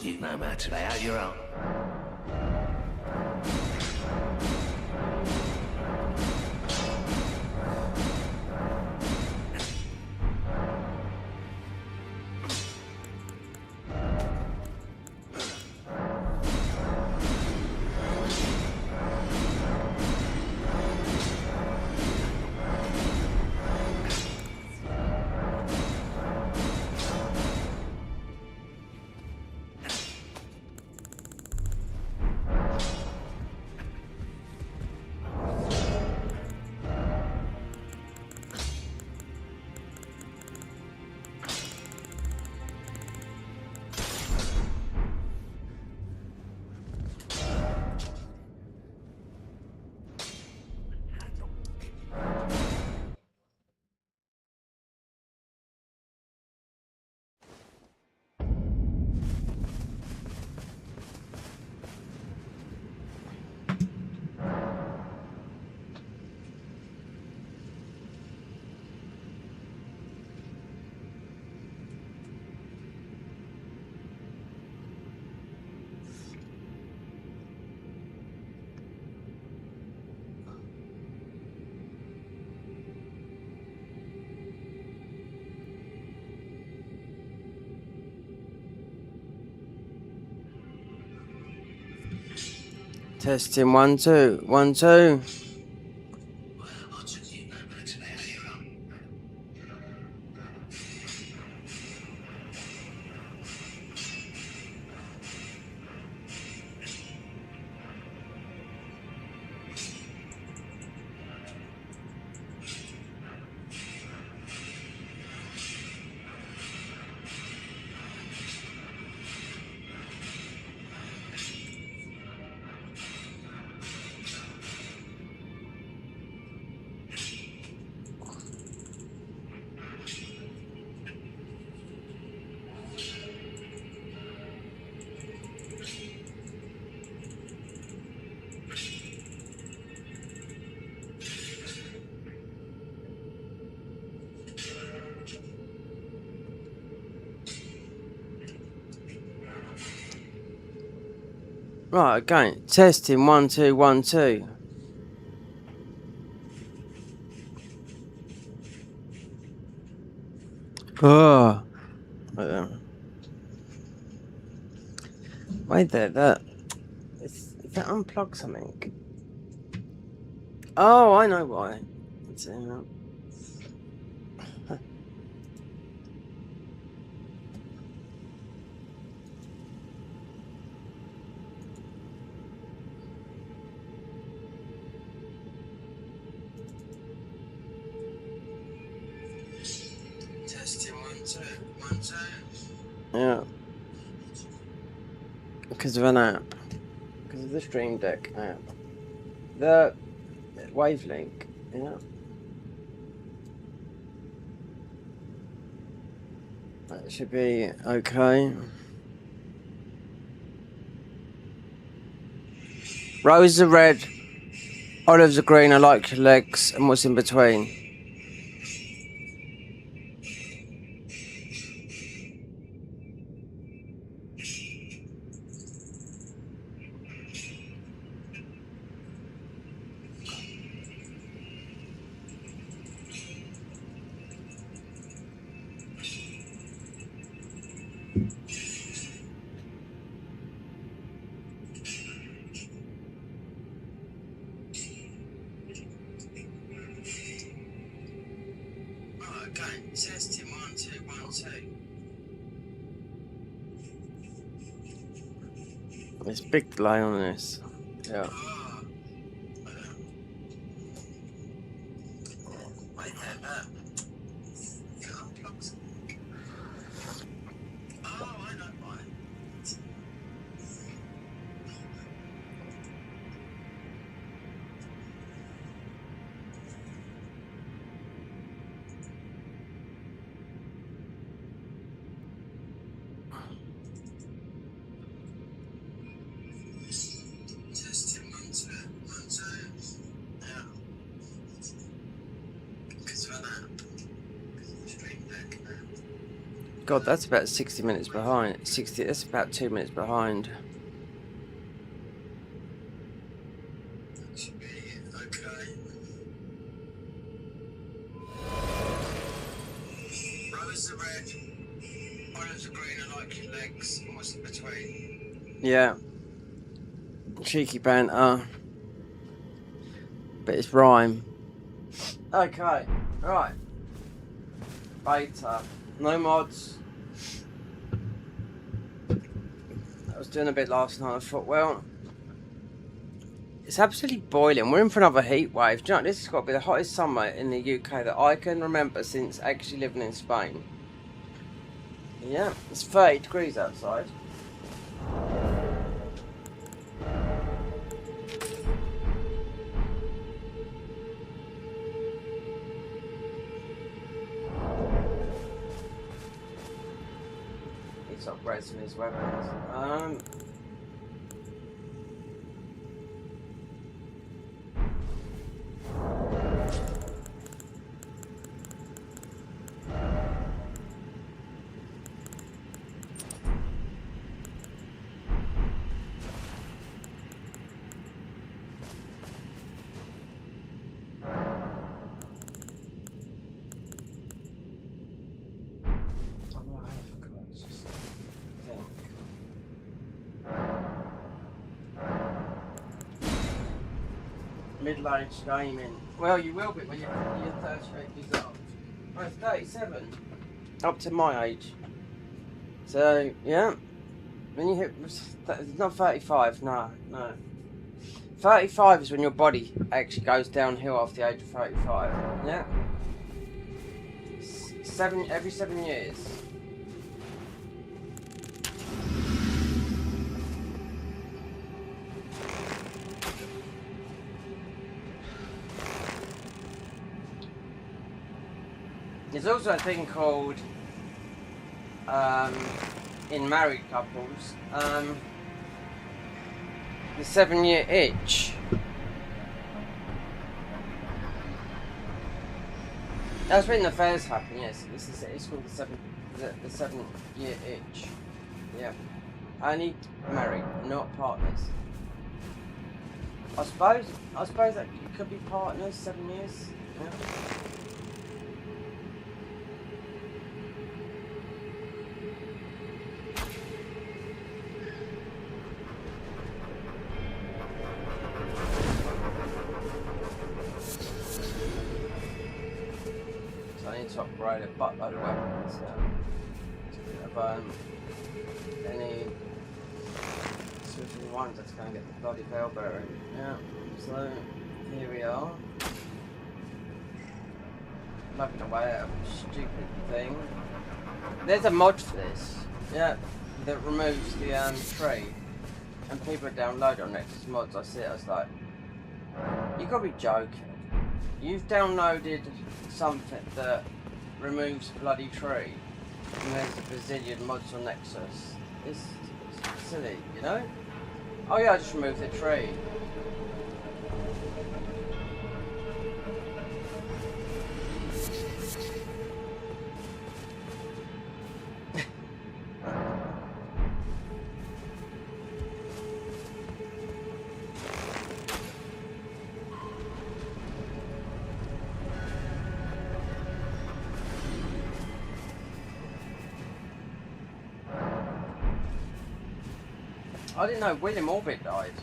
You know how to lay out your own. Testing 1 2 1 2. Right, again. Testing 1 2 1 2. Oh. Wait there, is that unplug something? Oh, I know why. It's, Testing 1 2 1 2. Yeah. Because of an app. Because of the Stream Deck app. The Wavelink. Yeah. That should be okay. Roses are red, olives are green. I like your legs, and what's in between? Okay, testing 1 2 1 2. There's a big delay on this. Yeah. Wait there, oh, I know why. Testing 1 2 1 2. Yeah. Because of an app. God, that's about 60 minutes behind. 60, that's about 2 minutes behind. That should be okay. Rose are red, olives are green. I like your legs. What's in between? Yeah. Cheeky banter. But it's rhyme. Okay, right. Beta. No mods. I was doing a bit last night. I thought, well, it's absolutely boiling. We're in for another heat wave. Do you know, this has got to be the hottest summer in the UK that I can remember since actually living in Spain. Yeah, it's 30 degrees outside. He's upgrading his weapons. Middle-aged gaming. Well, you will be when you're 38 years old. I'm 37. Up to my age. So, yeah. When you hit... It's not 35, no. 35 is when your body actually goes downhill after the age of 35. Yeah. Every 7 years. There's also a thing called, in married couples, the 7-year itch. That's when the affairs happen, yes. It's called the 7-year itch. Yeah. Only married, not partners. I suppose that it could be partners, 7 years. Yeah. To upgrade a buttload of weapons. Any switching ones that's going to get the bloody bell bearing. Yeah. So here we are. Mucking away at a stupid thing. There's a mod for this. Yeah. That removes the tree, and people are downloading on Nexus mods. I see it. I was like, you gotta be joking. You've downloaded something that removes a bloody tree, and there's a bazillion mods on Nexus. It's silly, you know? Oh yeah, I just removed the tree. I didn't know William Orbit died.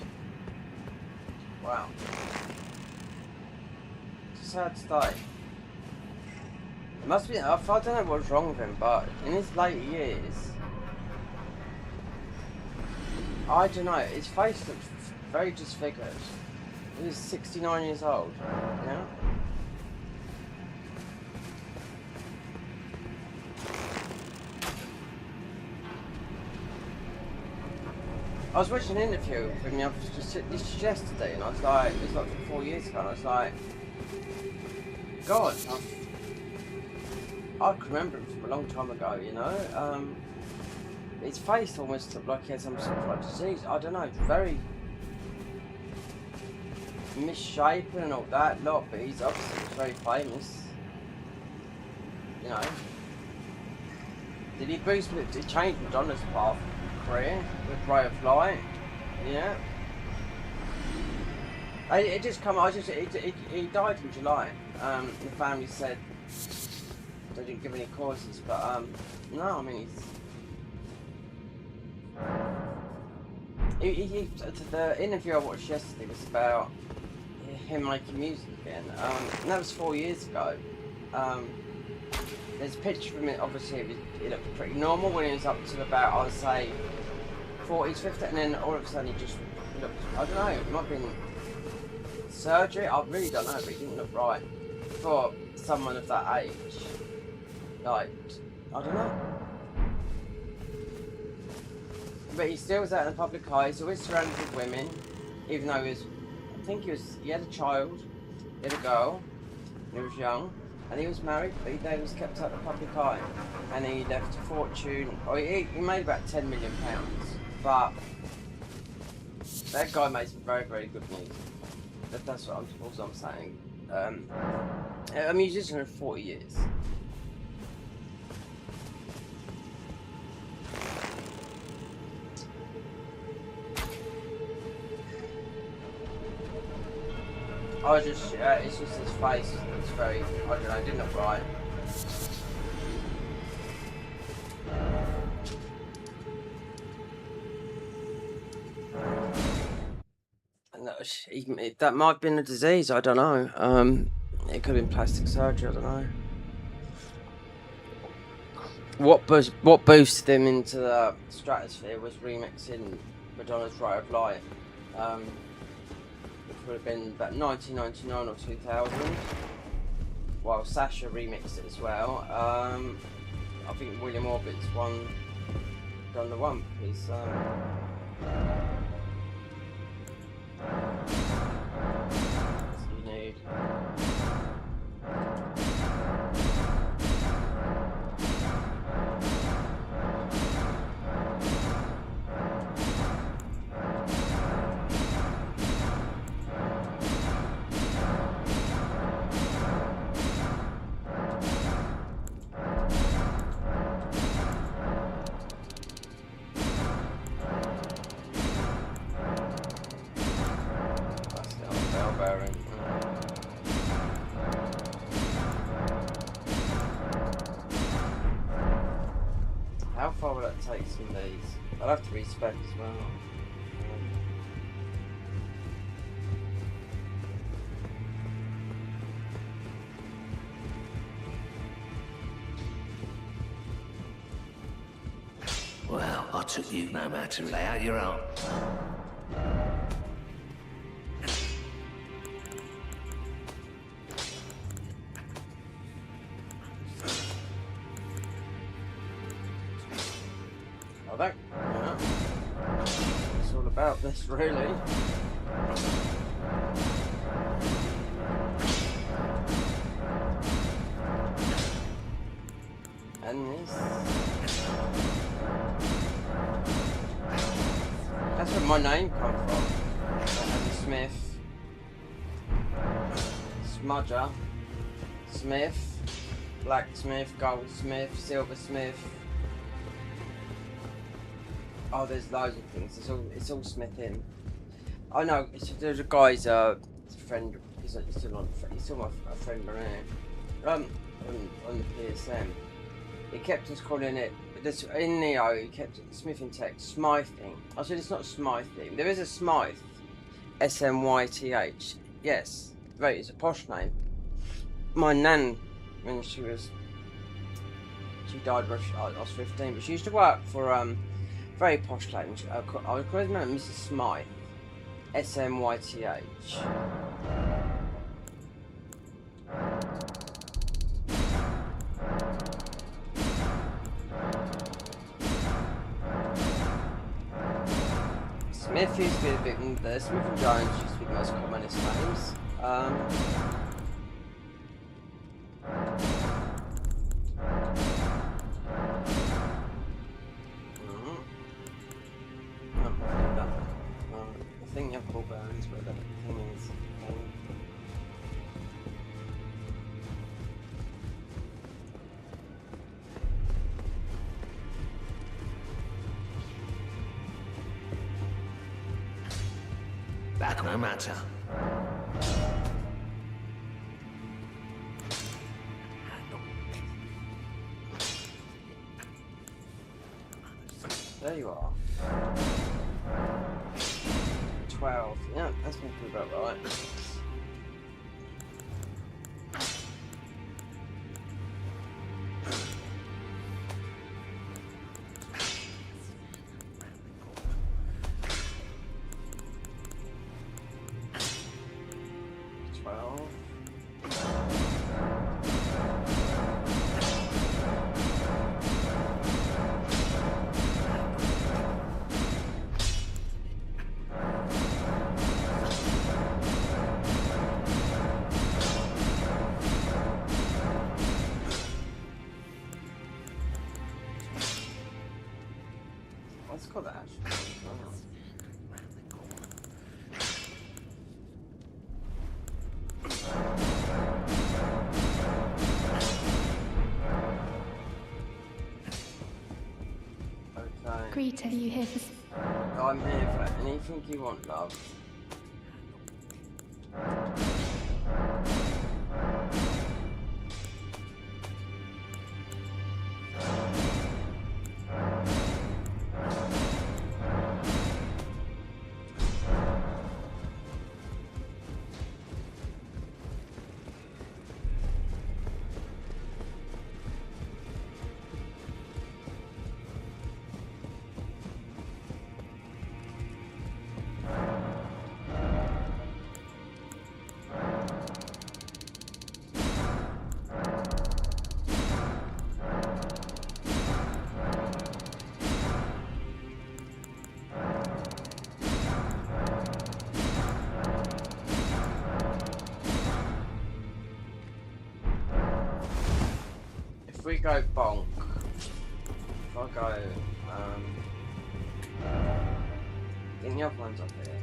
Wow. It's a sad state. It must be, I don't know what's wrong with him, but in his later years, I don't know, his face looks very disfigured. He was 69 years old, you know? I was watching an interview with him just yesterday, and I was like, it was like 4 years ago, and I was like, God, I can remember him from a long time ago, you know? His face almost looked like he had some sort of like disease, I don't know, very misshapen and all that lot, but he's obviously very famous, you know? Did he boost it to change Madonna's path career with Ray of Light? Yeah. It just come. He died in July. The family said they didn't give any causes, but no, I mean the interview I watched yesterday was about him making music again. And that was 4 years ago. There's a picture from it. Obviously, it looked pretty normal when he was up to about, I'd say, 40s, 50s, and then all of a sudden he just looked. I don't know. It might have been surgery. I really don't know, but he didn't look right for someone of that age. Like, I don't know. But he still was out in the public eye. He's always surrounded with women, even though he was. I think he had a child, he had a girl, and he was young. And he was married, but he was kept out of the public eye. And he left a fortune. Oh, he made about £10 million. But that guy made some very, very good music. That's what I'm saying. A musician for 40 years. It's just his face. It's very, I don't know, it didn't look right. And that might have been a disease, I don't know. It could have been plastic surgery, I don't know. What boosted him into the stratosphere was remixing Madonna's Ray of Light. Which would have been about 1999 or 2000, while Sasha remixed it as well. I think William Orbit's done the one piece. So you need. How far will that take some of these? I'll have to respec as well. Well, I took you no matter to lay out your own. It's all about this, really. And this. That's where my name comes from. Smith, Smudger, Smith, Blacksmith, Goldsmith, Silversmith. Oh, there's loads of things. It's all Smith in. I know. There's a guy's friend. He's still my friend on the PSN. He kept us calling it. This in Neo. He kept it Smith in text Smything. I said it's not Smything. There is a Smythe. SMYTH. Yes. Right. It's a posh name. My nan, when she died when I was 15, but she used to work for very posh lady. I would call her Mrs. Smythe. SMYTH. Smith used to be the Smith and Jones used to be the most commonest names. I think you have ball bearings, but the thing is, no matter. There you are. 12. Yeah, that's going to be about right. Let's call that. Okay. Greet, are you here for... I'm here for anything you want, love. If we go bonk, if I go, I think the other one's up here.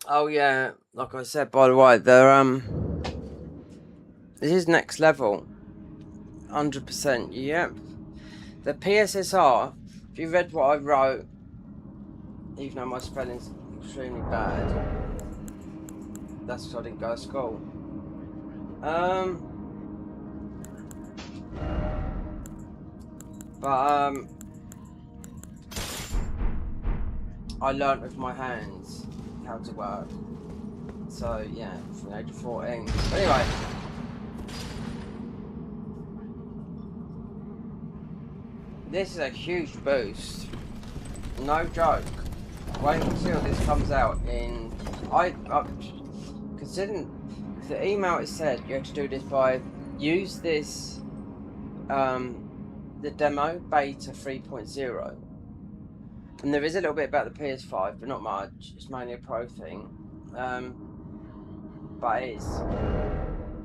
Oh yeah, like I said, by the way, they're this is next level, 100%. Yep, the pssr. If you read what I wrote, even though my spelling's extremely bad, that's because I didn't go to school. I learnt with my hands how to work. So yeah, from the age of 14. But anyway. This is a huge boost. No joke. Wait until this comes out in... considering the email it said you have to do this by... Use this... the demo, beta 3.0. And there is a little bit about the PS5, but not much. It's mainly a pro thing. But it's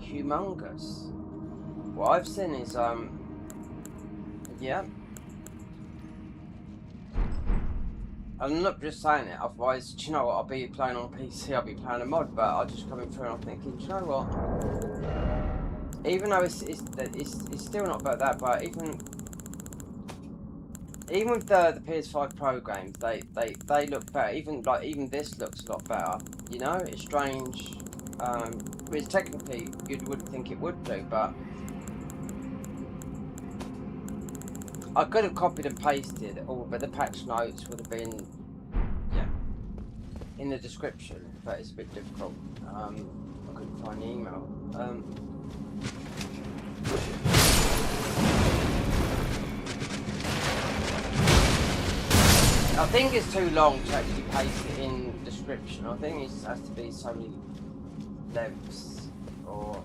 humongous. What I've seen is, yeah. I'm not just saying it, otherwise, do you know what, I'll be playing on PC, I'll be playing a mod, but I'll just come in through and I'm thinking, do you know what? Even though it's still not about that, but even with the PS5 Pro games, they look better. Even this looks a lot better. You know, it's strange. Which technically you wouldn't think it would do, but I could have copied and pasted all, but the patch notes would have been, yeah, in the description. But it's a bit difficult. I couldn't find the email. I think it's too long to actually paste it in description. I think it has to be so many lengths or...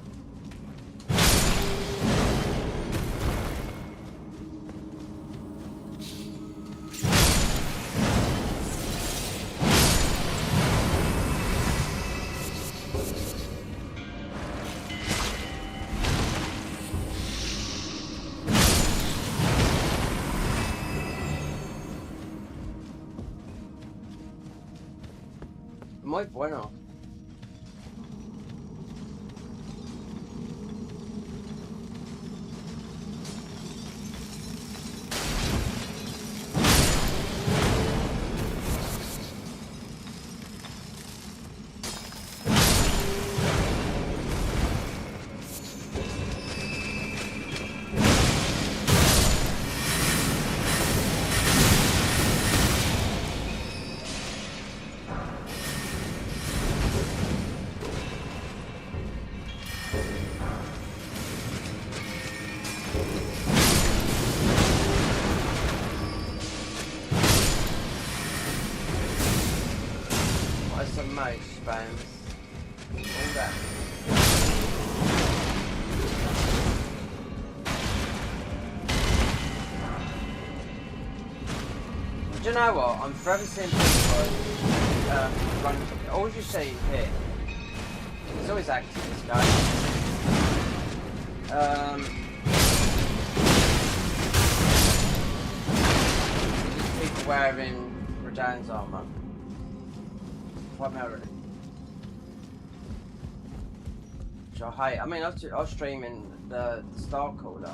Muy bueno. ammo spams. All that. Do you know what? I'm forever seeing people run. All you see here. He's always active, this guy. People wearing Radan's armor. Quite merrily. Which I hate. I mean, I was streaming the Star Caller,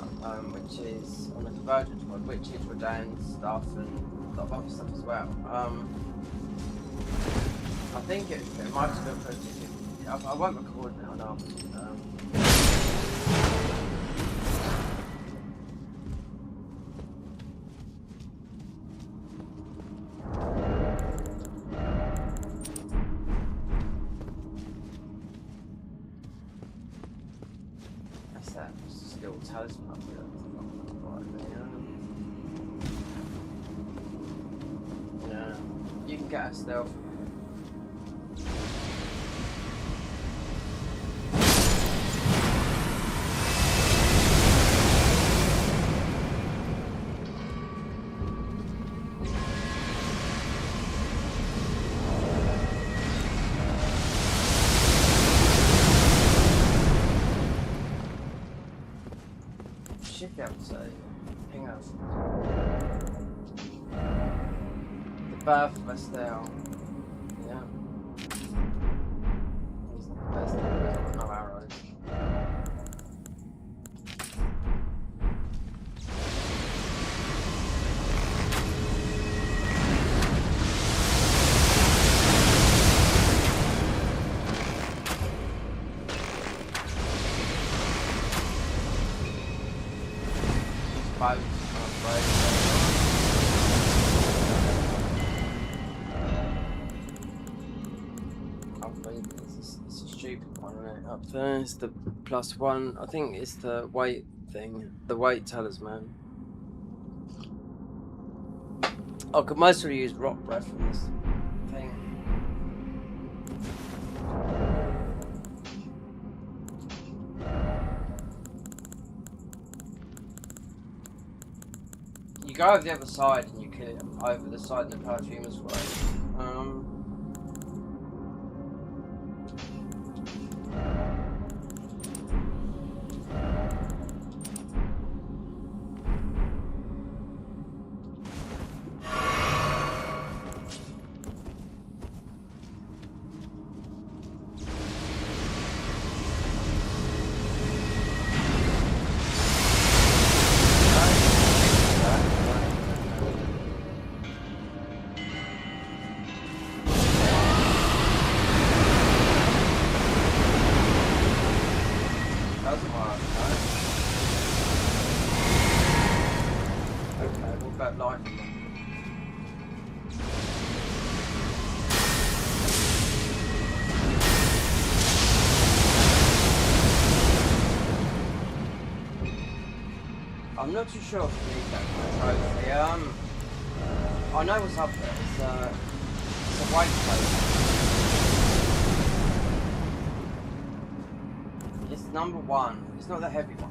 which is on the Convergence mod, which is Radan's stuff and a lot of other stuff as well. I think it might have been posted. I won't record now, no. That's that skill talisman. Yeah, you can get a stealth. Should be able to ping us. The birth of Estelle. Yeah. He's the best ever. He's got no arrows. It's a stupid one, isn't it? Up there is the +1. I think it's the weight thing, the weight talisman. I could mostly use rock breath from this thing. You go over the other side and you kill him over the side in the perfumers way. I'm not too sure if we need that trophy. I know what's up there. It's a white trophy. It's number 1. It's not the heavy one.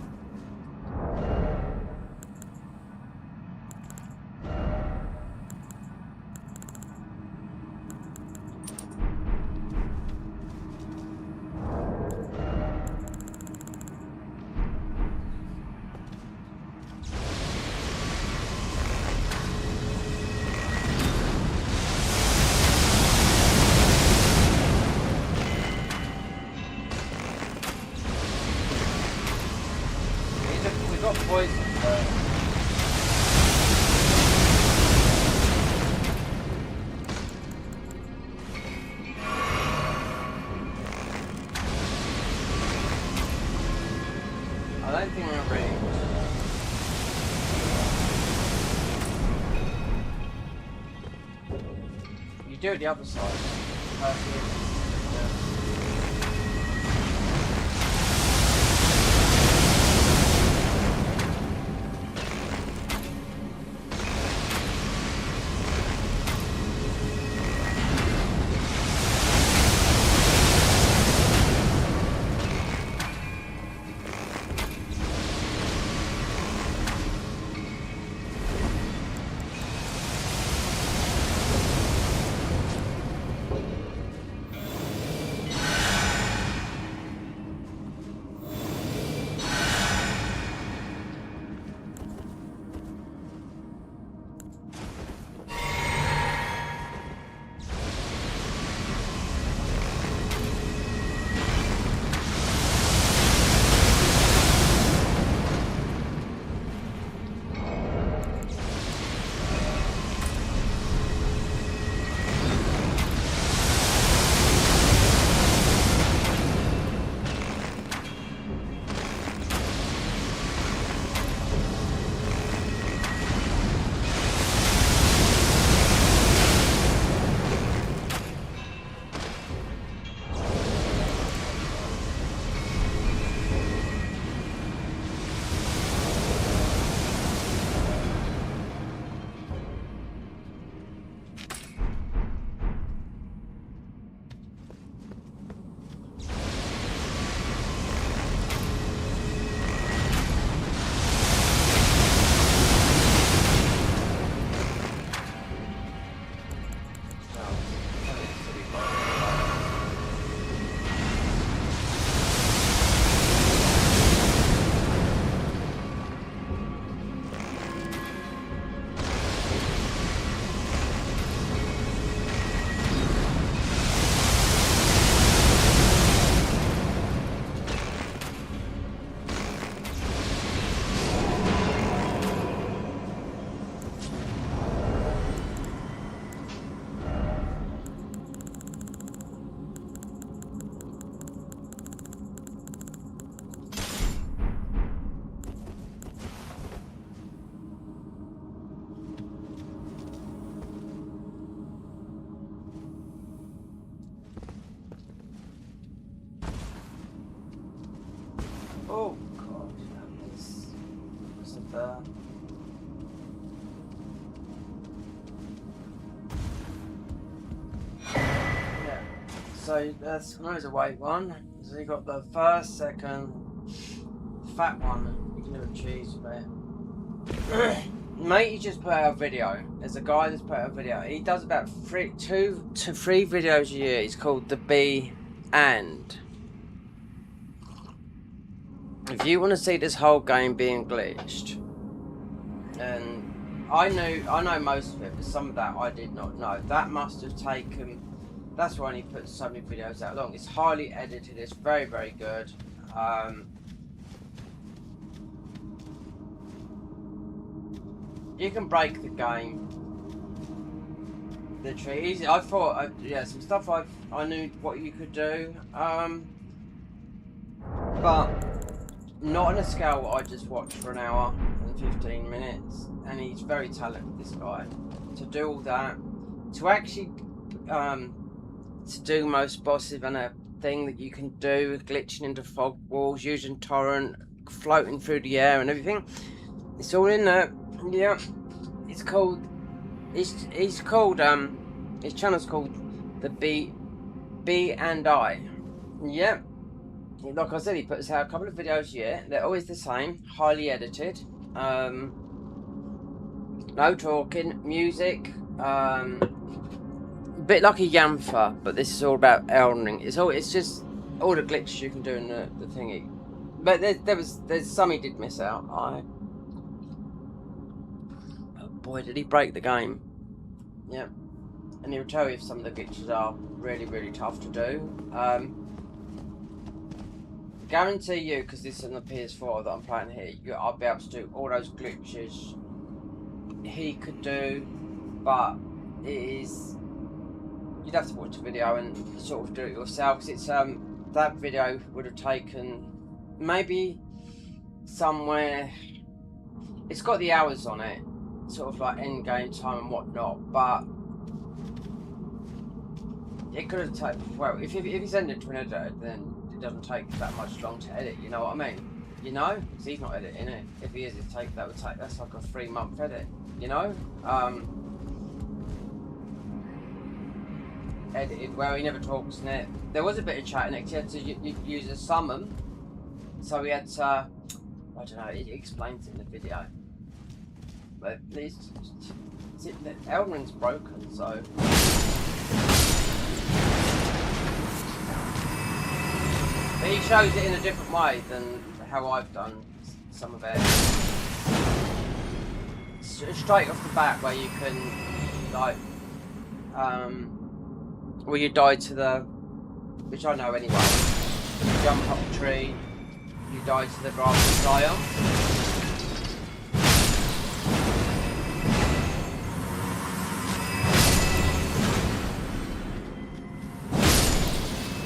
I don't think we're ready. You do it the other side. So that's the weight one. So you got the first, second, fat one. You can do a cheese bit. Mate, he just put out a video. There's a guy that's put out a video. He does about 2 to 3 videos a year. It's called the B and. If you want to see this whole game being glitched, and I know most of it, but some of that I did not know. That must have taken. That's why he put so many videos out long. It's highly edited. It's very, very good. You can break the game. Literally easy. I thought, yeah, some stuff I knew what you could do, but not on a scale I just watched for an hour and 15 minutes. And he's very talented, this guy, to do all that, to actually to do most bosses and a thing that you can do, glitching into fog walls, using torrent, floating through the air and everything. It's all in there. Yeah, it's called. He's called. His channel's called the B and I. Yeah, like I said, he puts out a couple of videos a year. They're always the same, highly edited. No talking, music. A bit like a Yamfa, but this is all about Elden. It's just all the glitches you can do in the thingy. But there's some he did miss out. Boy, did he break the game. Yeah. And he'll tell you if some of the glitches are really, really tough to do. Guarantee you, because this is on the PS4 that I'm playing here, I'll be able to do all those glitches he could do, but it is... You'd have to watch the video and sort of do it yourself, because it's, that video would have taken maybe somewhere... It's got the hours on it, sort of like end game time and whatnot, but it could have taken, well, if he's ended to an editor, then it doesn't take that much long to edit, you know what I mean? You know? Because he's not editing it. If he is, that's like a 3-month edit, you know? Edited, well, he never talks in it. There was a bit of chat next, he had to use a summon, so he had to, I don't know, he explains it in the video. But at least Elden's broken, so but he shows it in a different way than how I've done some of it. Straight off the bat, where you can like where you die to the, which I know anyway. You jump up a tree, you die to the grass flyer.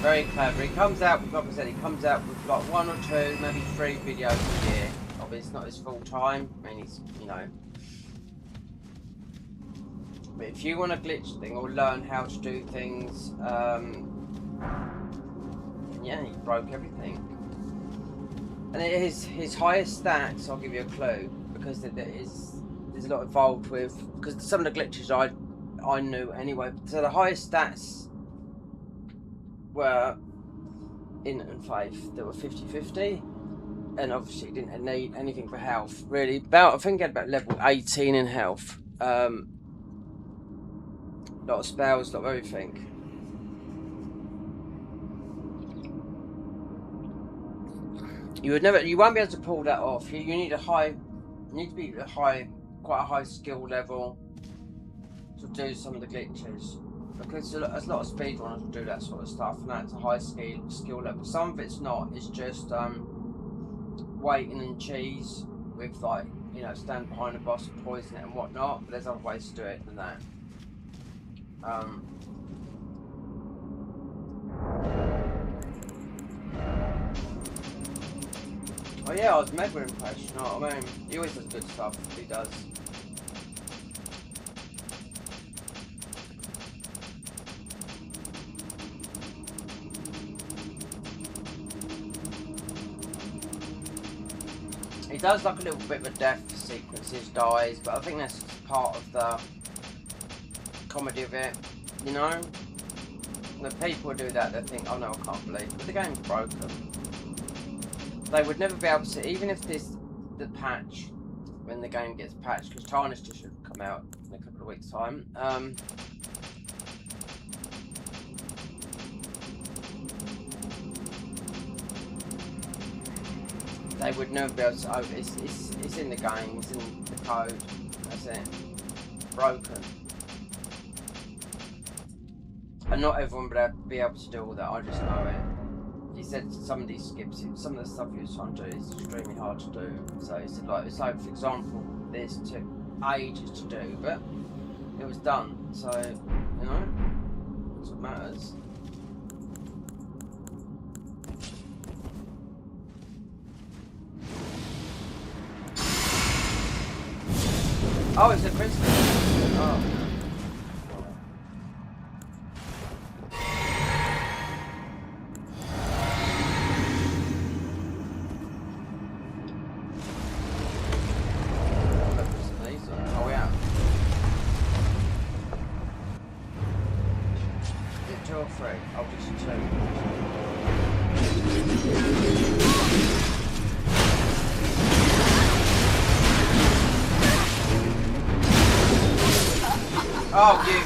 Very clever. He comes out with, like I said, he comes out with like 1 or 2, maybe 3 videos a year. Obviously, it's not his full time. I mean, he's, you know. But if you want a glitch thing or learn how to do things, yeah, he broke everything. And it is his highest stats. I'll give you a clue, because there's a lot involved with, because some of the glitches I knew anyway. So the highest stats were in and faith. They were 50-50, and obviously didn't need anything for health really. I think he had about level 18 in health. Lot of spells, lot of everything. You won't be able to pull that off. You need to be quite a high skill level to do some of the glitches. Because there's a lot of speedrunners do that sort of stuff, and that's a high skill level. Some of it's not. It's just waiting and cheese with, like, you know, stand behind the boss and poison it and whatnot. But there's other ways to do it than that. Oh yeah, I was mega impressed. You know what I mean? He always does good stuff. He does. He does like a little bit of a death sequences, dies, but I think that's part of the comedy of it, you know? The people do that, they think, oh no, I can't believe it. But the game's broken. They would never be able to, even if the patch, when the game gets patched, because Tarnished should come out in a couple of weeks' time. They would never be able to. Oh, it's in the game. It's in the code. That's it. Broken. And not everyone would be able to do all that. I just know it. He said somebody skips it. Some of the stuff he was trying to do is extremely hard to do. So he said, like, so for example, this took ages to do, but it was done. So you know, that's what matters. Oh, it's a Christmas. Oh. Oh, yeah. Is it 2 or 3? Oh, just 2. Oh, you.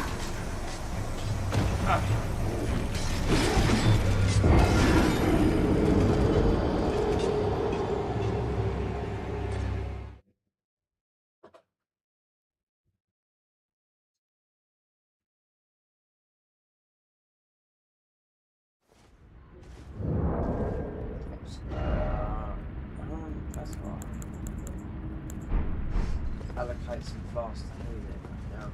That's fine. Allocate some fast healing. Yeah.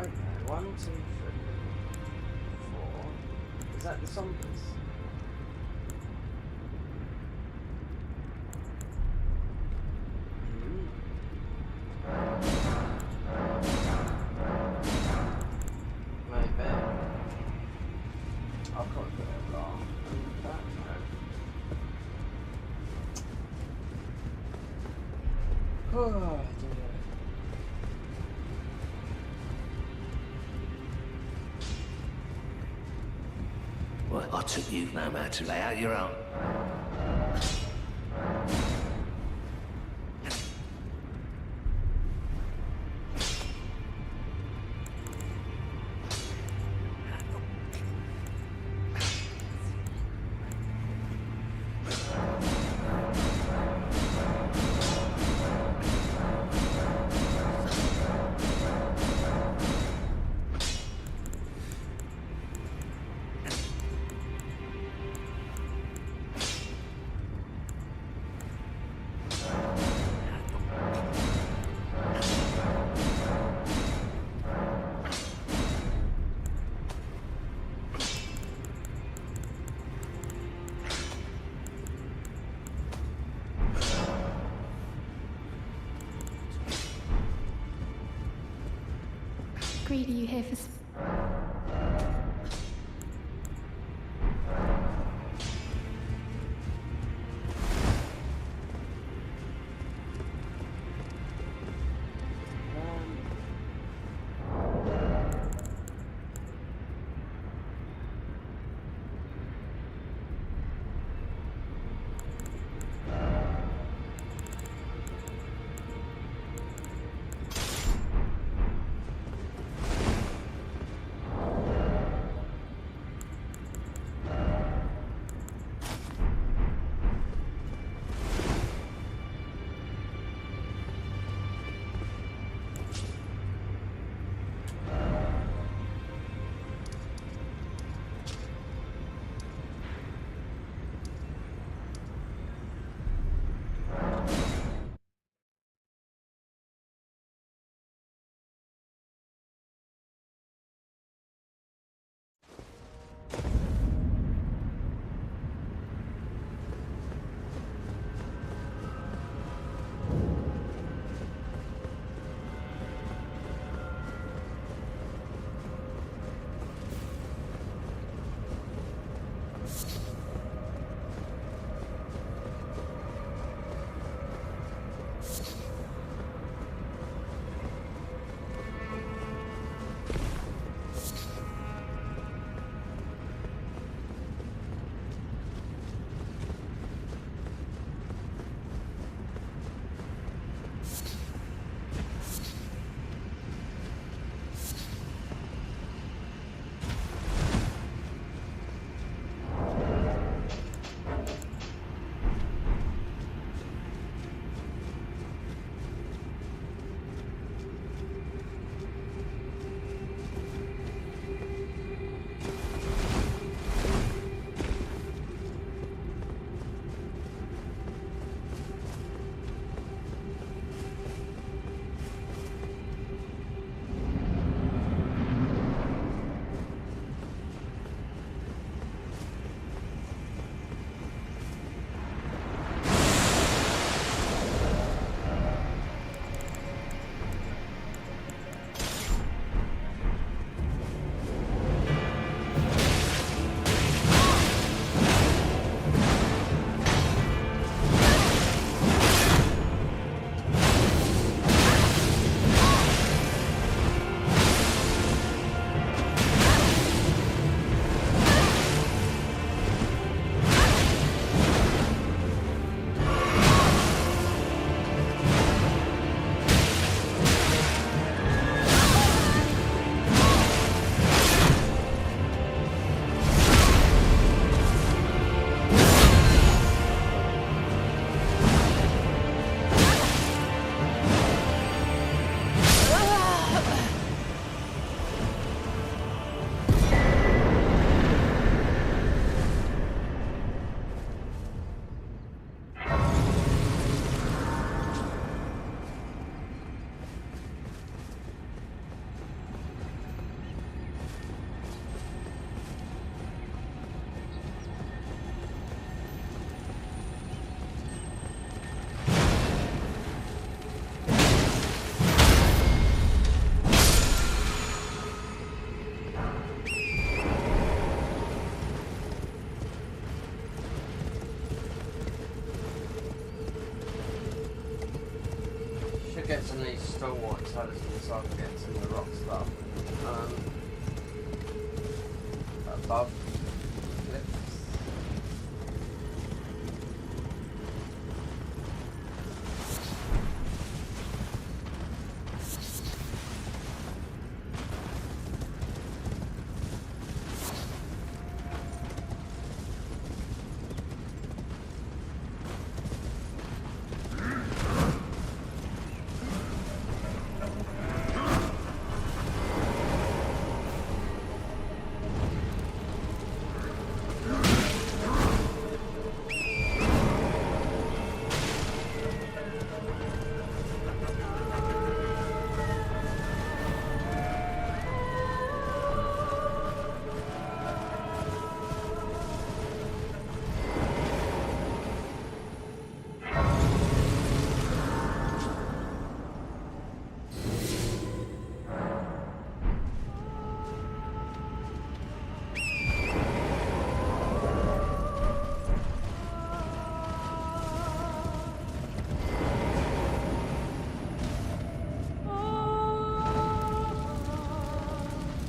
Okay, 1, 2, 3, 4. Is that the zombies? Maybe. I'll probably put it wrong. Oh dear. Well, I took you no man to lay out your own. Greedy, you here for... get some of these stalwart talismans so I can get some of the rock stuff. Above cliffs.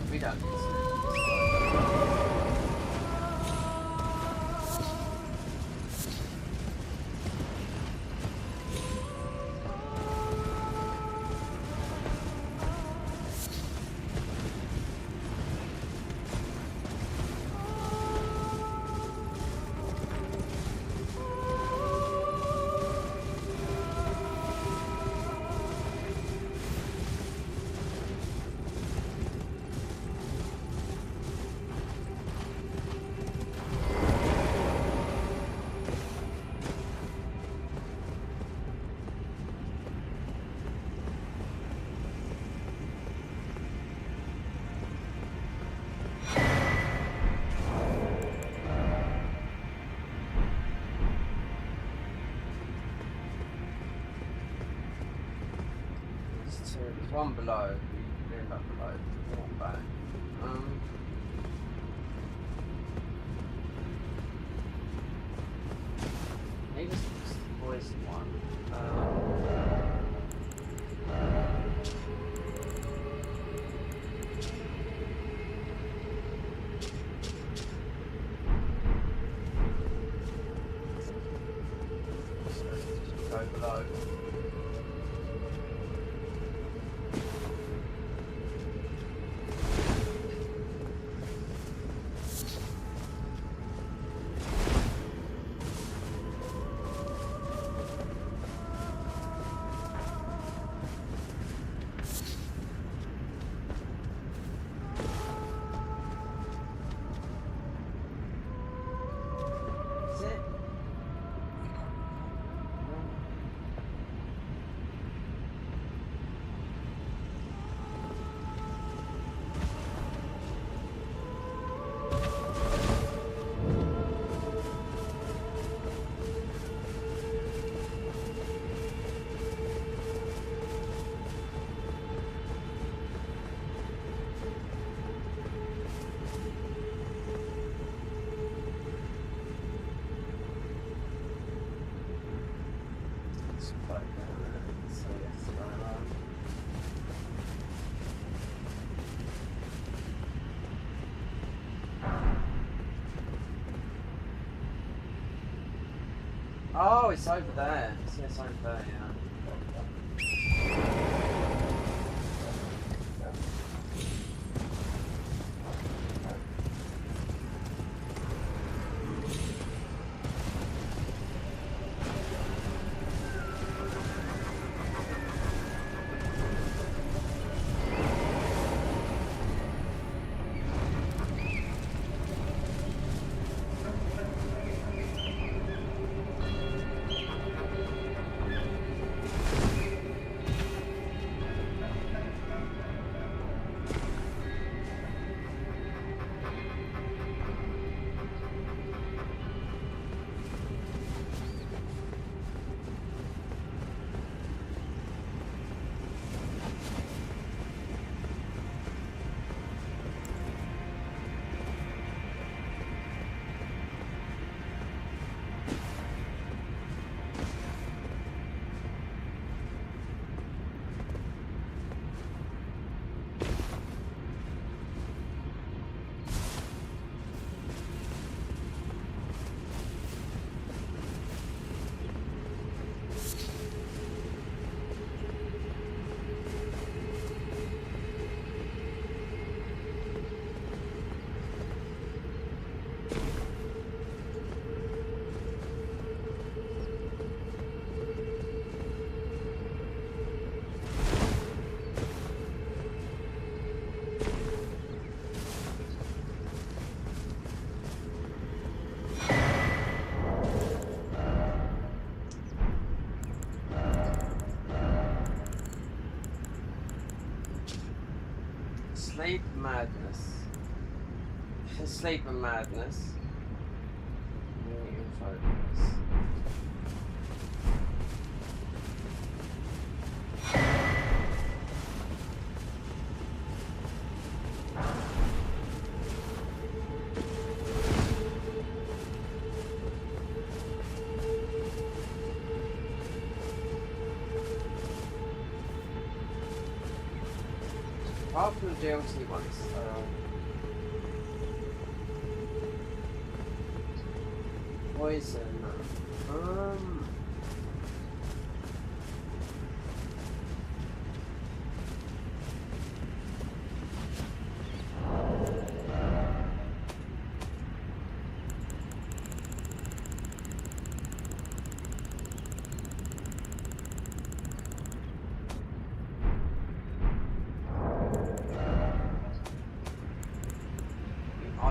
We don't need to. There's one below. We end up below. Walk back. Maybe it's the poison one. Go below. Oh, it's over there. It's over there, yeah. Sleep madness. Sleep and madness. Focus. Apart from the DLC ones, poison.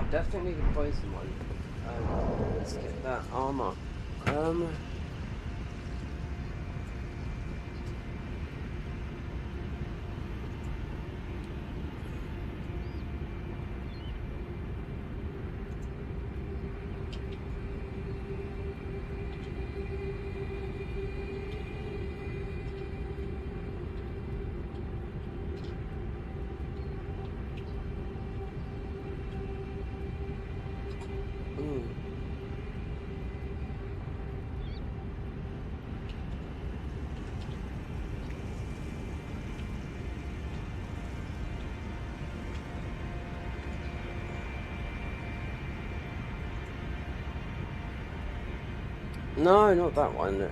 Definitely the poison one. Let's get that armor. No, not that one.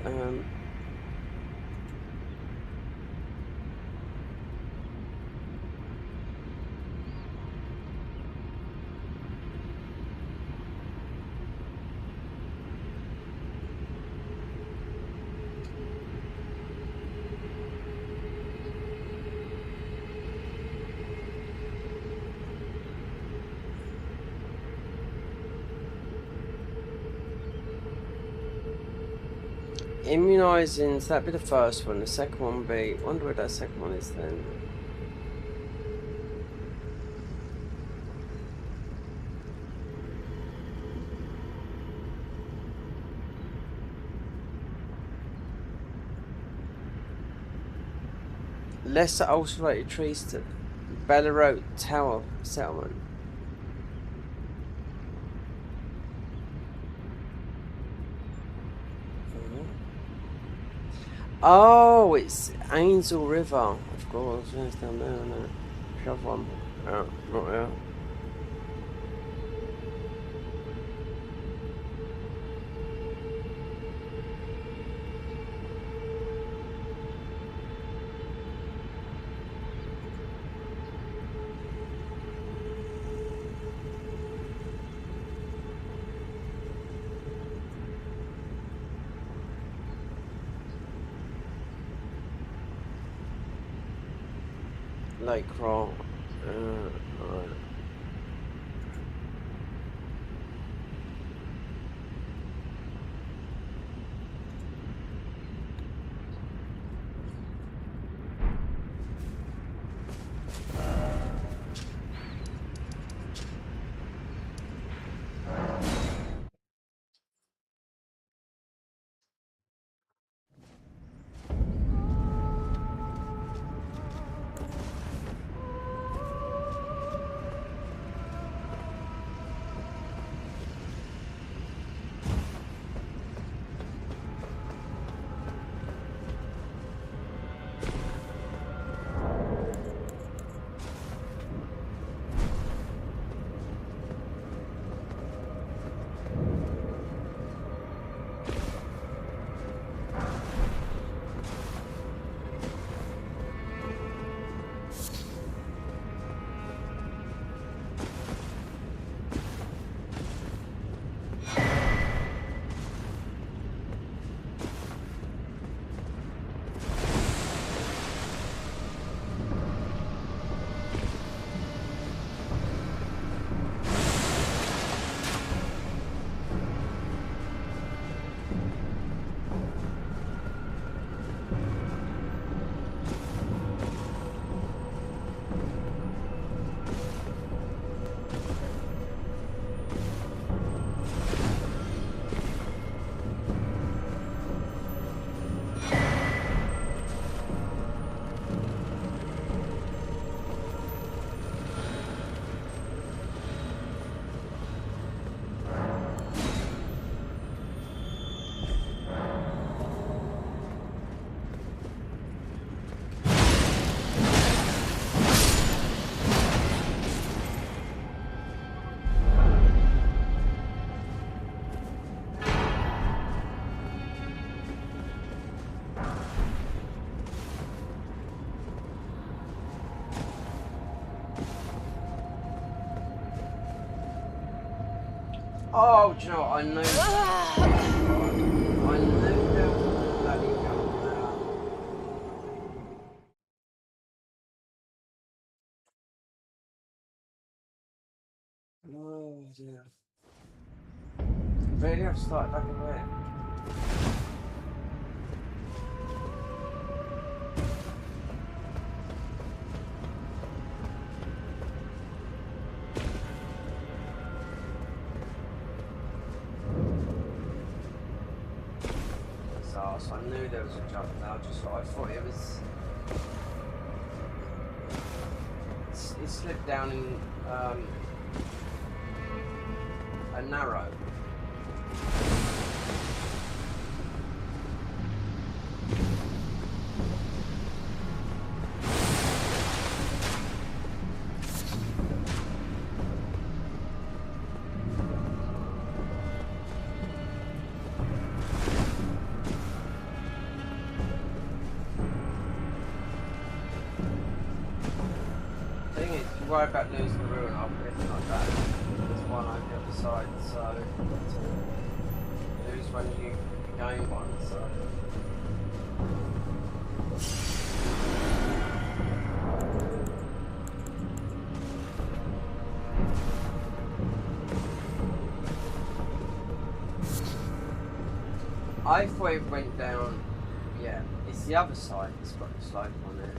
Immunisings, that'd be the first one. The second one would be. Wonder what that second one is then. Lesser ulcerated trees to Bellarote Tower Settlement. Oh, it's Ainsel River, of course. Yeah, it's down there, isn't it? Shove one. Yeah, not there. Lake crawl. Right. Oh, do you know what? I knew. I knew there was a bloody jump there. Oh dear. Really, I've started back away. So I knew there was a jump now, just so I thought it was. It slipped down in a narrow. Worry about losing the ruin or anything like that. There's one on the other side, so to lose when you gain one, so. I thought it went down, yeah, it's the other side that's got the slope on it.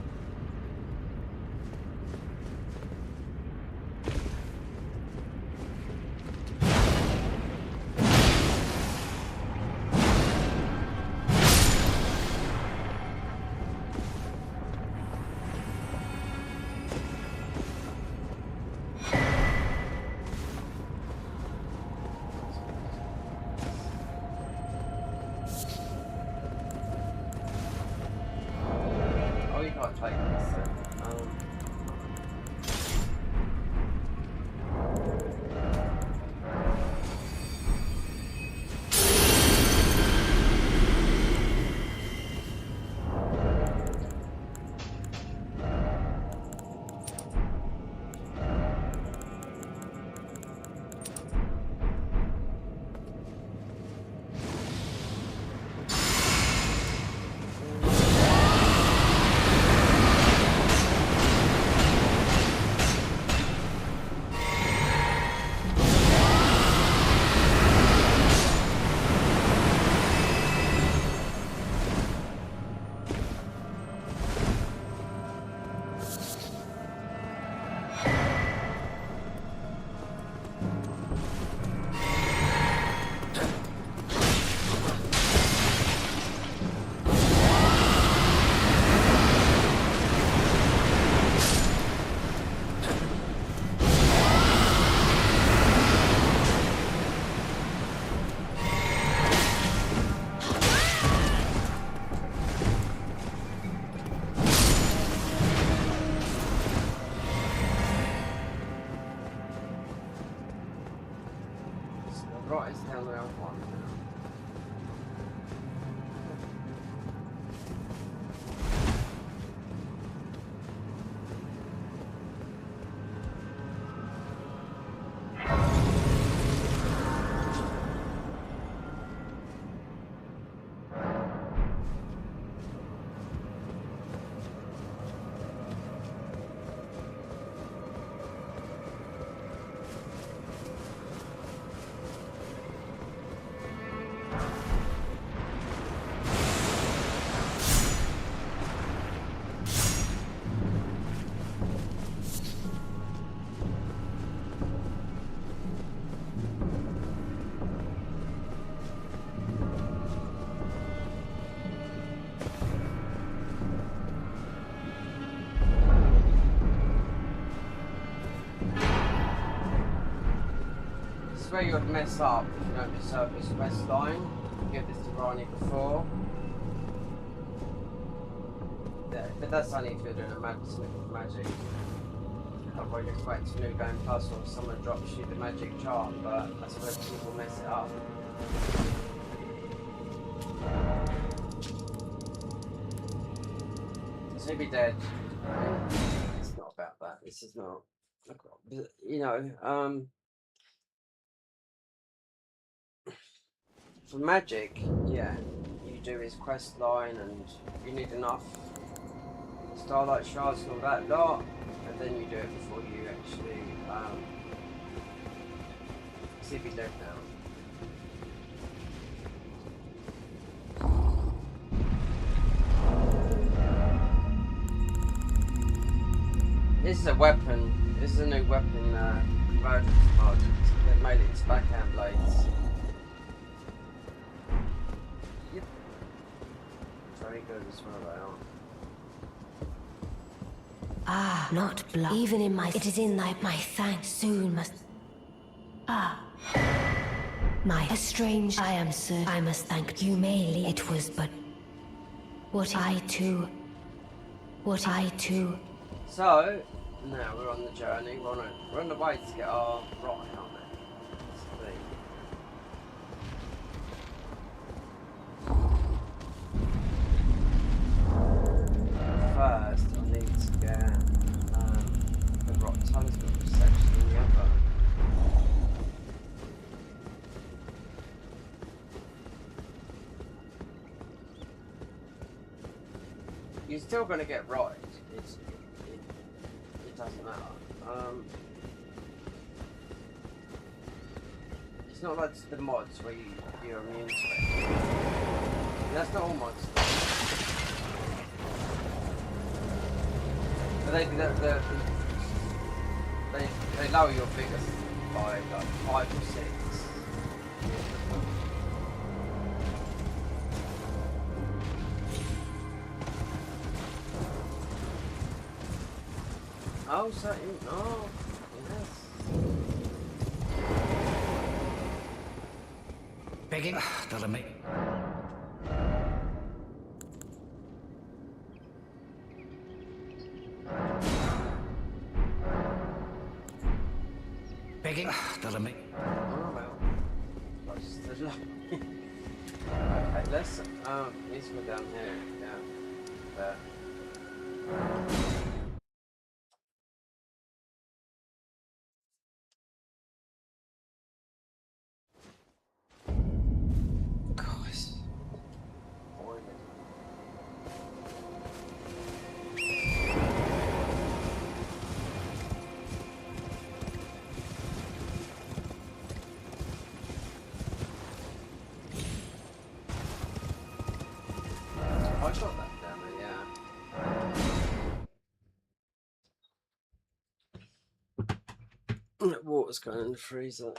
Right, it's down around one. Where you'd mess up if you don't do Surface West Line. Give this to Ronnie before. Yeah, but that's only if you're doing a magic. Otherwise you expect to New Game Plus or someone drops you the magic charm, but that's where people mess it up. So he'd be dead. It's not about that. This is not. You know, For magic, yeah, you do his quest line and you need enough starlight shards and all that lot, and then you do it before you actually see if you live down. This is a weapon, this is a new weapon convergence mod. They've made it into backhand blades. Yep. Very good as well, they are. Ah, not blood. Even in my... It is in thy... My thanks soon must... Ah. My... A strange... I am sir. I must thank you mainly. It was but... What I too... So, now we're on the journey. We're on the way to get our right, aren't we? First, I need to get the rock tungsten section in the other. You're still going to get right. It doesn't matter. It's not like the mods where you're immune to it. That's not all mods. But they lower your figure by like 5 or 6. Oh, so oh, yes. Begging? Doesn't make... Begging? Doesn't make... Oh well. That's the luck. Okay, let's go down here. Yeah. There. I got that down there, yeah. Water's going in the freezer.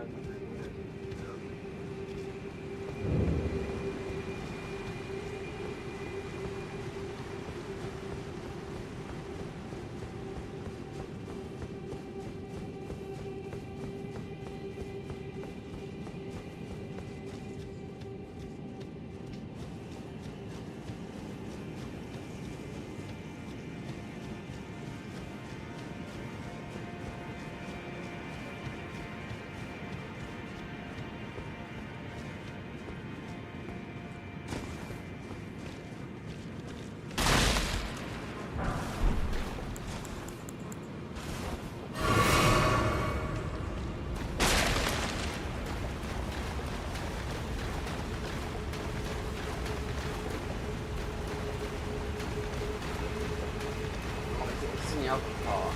No. It's in the upper part.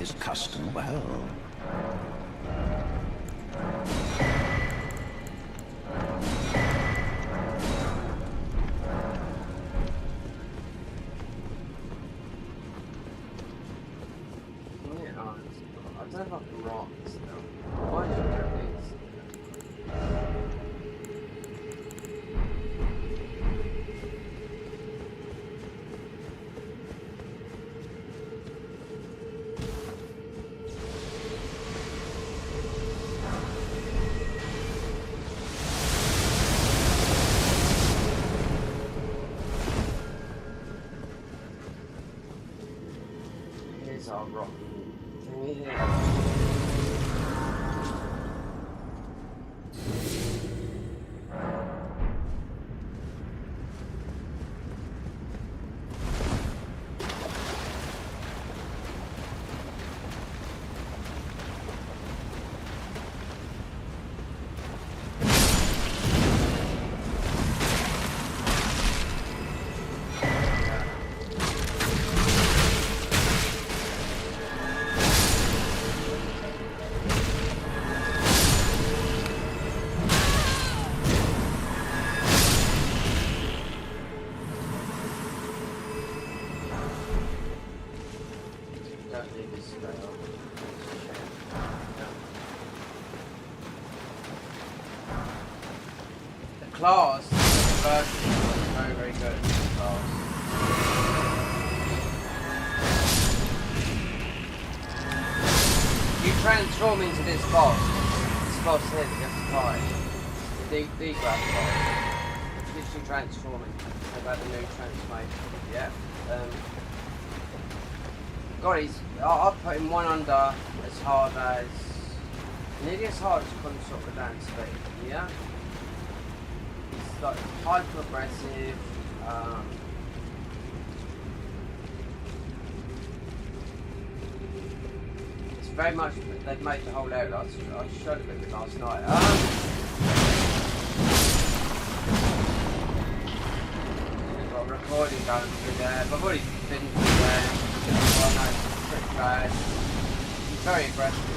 His custom well. I don't know if I can rock this now. Why is it like this? Here's our rock thingy here. Don't leave this straight up. The class, the version was very, very good at the class. You transform into this boss. This boss here that you have to fight. The grass boss. Literally transforming. About the new transformation. Yeah. God, I'll put him one under as hard as. Nearly as hard as Consort with down speed. Yeah? It's like hyper aggressive. Very much they've made the whole area. I showed a bit of it last night. We've got a recording going through there. I've already been through there. It's pretty bad. It's very aggressive.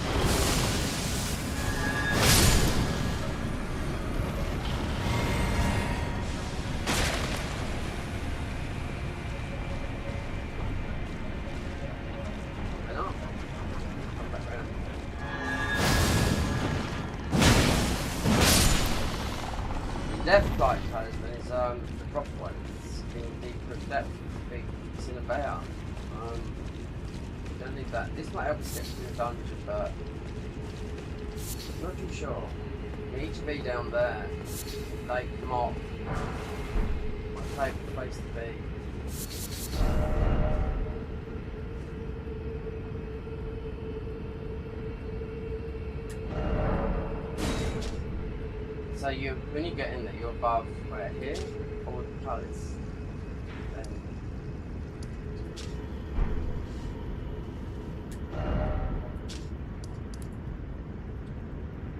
Left light talisman is the proper one. It's in deeper depth. It's in a bear. Don't need that. This might help us get through the dungeon, but I'm not too sure. We need to be down there. Lake Mock. My favourite place to be. So when you get in there, you're above where here, or the palace.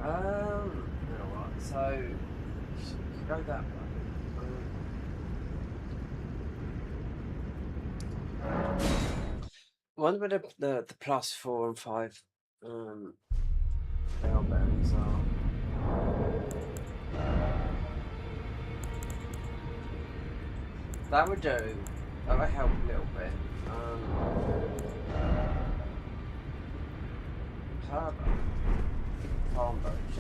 Alright, so go that way. Wonder where the +4 and 5 bell bearings are. That would do. That would help a little bit. Turbo. Farm boats,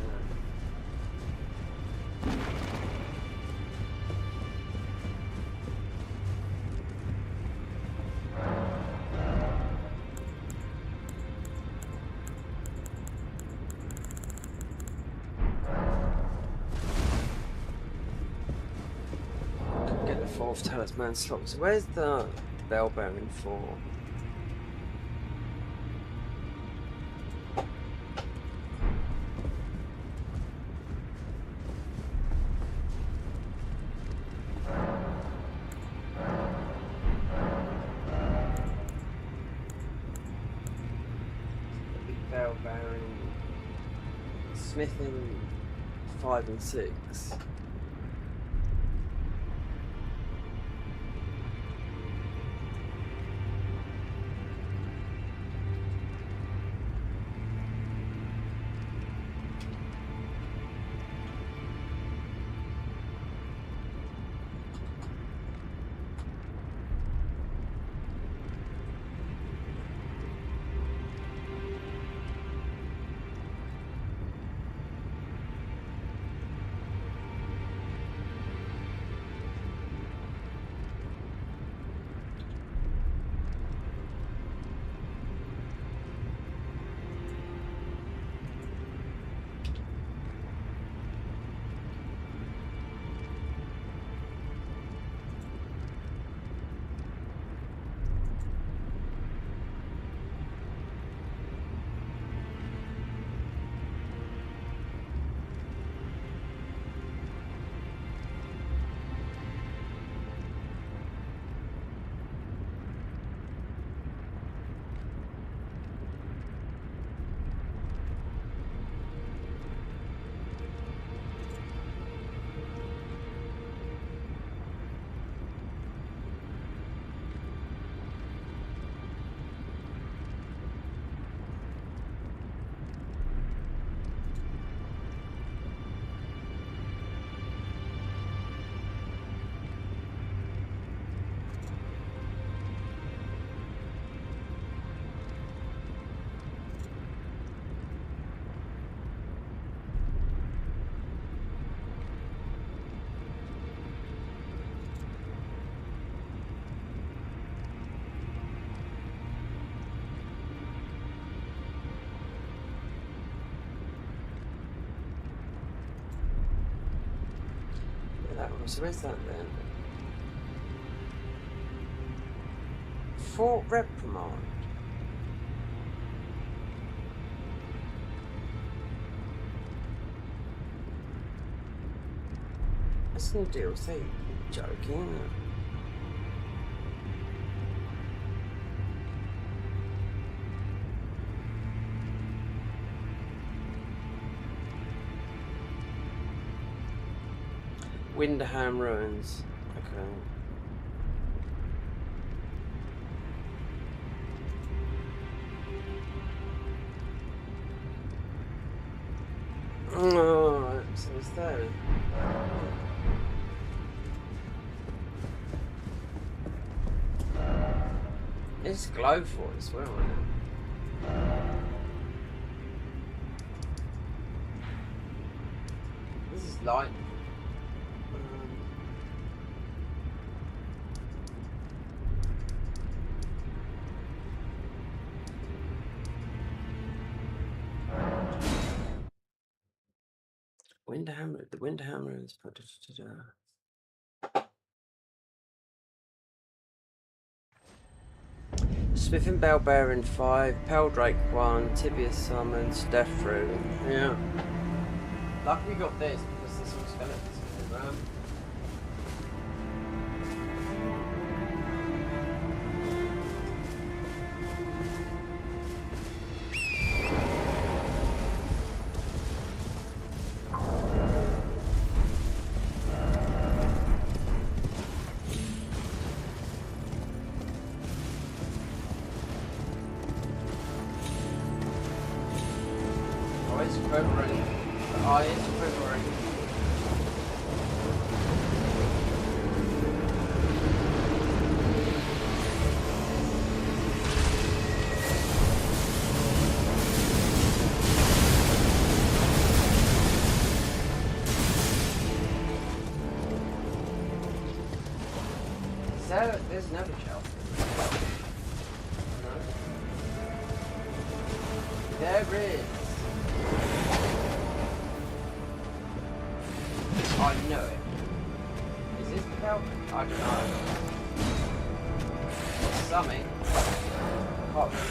get the 4th talisman slot. So where's the bell bearing for? Bell bearing, smithing 5 and 6. So where's that then? Fort Reprimand. That's no DLC. Joking. Windham Ruins. Okay. Oh, so it's there. It's glow for it as well, isn't it? This is light. Windhammer, the Windhammer is put. Smith and Bell Bearing 5, Peldrake 1, Tibia Summons, Death Root. Yeah. Lucky we got this because this one's skeletons around. It's quivering. The eye is quivering. So there's another shelf. No. There is. I know it. Is this the bell? I don't know. It's something. Can't remember.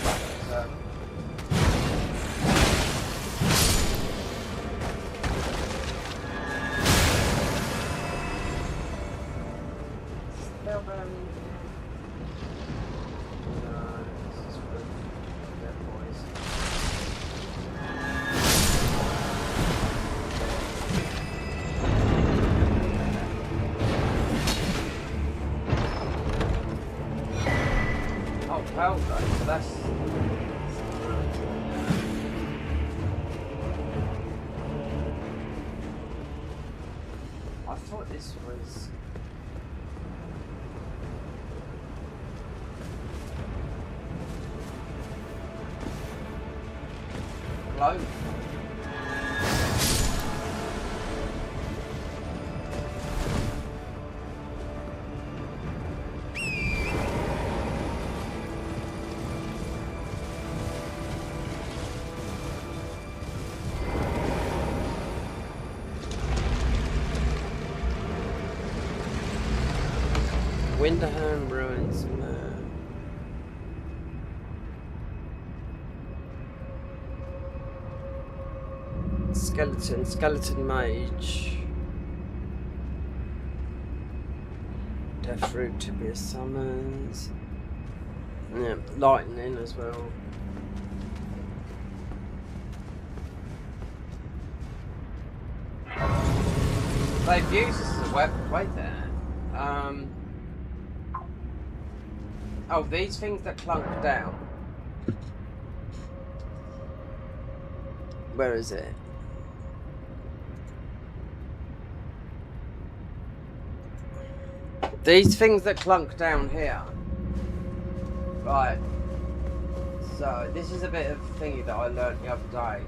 Is this the bell bell? No, this is for dead boys. Well, so that's... I thought this was... Glow. Windham Ruins, man. Skeleton Mage. Death Root to be a summons. Yeah, lightning as well. They've used this as a weapon. Wait there. Oh, these things that clunk down. Where is it? These things that clunk down here. Right. So, this is a bit of thingy that I learned the other day.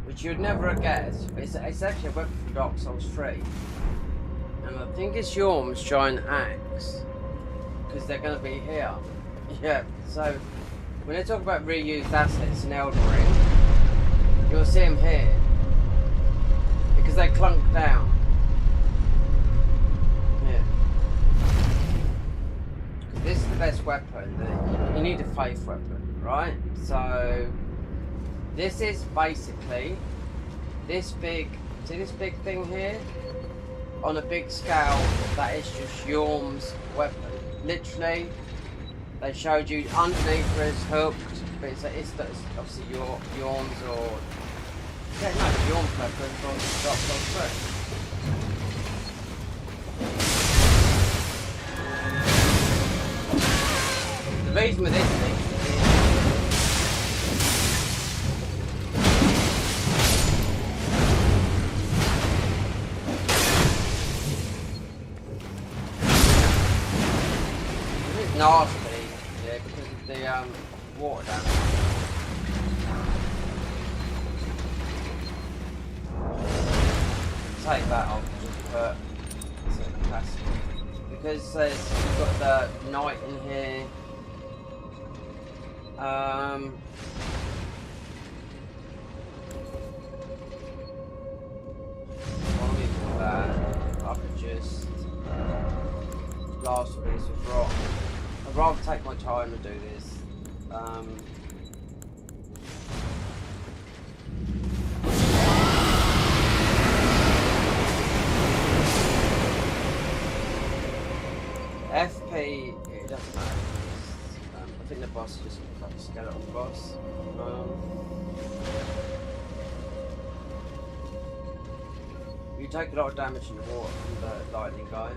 Which you'd never have guessed. It's actually a weapon from Dark Souls 3. And I think it's Yorm's giant axe. Because they're going to be here. Yeah, so when they talk about reused assets in Elden Ring, You'll see them here. Because they clunk down. Yeah. This is the best weapon. You need a faith weapon, right? So this is basically this big. See this big thing here? On a big scale, that is just Yorm's weapon. Literally, they showed you underneath where it's hooked, but it's obviously Yorm's or yeah, no, Yorm's weapon from Dark Souls 3. The reason with this thing is nasty, yeah, because of the water damage. Take that off, just put some plastic. Because you've got the knight in here. I'll leave that. I could just blast with this with rock. I'd rather take my time to do this. FP, it doesn't matter. I think the boss is just like a skeleton boss. You take a lot of damage in the water from the lightning guy.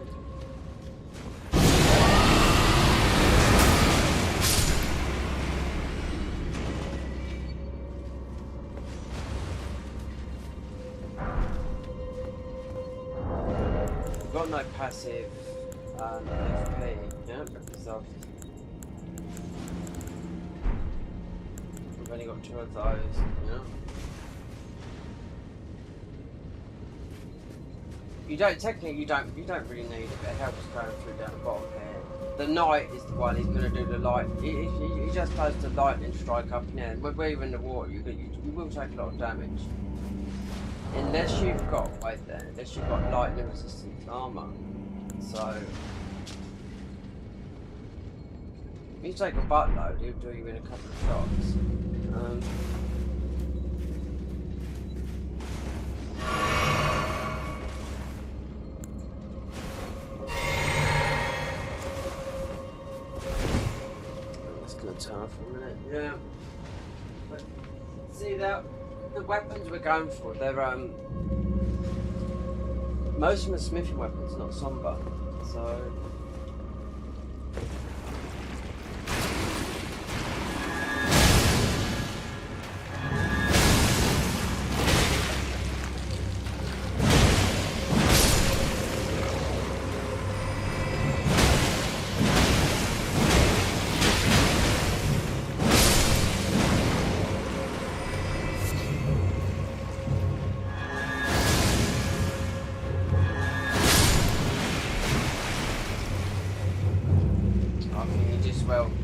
We've got no passive FP, yeah, because we've only got 2 of those, you know. You don't really need it, but it helps going through down the bottom here. The knight is the one, he's going to do the light, he just does the lightning strike up in there. When we're in the water, you will take a lot of damage. Unless you've got, unless you've got lightning resistant armour. So, if you take a buttload, he'll do you in a couple of shots. That's gonna turn for a minute, yeah. But see that the weapons we're going for, they're most of them are smithing weapons, not somber. So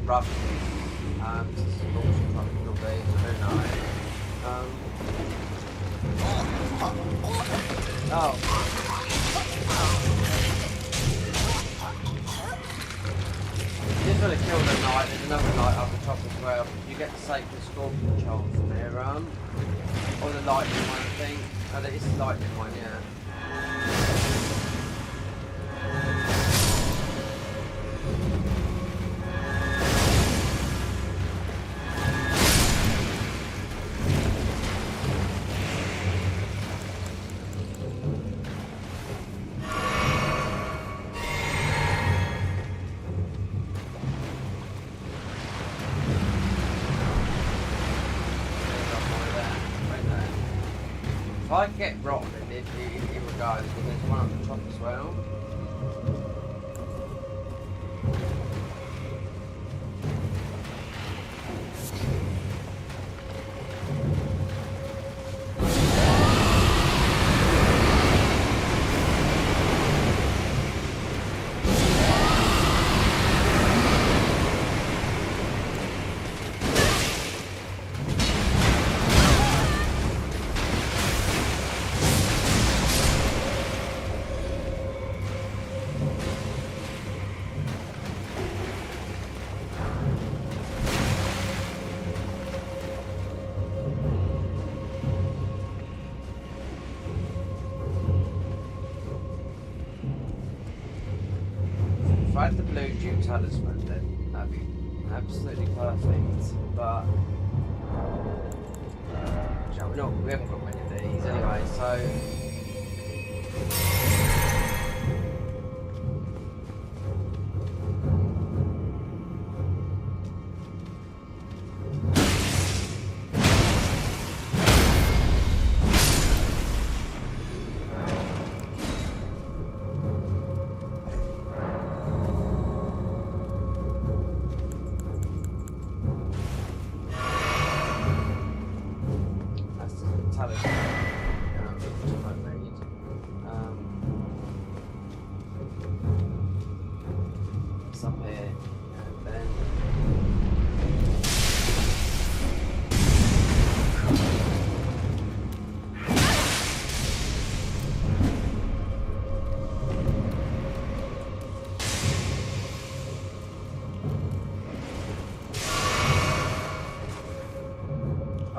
roughly, This would have killed a knight. There's another knight up the top as well. You get the sacred scorpion charm from here, or the lightning one, I think. Oh, it's the lightning one, yeah. If I get rotten, it will go, because there's one at the top as well. new Duke talisman, then that'd be absolutely perfect. But no, we haven't got many of these anyway, so.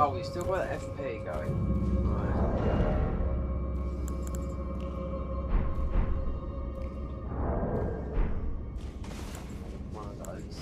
Oh, we still got the FP going. Right. One of those.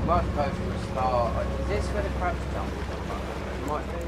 Might go from the start. Is this where the crabs jump? It might be.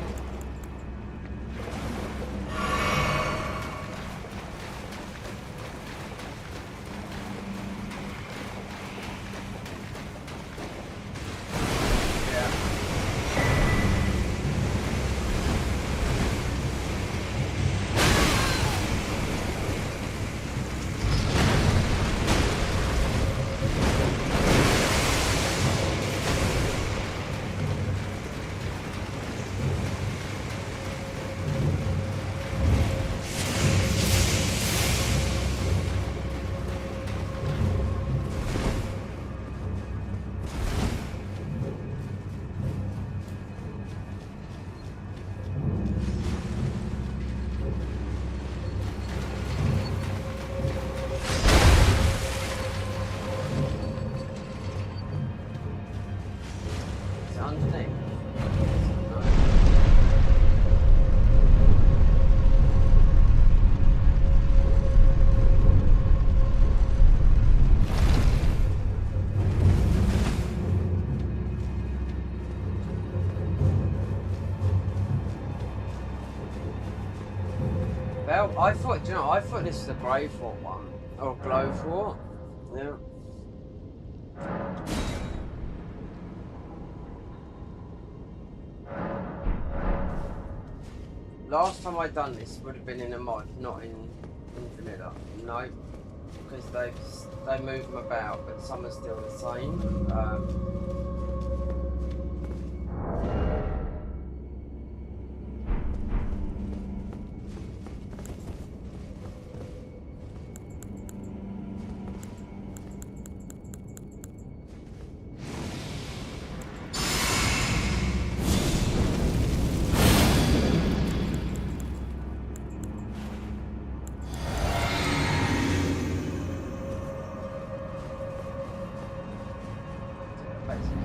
Well, I thought, you know, I thought this was the Grey Fort one, or Glow Fort. Yeah. Last time I done this would have been in a mod, not in vanilla. No, because they move them about, but some are still the same. Basically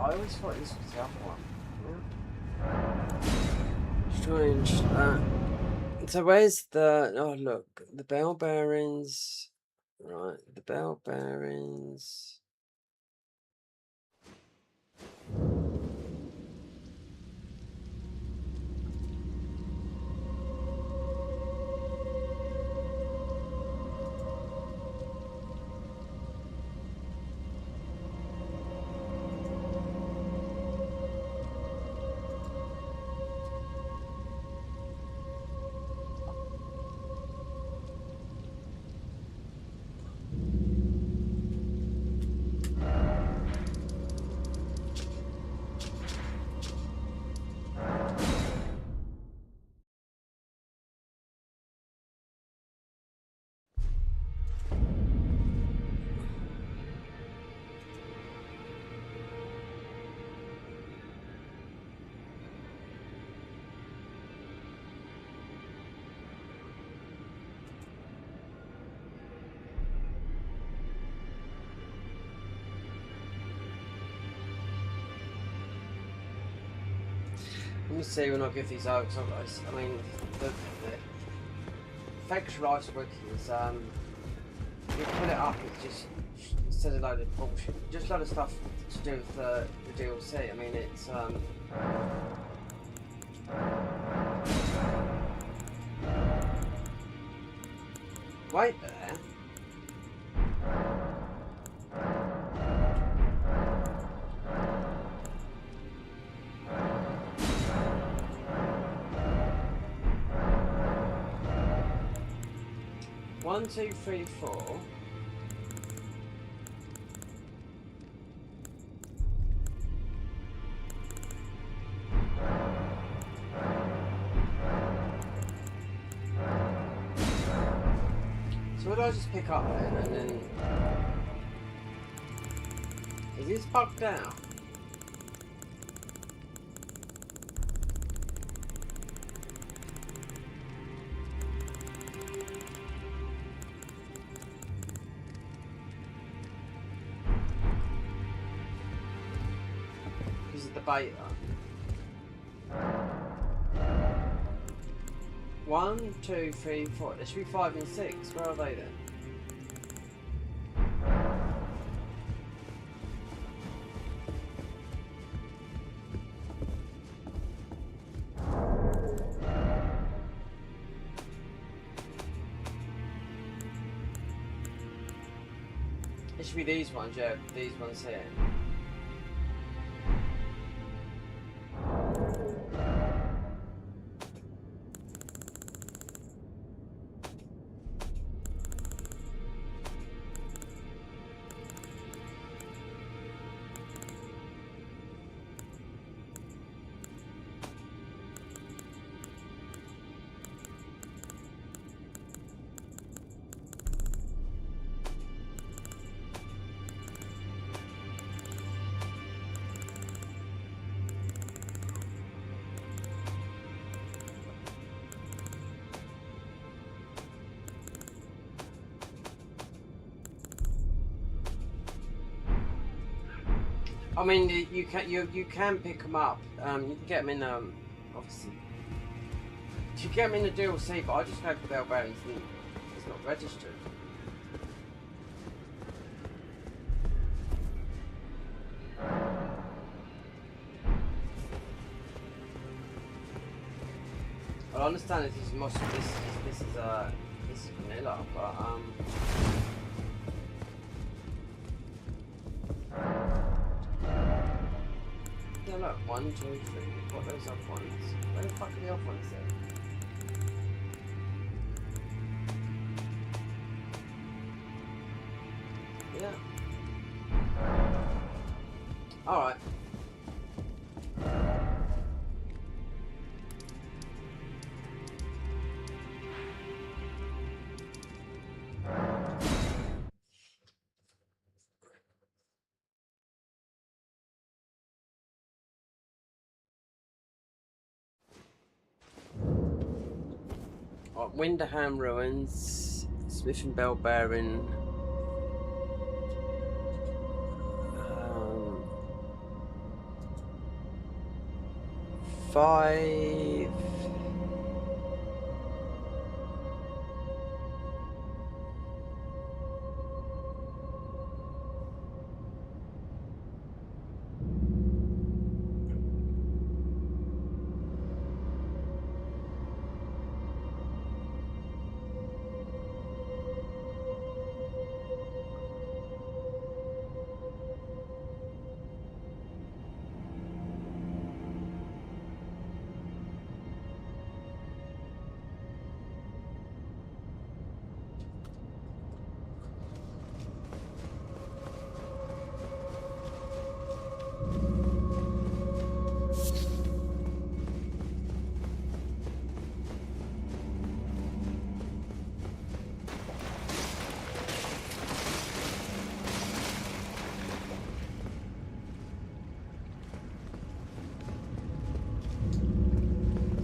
I always thought this was the other one. Yeah. Strange. So where's the... Oh, look. The bell bearings. Right. The bell bearings. Let me see when I give these out. I mean, the Fec's Rice Wiki is, you pull it up, it's just, instead of a load of bullshit, just a load of stuff to do with the DLC. I mean, it's, right there. One, two, three, four. So what do I just pick up then, and then... Is this bugged out? Beta. 1, 2, 3, 4. There should be 5 and 6. Where are they then? It should be these ones, yeah. These ones here. I mean, you can pick them up. You can get them in obviously. You can get them in the DLC, but I just go for the bearings and it's not registered. Well, I understand this is this is vanilla, but yeah, look, 1, 2, 3. What are those other ones? Where the fuck are the other ones then? Yeah. Alright. Winderham Ruins, Smith and Bell Bearing. ps5.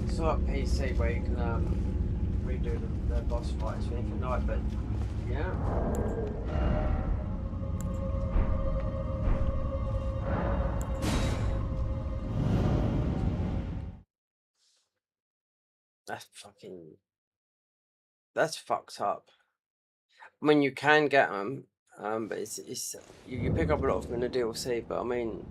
It's not PC where you can redo the boss fights for anything like, but yeah. That's fucked up. I mean, you can get them, but it's you pick up a lot of them in the DLC. But I mean,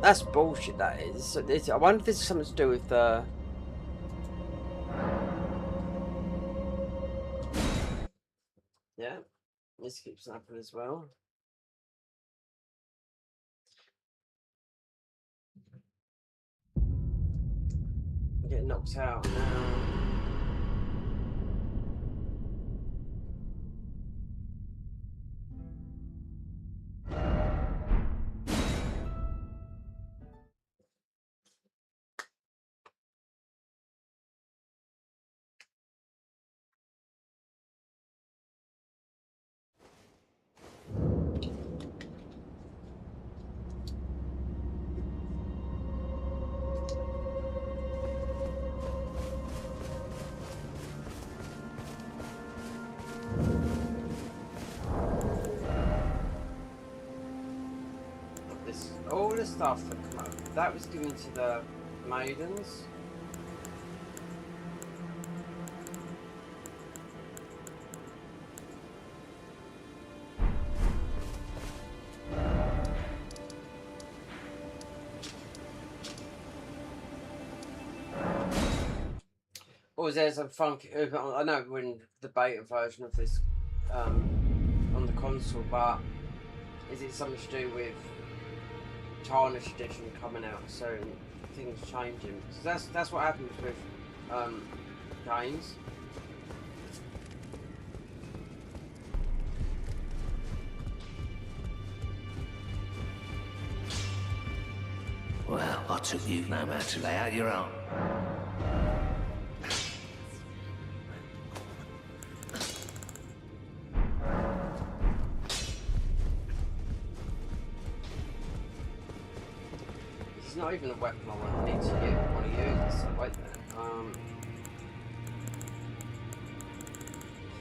that's bullshit. That is. So I wonder if this is something to do with the. Yeah, this keeps happening as well. I'm getting knocked out now. All the stuff that come up, that was given to the maidens. Or there's a funky, I know we're in the beta version of this on the console, but is it something to do with Tarnished Edition coming out soon, things changing? So that's what happens with games. Well, I took you no man to lay out your own. It's not even a weapon I need to use, so wait there.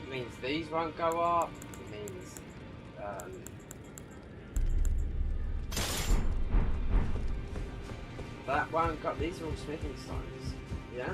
It means these won't go up, it means that won't go. These are all smithing stones, yeah?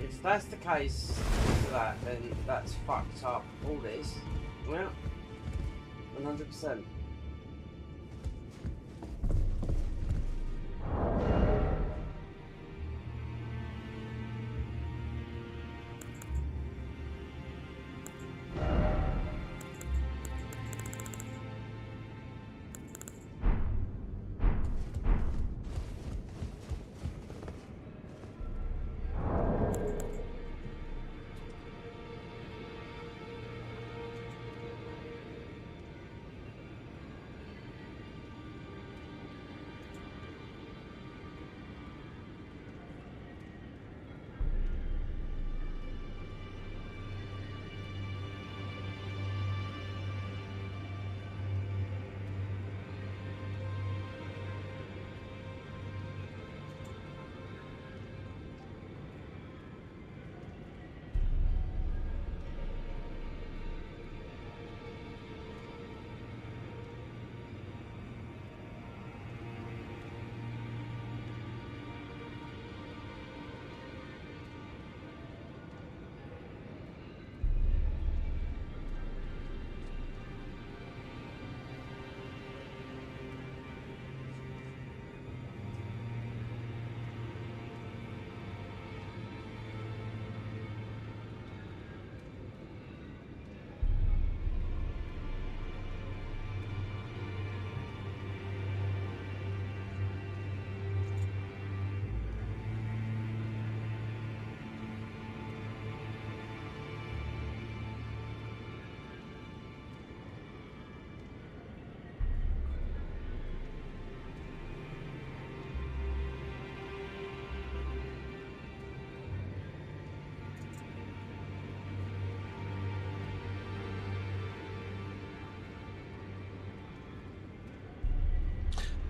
If that's the case for that, then that's fucked up all this. Yeah, 100%.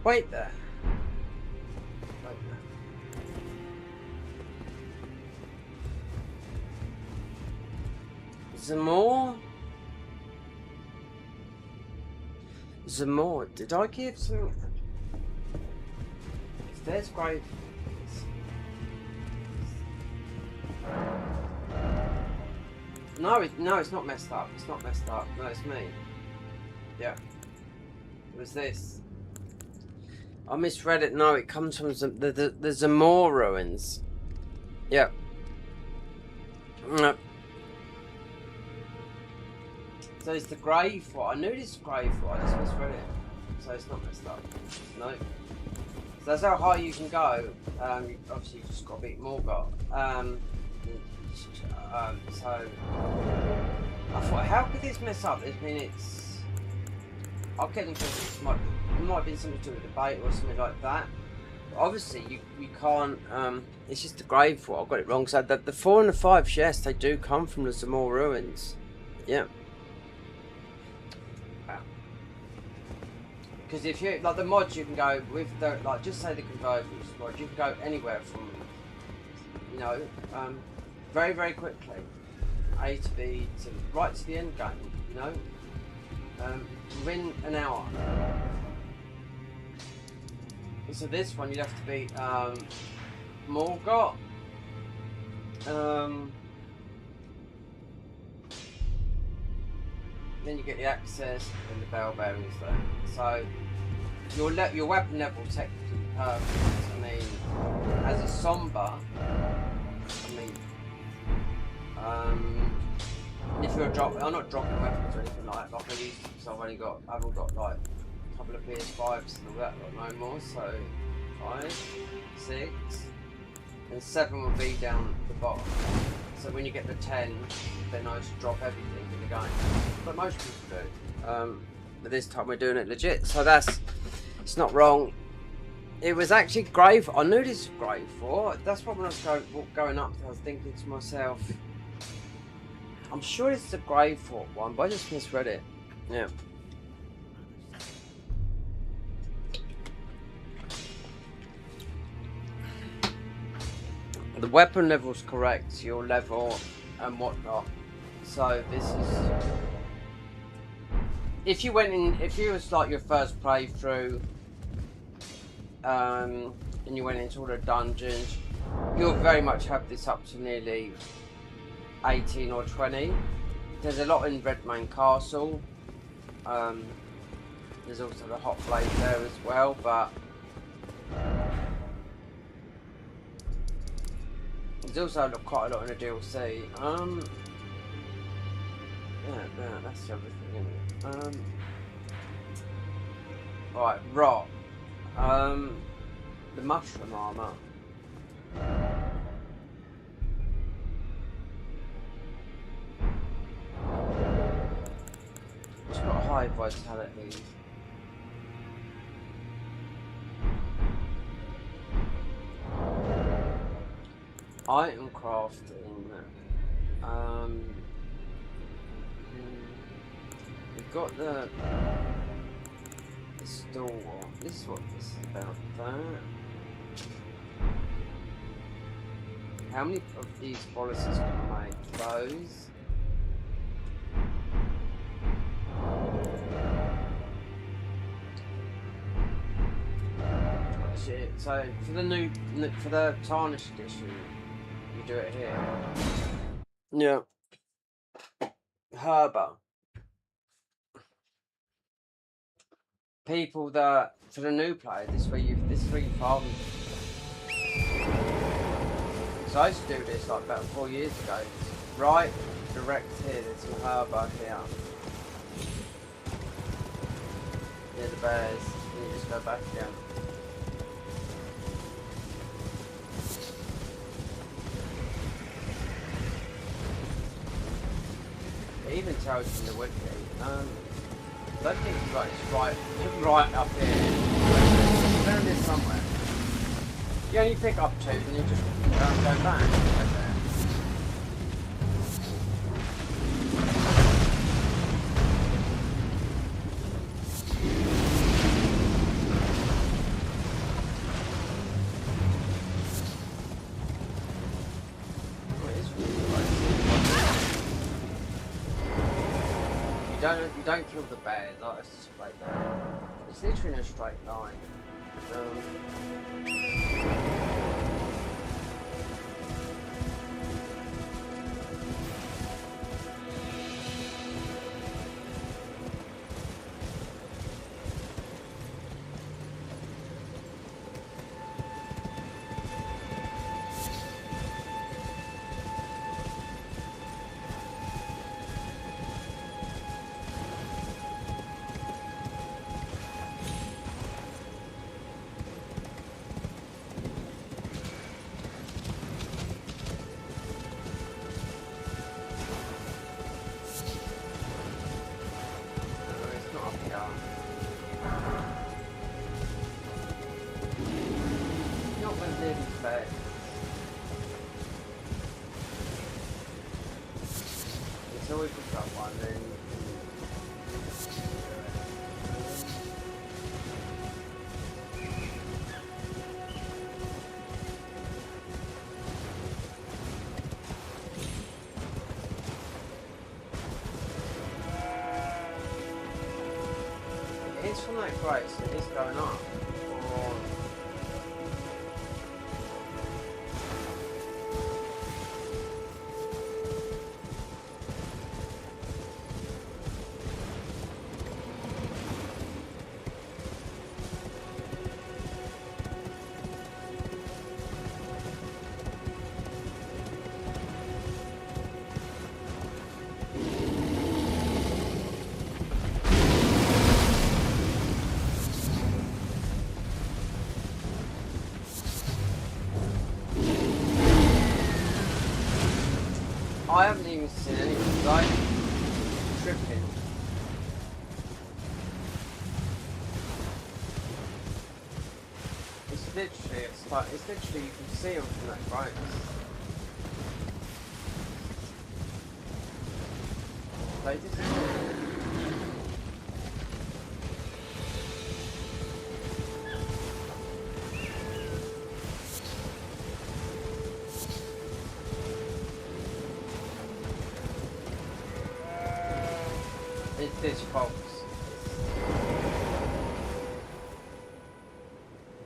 Wait there. Zamor? Zamor, did I give some? If there's grave. No, it's not messed up. It's not messed up. No, it's me. Yeah. It was this. I misread it. No, it comes from the Zamor ruins. Yeah. So it's the grave fort. I knew this was grave fort. I just misread it. So it's not messed up. No. So that's how high you can go. Obviously, you just got to beat Morgoth. So I thought, how could this mess up? I mean, it's. I'll get into it. It might have been something to do with the bait or something like that. But obviously, you can't. It's just the grave fort. I got it wrong. So the 4 and the 5, yes, they do come from the Zamor ruins. Yeah. Because if you like the mods, you can go with the just say the convergence mod. You can go anywhere from, you know, very very quickly, A to B to right to the end game. You know, within an hour. So this one you'd have to beat Morgoth. Then you get the access and the bell bearings there. So your weapon level technically perfect. I mean, as a somber, if you're I'm not dropping weapons or anything like I used to, so I haven't got like a couple of ps5s and all that, got no more. So 5, 6, and 7 will be down the bottom. So when you get the 10, then I just drop everything in the game. But most people do. But this time we're doing it legit. So it's not wrong. It was actually grave. I knew this was grave for. That's what when I was going up, I was thinking to myself, I'm sure it's the grave fort one, but I just misread it. Yeah. The weapon level's correct, your level and whatnot. So this is if you was like your first playthrough, and you went into all the dungeons, you'll very much have this up to nearly 18 or 20. There's a lot in Redmane Castle. There's also the hot blade there as well, but there's also quite a lot in the DLC. Yeah, that's everything, isn't it? Right, rock. The mushroom armor. It's got high vitality. Item crafting. We've got the store. This is what this is about. That. How many of these policies can I make? Those. Shit. So for the tarnished edition, you do it here. Yeah. Herber. People that for the new player, this is where you farm. So I used to do this like about 4 years ago. Right, direct here. There's some herber here. Near the bears. And you just go back again. It even tells you in the wiki. I don't think it's right up here. There it is somewhere. You only pick up 2 and you just go back right there. don't kill the bear, like a straight line. It's literally in a straight line. It's always just that one, then it's from that grace, it is going up. Or I haven't even seen anything, like, tripping. It's literally, you can see them from that brightness. Like, this is it's this, folks.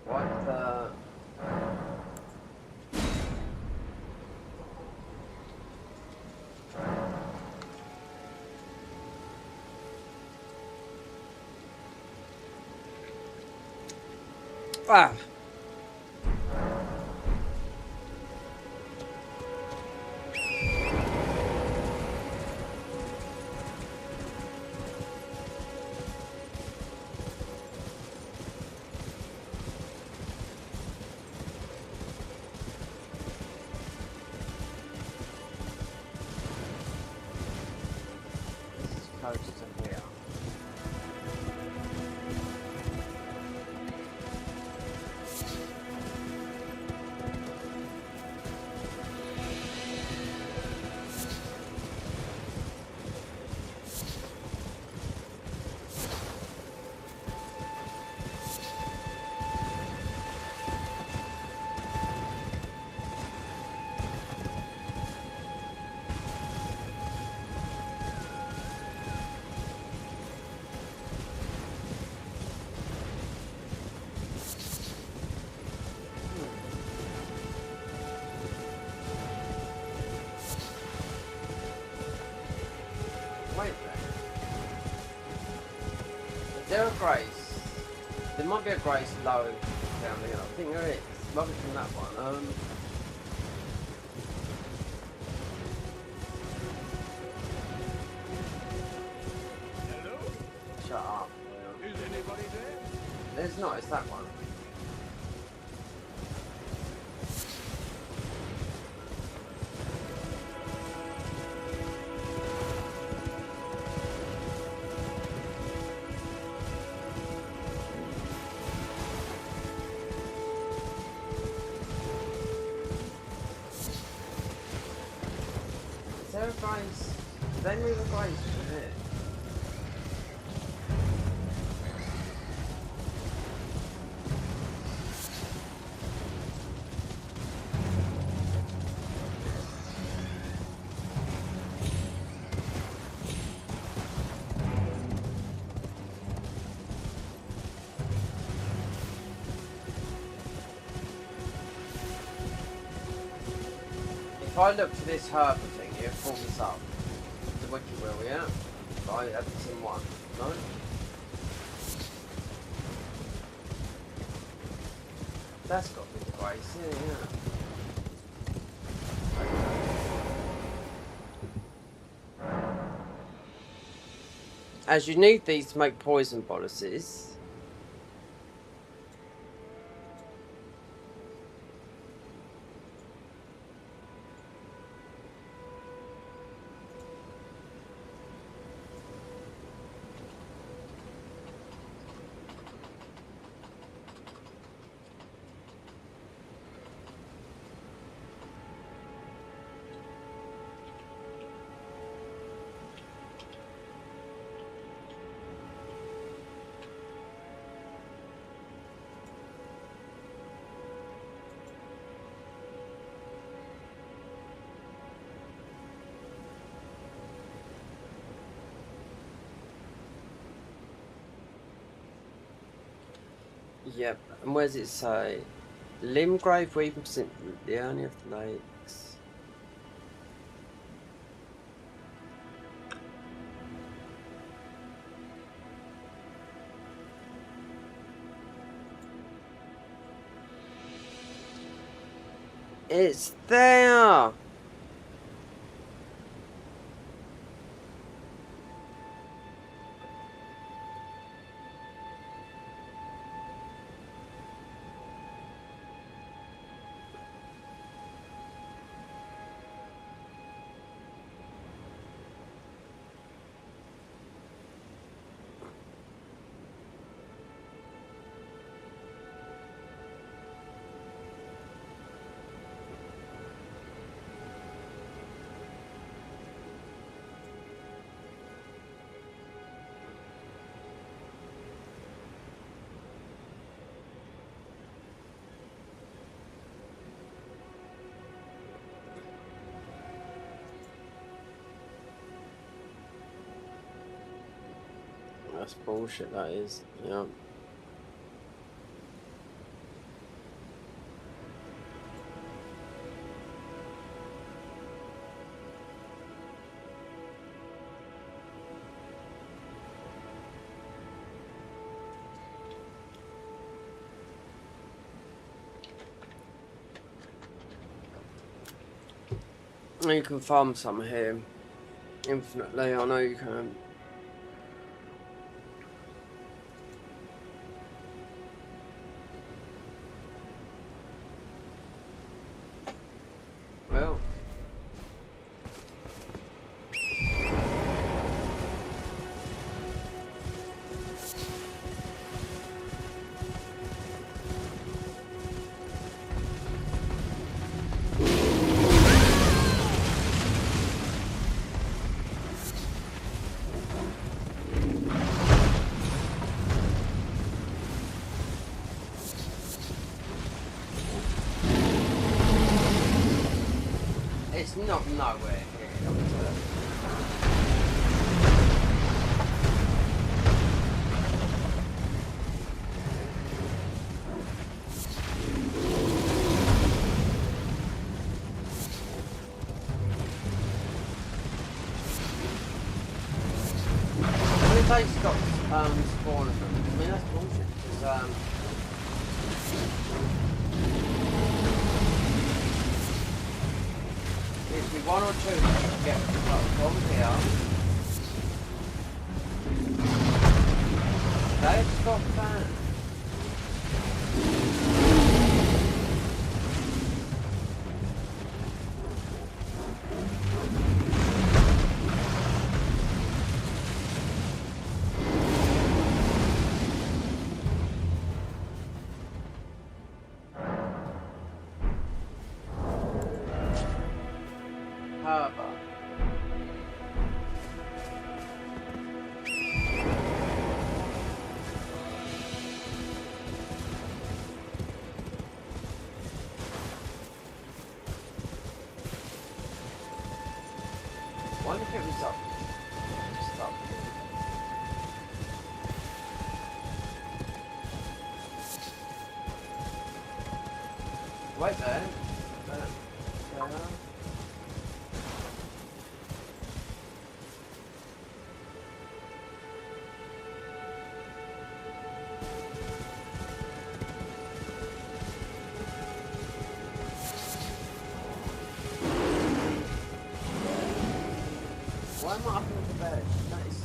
What the... Ah! Close to here. Wait there. Is there a grace? There might be a grace low down here. I think there is. Might be from that one. Hello? Shut up. Is anybody there? There's not, it's that one. Is there a grace? Did they move a grace from here? I look for this herbal thing, it pull this up. The wiki wheel, yeah? But I haven't seen one. No? That's got to be the grace, yeah. As you need these to make poison boluses. Yep, and where does it say? Limgrave Weeping percent the only of the lakes. It's there! That's bullshit, that is. Yeah. You can farm some here. Infinitely, I know you can. Well. It's not nowhere here. When they stop spawning them, I mean that's bullshit. Because, if we one or two get from here, they stop that. Harbour. Why don't you pick this up? Stop. Wait there. There. Why am I up in the bed? That is...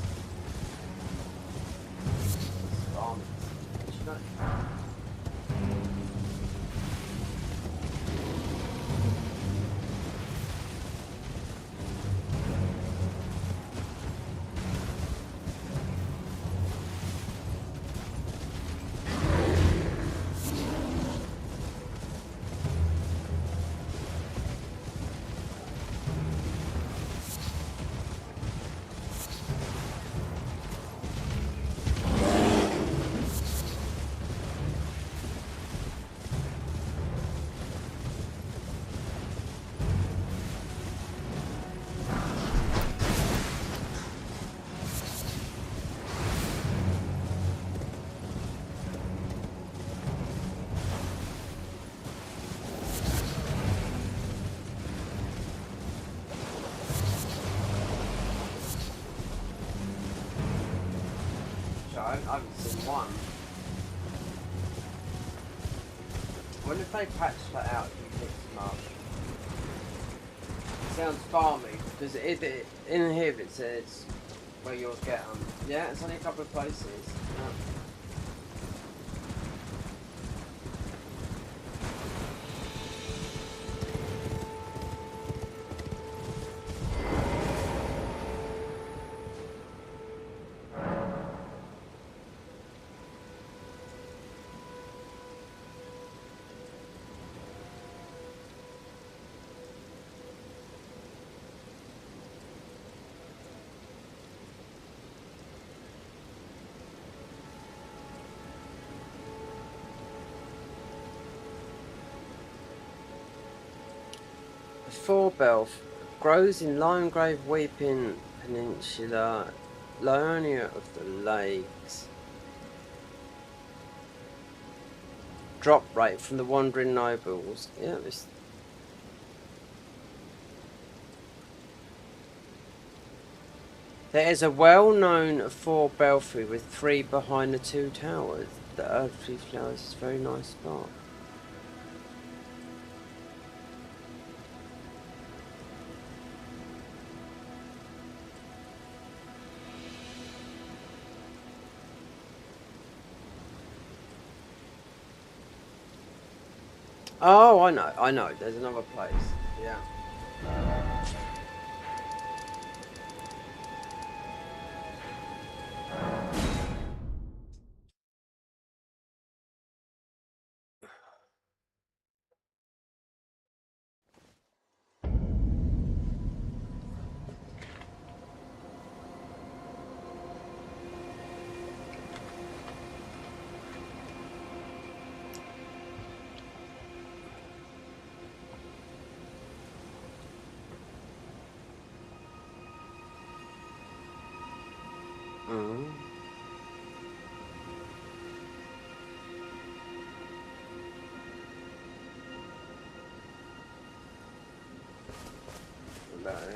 It's wrong. Should I... I haven't seen one. I wonder if they patched that out and fixed them up. It sounds farmy, because in here it says where yours get them. Yeah, it's only a couple of places. Yeah. Forebelf grows in Limegrave Weeping Peninsula, Lionia of the Lakes. Drop rate from the Wandering Nobles. Yeah, this. There is a well-known four belfry with 3 behind the 2 towers. The earthly flowers is a very nice spot. Oh, I know. There's another place. Yeah. Mm. About it.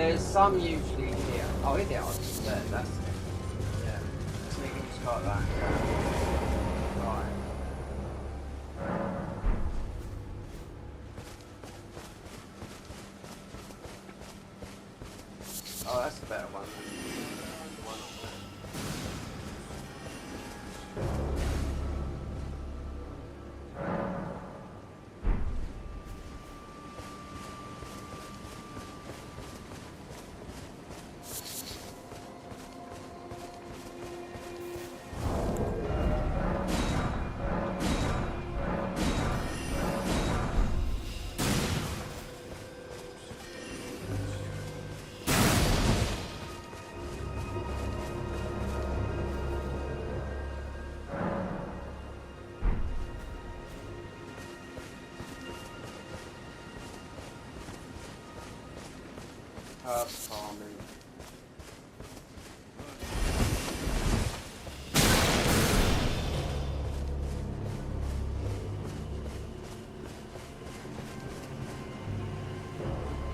There's some usually here. Oh, here they are. There, that's it. Yeah. So you can just go like that. Yeah. Right. Oh, that's a better one. The one up there. Farming.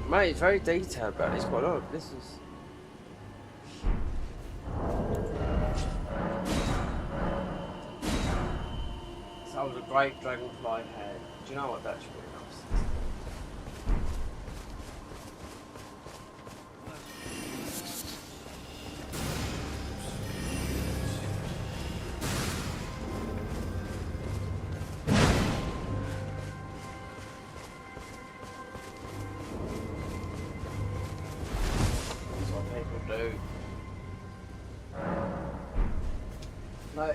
Mate, it's very detailed about this. Quite a lot. This is. So the great dragonfly head. Do you know what that's really nice? No,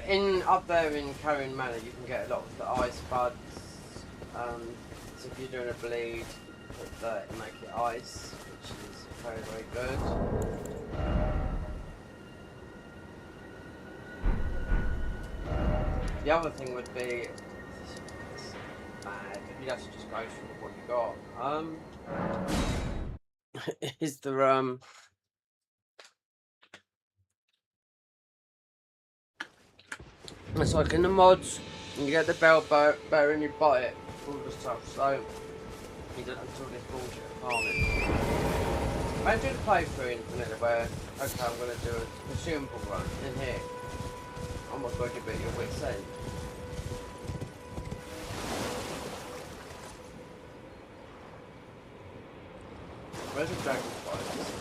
up there in Karen Manor, you can get a lot of the ice buds. So if you're doing a bleed, put that and make it ice, which is very, very good. The other thing would be, it's bad. You'd have to just go through what you got. Is the it's like in the mods, you get the bell bear and you buy it, all the stuff, so you don't have to do this bullshit farming. I do the playthrough infinitely where, okay, I'm going to do a consumable run in here. Oh my god, you bet your wit's end. Where's the dragonfly?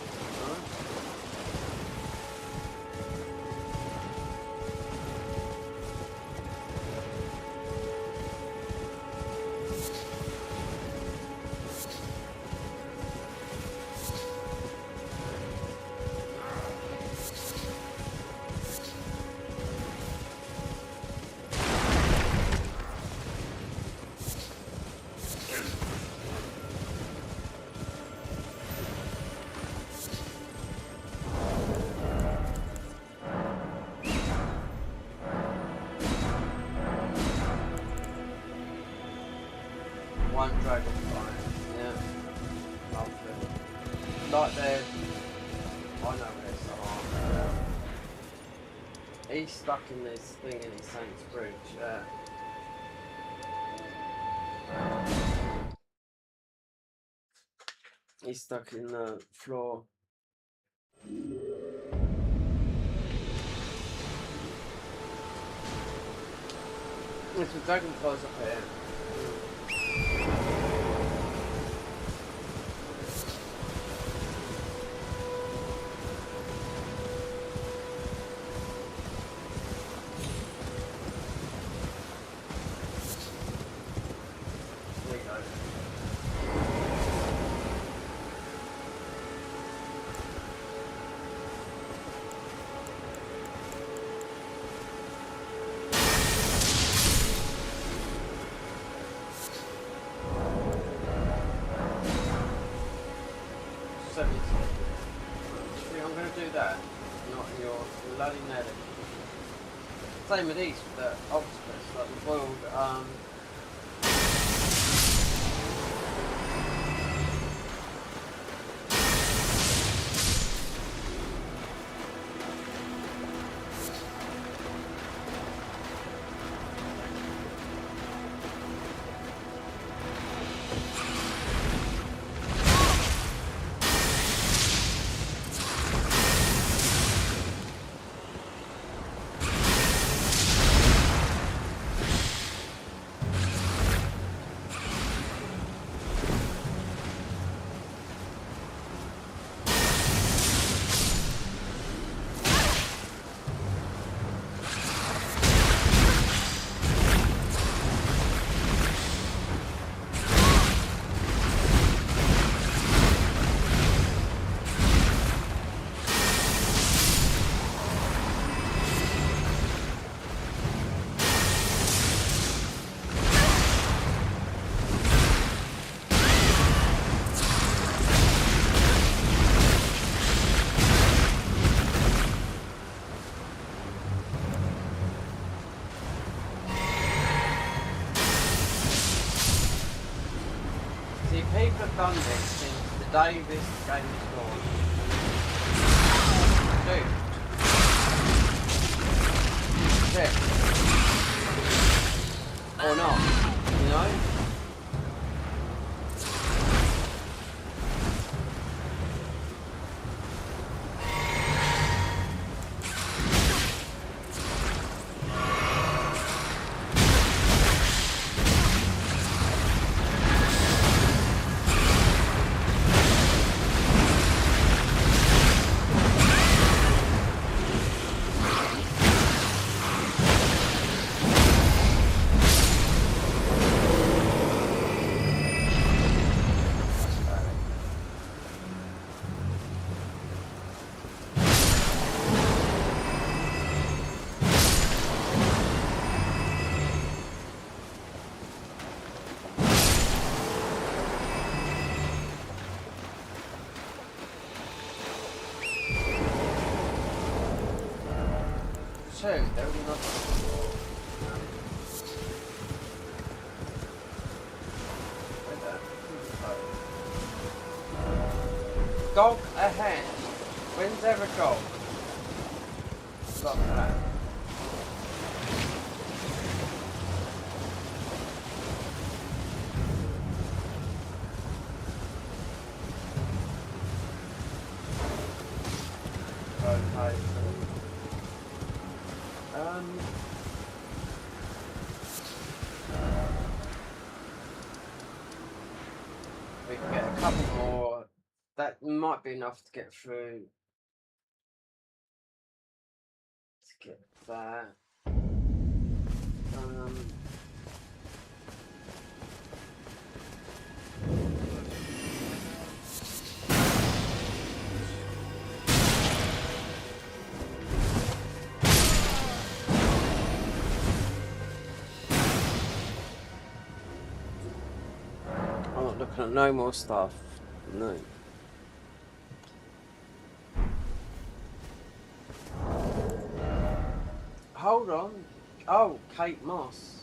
One dragonfly, yeah. Lovely. Like there. I know where it's on. He's stuck in this thing in his Saint's Bridge, yeah. He's stuck in the floor. There's some dragonflies up here. I'm going to do that, not in your bloody nether. Same with these, with the octopus, like the boiled, done this since the day this game was launched. Dude. Shit. Or not, you know? Two, there was another. Dog ahead. When's there a dog? Stop that. Okay. We can get a couple more. That might be enough to get through. To get that. I'm not looking at no more stuff. No. Hold on. Oh, Kate Moss.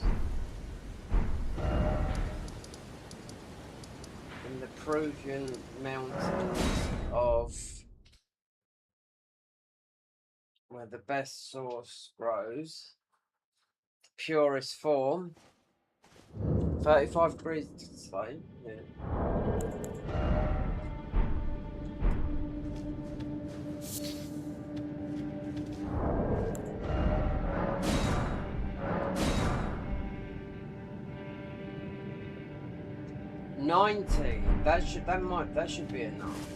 In the Peruvian mountains of where the best sauce grows. The purest form. 35 degrees today. Yeah. $90. That should be enough.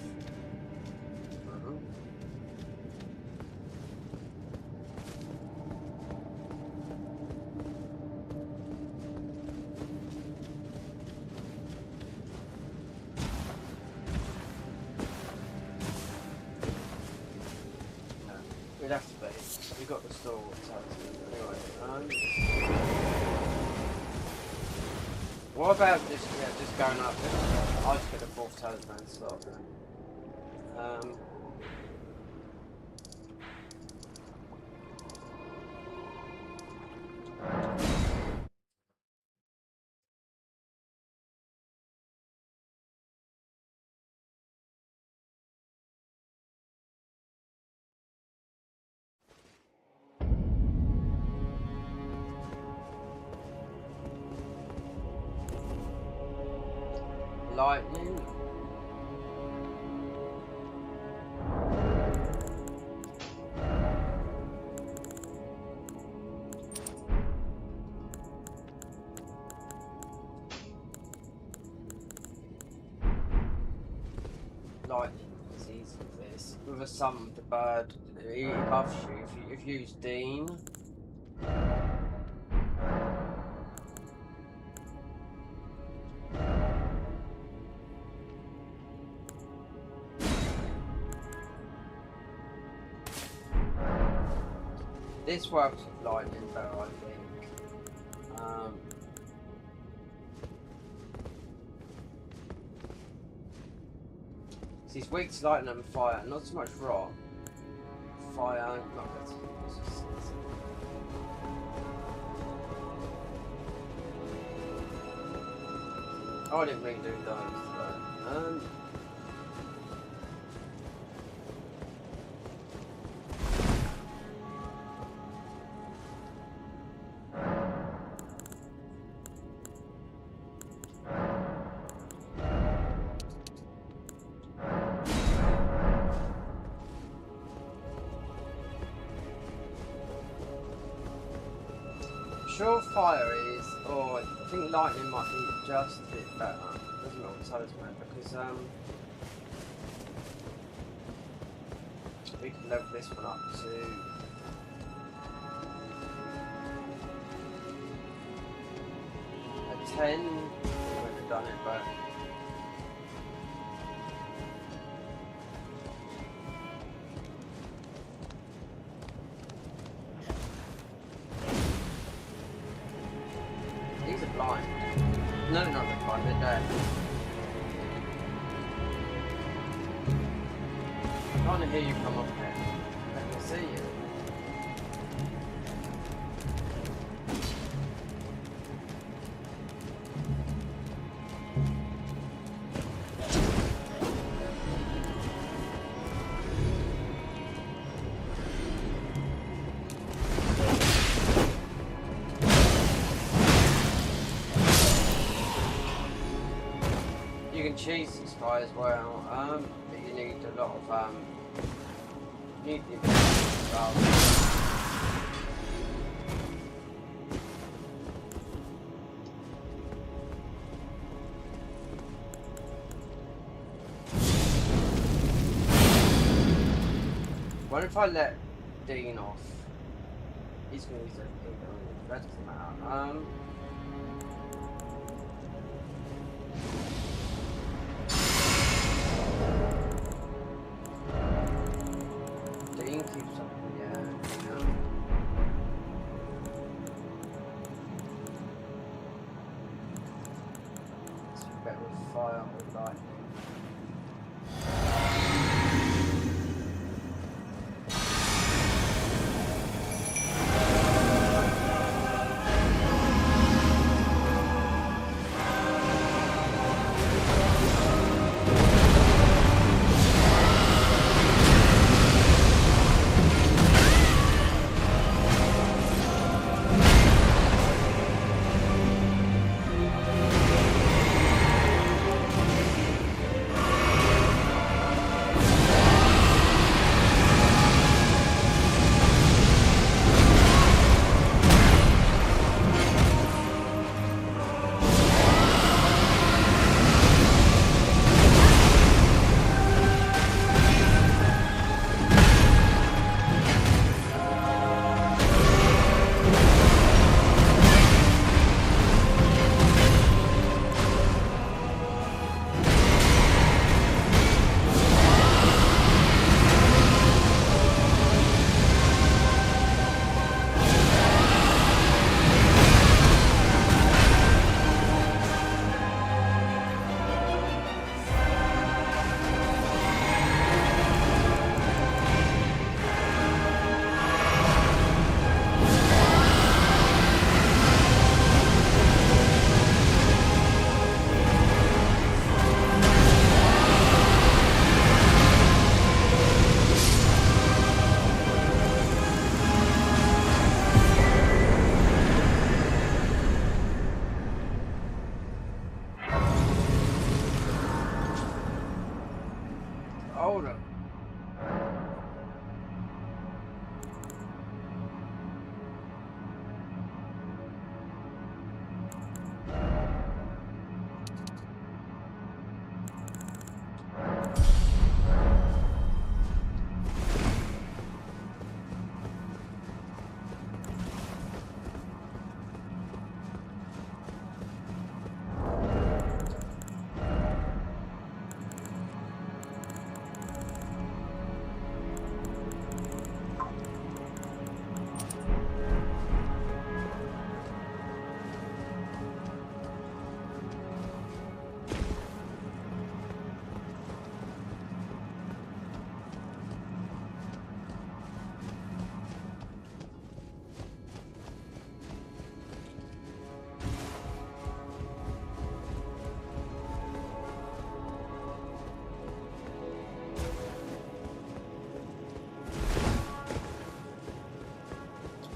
It'd have to be. We got the store anyway. What about just going up there? I'll just get a 4th talisman slot. Lightning. Lightning is easy with this. With a summon the bird, he buffs you if you use Dean. This works with lightning better, I think. He's weak to lightning and fire, not so much rock. Fire, not good. Oh, I didn't really do those though. Sure, fire is, or I think lightning might be just a bit better. Doesn't matter talisman because we can level this one up to a 10. We've done it, but these are blind. No, not they're blind, they're dead. I can't hear you come up here. I can see you. You can cheese this guy as well, but you need a lot of you need the stuff. What if I let Dean off? He's gonna use it. That doesn't matter. Dean keeps up, yeah. It's better with fire or lightning.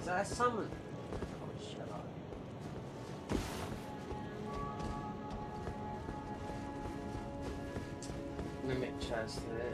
Is that a summon? Oh, shut up. Mimic chest there.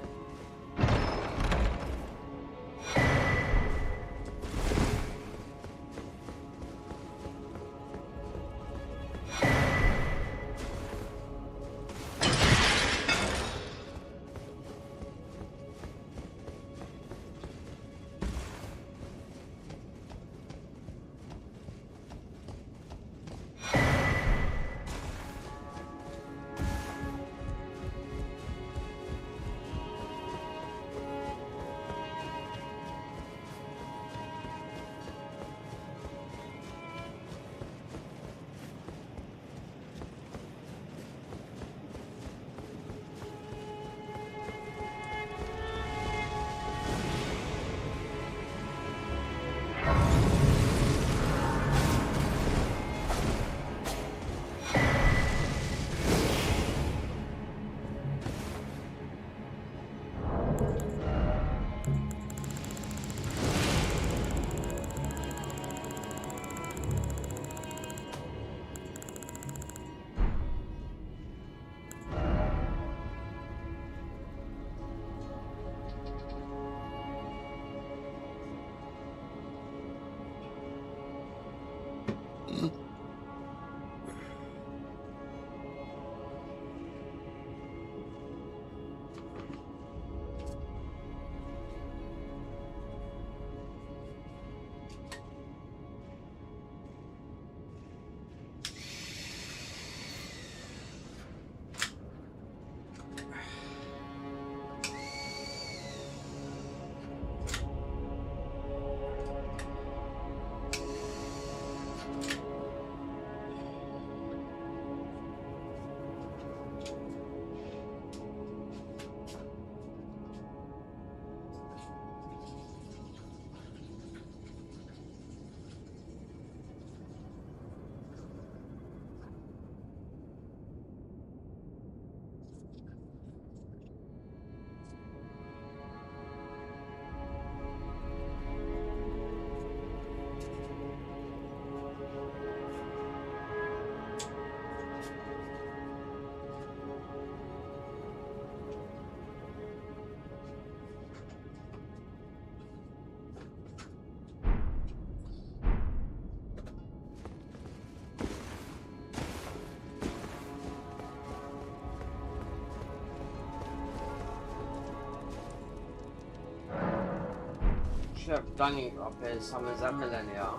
Should have done it up here, summons and millennia.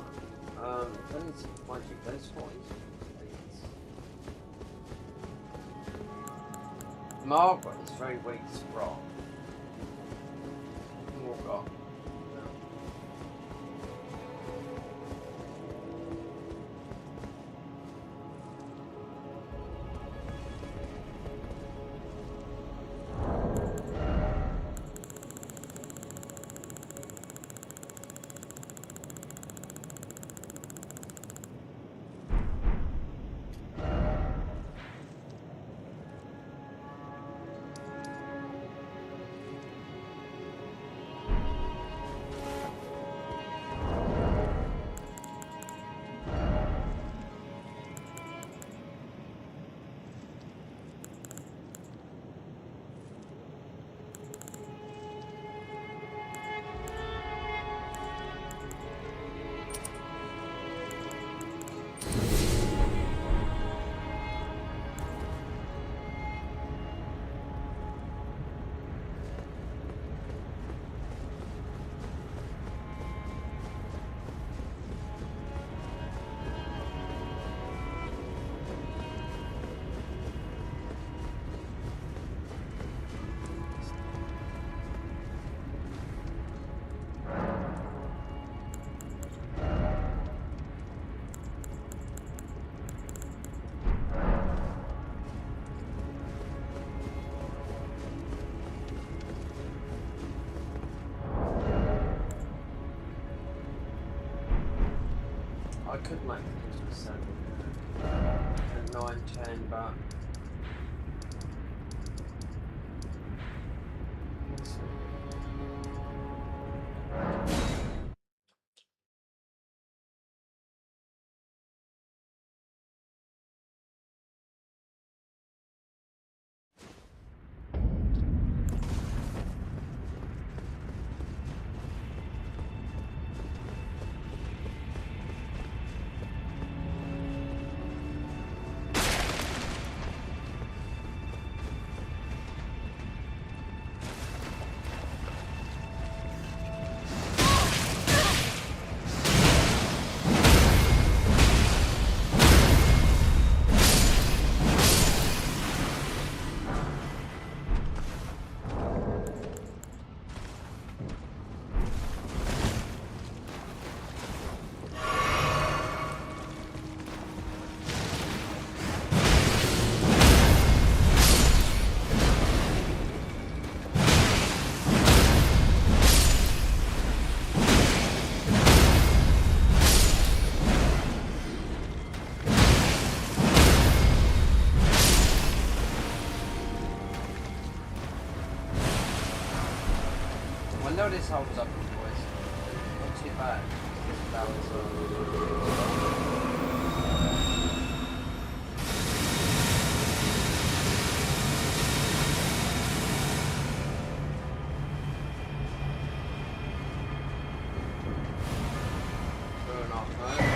Then it's once you those coins. Margaret is very weak to rock. Walk up. I could make 50% at 9, 10, but know this holds up, boys. Not too bad. This balance burn off, right?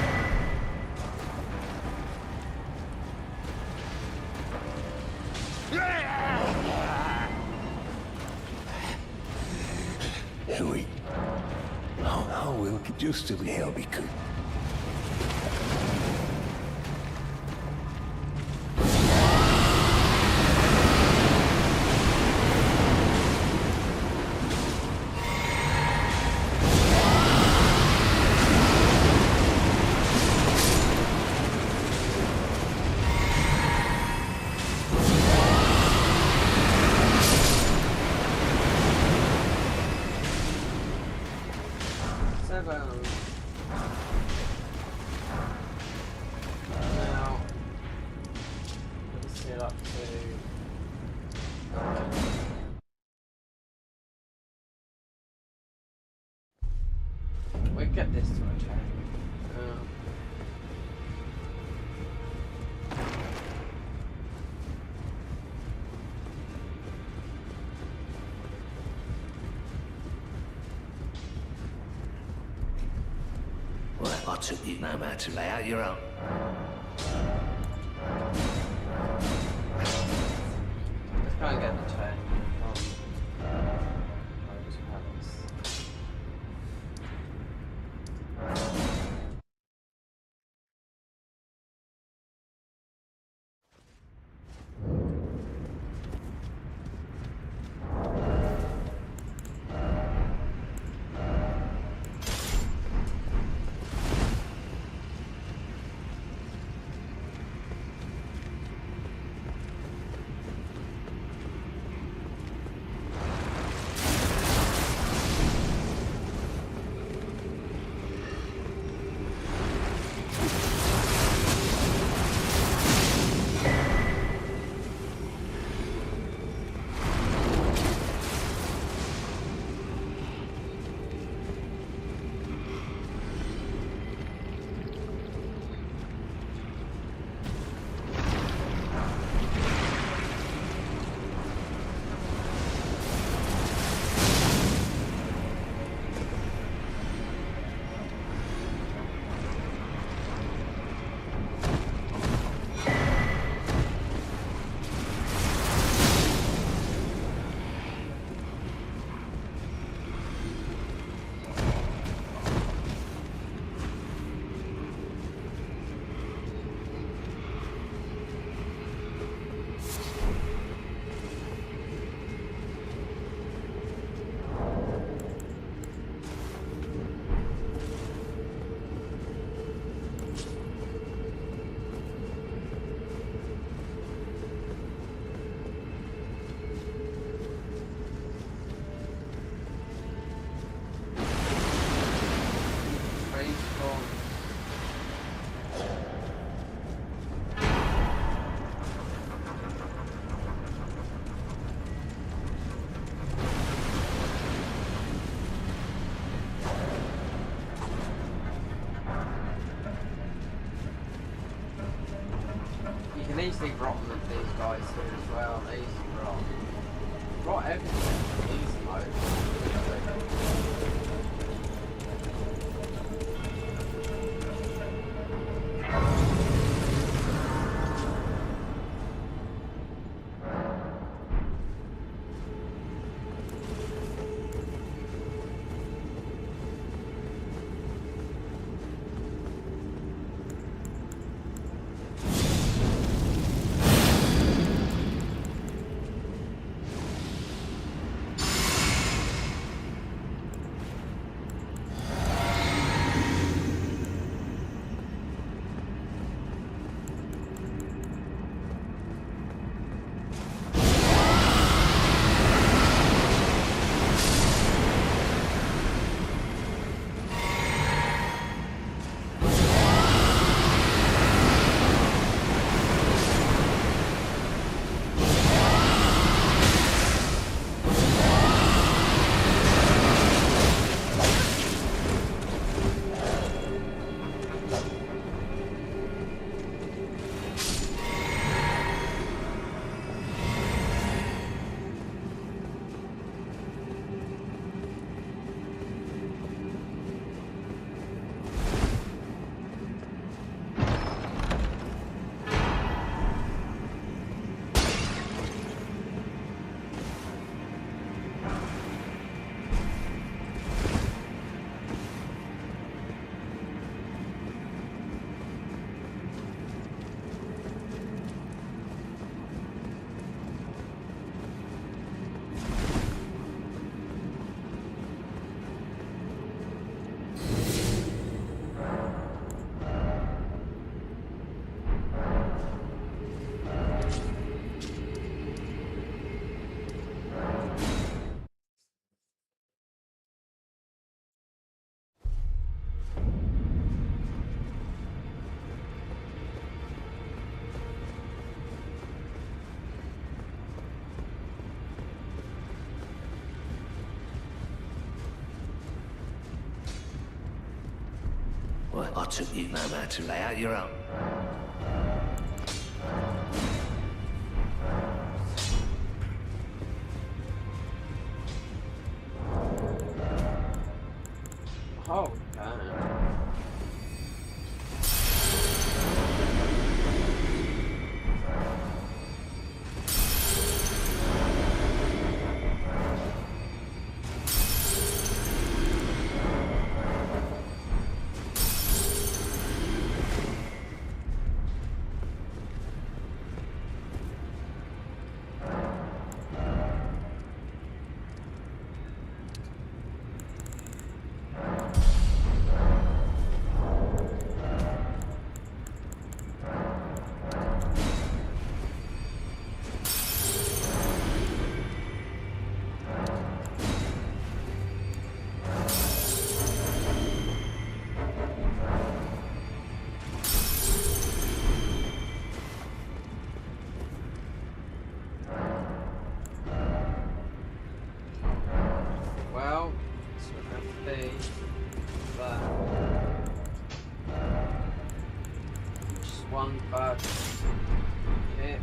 Louis. How will just to help you could. Now, let's set up to. We get this to attack. Well, I took you no matter to lay out your own. Let's try and get the turn. can easily rot them with these guys here as well. They easily rot. Rot everything. Easy mode. Well, I took you no man to lay out your own. Oh, God. Well, this would have to be that. Just one bad hit.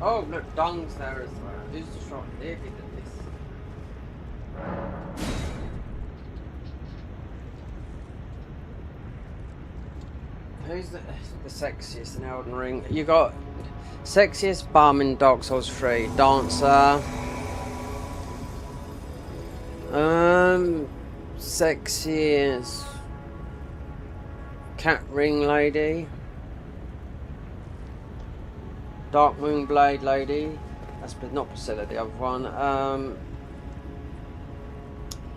Oh, look, Dong's there as well. Who's just trying to live in this? Who's the sexiest in Elden Ring? You got sexiest bum in Dark Souls 3, dancer. Sexiest cat ring lady. Dark Moon Blade lady. That's not Priscilla, the other one.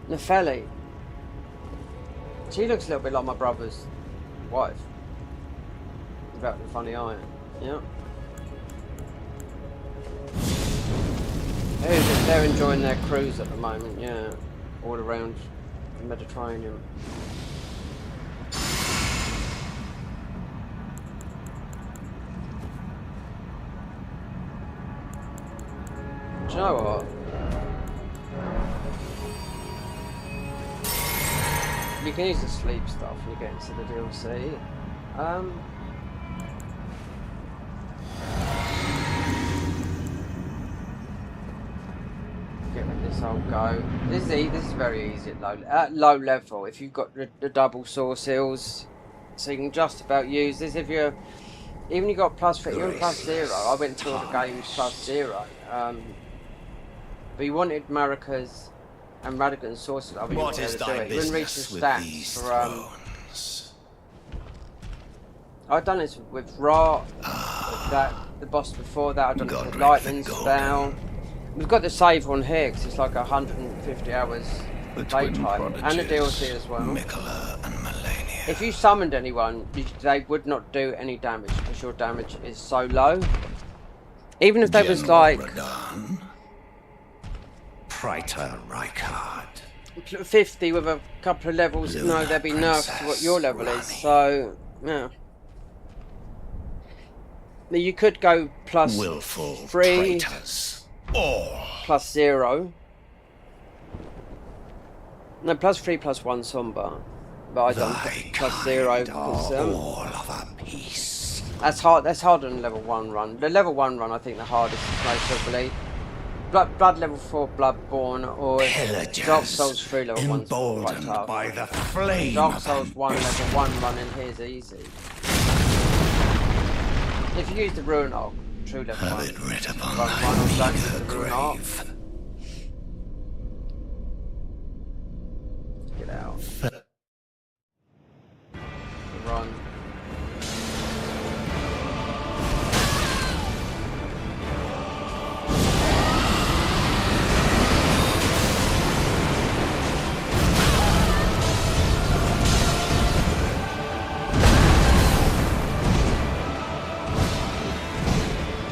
Nefeli. She looks a little bit like my brother's wife. Without the funny eye. Yeah. They're enjoying their cruise at the moment, yeah. All around the Mediterranean. Do you know what? You can use the sleep stuff when you get into the DLC. Get rid of this whole go. This is very easy at low level. If you've got the double sword seals, so you can just about use this. If you're Even you got plus 3, even plus 0. I Graceless went through all the games plus 0. But you wanted Maracas and Radical and Sorcerer. I mean, What you is wouldn't be able thy to do it. You wouldn't reach the business with stats these for thrones? I've done this with Ra, with that the boss before that. I've done it with Godric Lightning the Spell. Golden. We've got the save on here because it's like 150 hours The twin playtime and the DLC as well. Mikola and Melania. If you summoned anyone, they would not do any damage because your damage is so low. Even if they was General like Radahn, Praetor Rykard. 50 with a couple of levels, no, Luna they'd be nerfed to what Princess your level is. Rani. So, yeah. Now you could go plus Willful 3, traitors. All. plus 0. No, plus 3, plus 1 Somber. But I done Thy plus 0 kind because are all of a piece. that's hard. That's harder than level 1 run. The level 1 run, I think, the hardest is most probably Blood level 4 Bloodborne or Pillagers, Dark Souls 3 level 1's quite emboldened tough. by the flame Dark of Souls 1 ambition. level 1 run in here is easy. If you use the Ruin Arc, true level Have 1. it writ upon Run thy 1 or don't use meagre the Ruin Arc. grave. Get out. Run.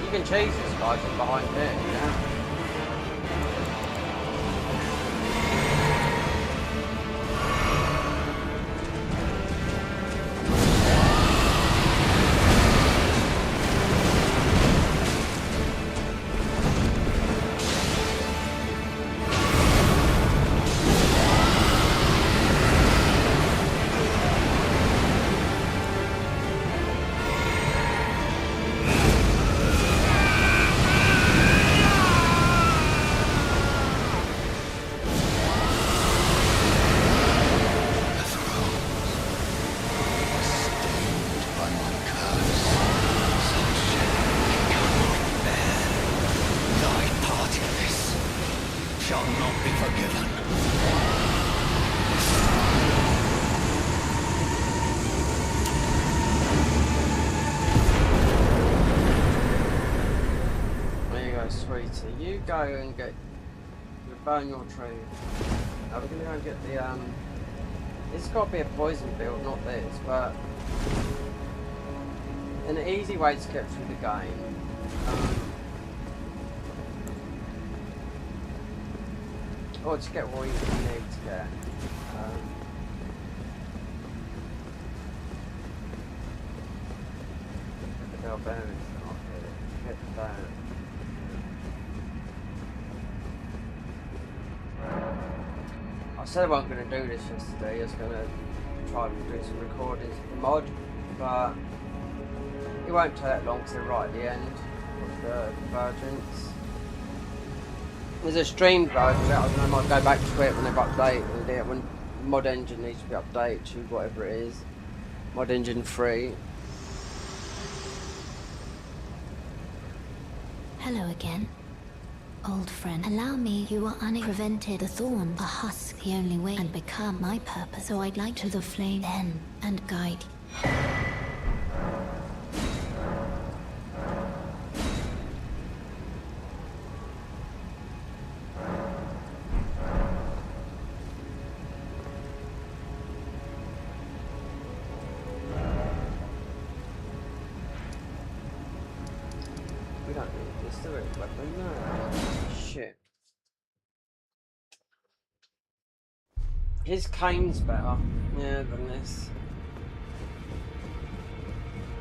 You can chase this guy from behind here, yeah? Shall not be forgiven. There you go, sweetie. You go and get. You burn your tree. Now we're gonna go and get the It's got to be a poison build, not this, but an easy way to get through the game. Or to get what you need to get. The bell bearings not here. Hit that. I said I wasn't going to do this yesterday. I was going to try and do some recordings of the mod, but it won't take that long because they're right at the end of the Convergence. There's a streamed version of it. I don't know, I might go back to it when they've updated it, when Mod Engine needs to be updated to whatever it is. Mod Engine 3. Hello again. Old friend, allow me, you are unprevented. The thorns are husk the only way and become my purpose. So I'd like to the flame then and guide you. We don't need this, do we? Weapon? No. Shit. His cane's better, yeah, than this.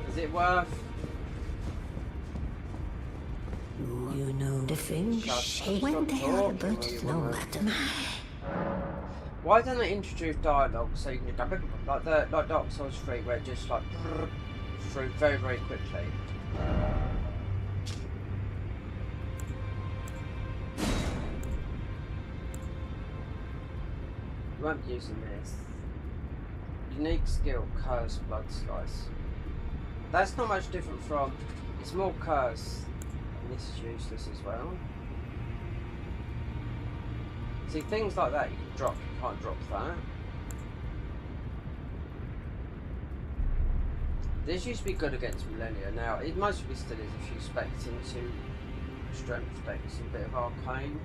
Is it worth? You know the things when they are about no matter. Why don't they introduce dialogue so you can go like Dark Souls 3 where it just like through very, very quickly? You won't be using this. Unique skill, Curse Blood Slice. That's not much different from. It's more cursed, and this is useless as well. See, things like that you can drop. You can't drop that. This used to be good against Millennia. Now it mostly still is if you spec into strength specs, a bit of arcane.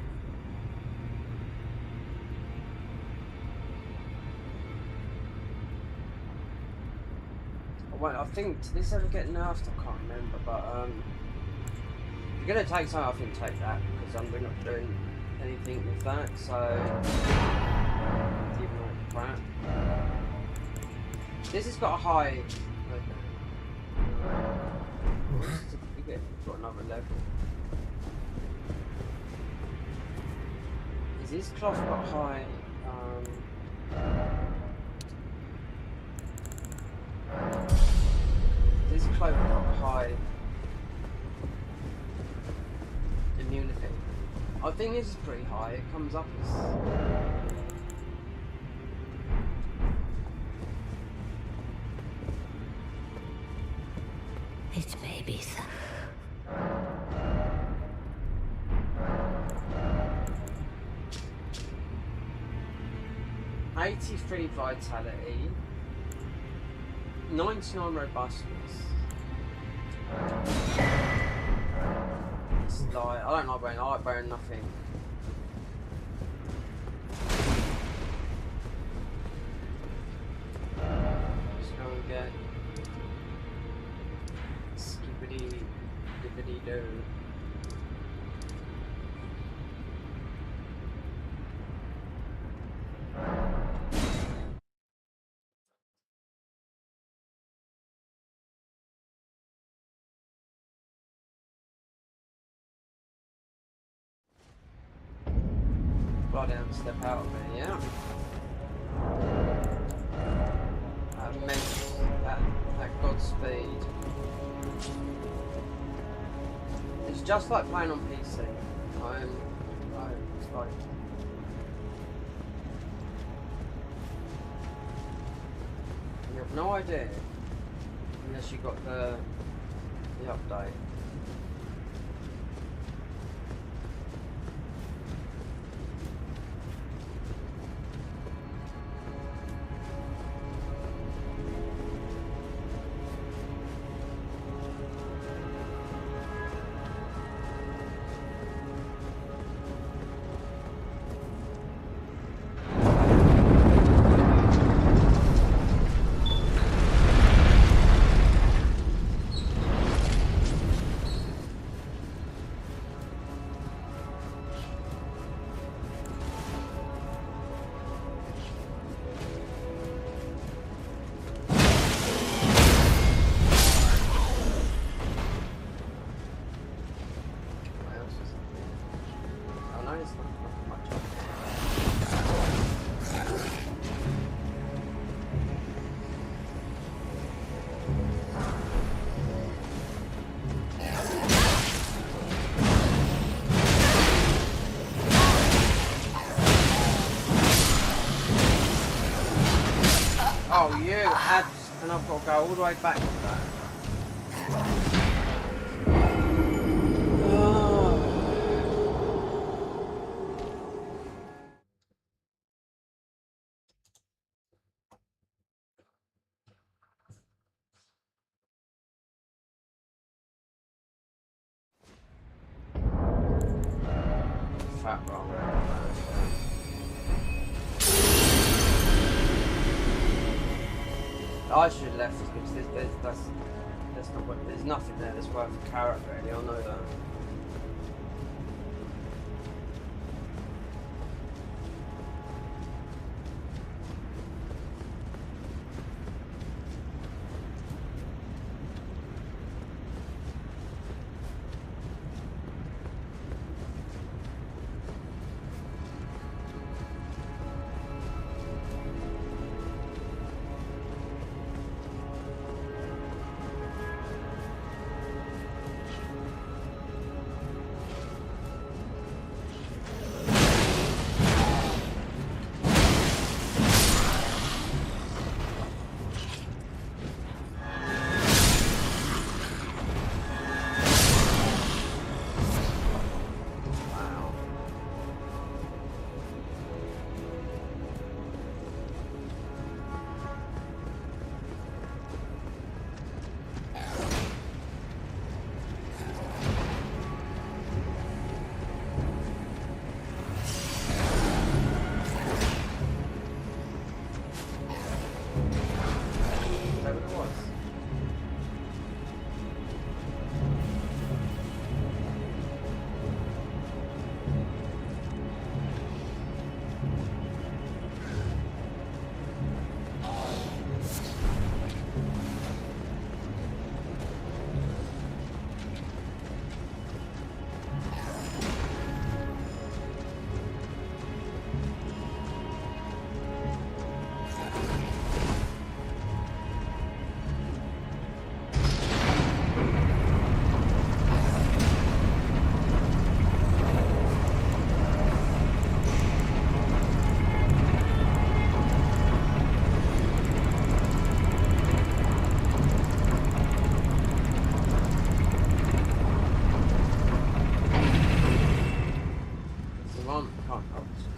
Well, I think, did this ever get nerfed? I can't remember, but if you're going to take something, I think take that, because we're not doing anything with that, so even all the crap. This has got a high, got another level. Is this cloth got high, this cloak got high immunity? I think this is pretty high. It comes up as It may be so. 83 vitality, 99 robustness. It's like, I don't like wearing, I like wearing nothing. Just go and get skibbity dibbity doo. Fly down, step out of it, yeah. That Godspeed. It's just like playing on PC. It's like you have no idea unless you got the update. Oh, you had, and I've got to go all the way back to that. Fat roll. I should have left because there's nothing there that's worth a carrot really, I know that.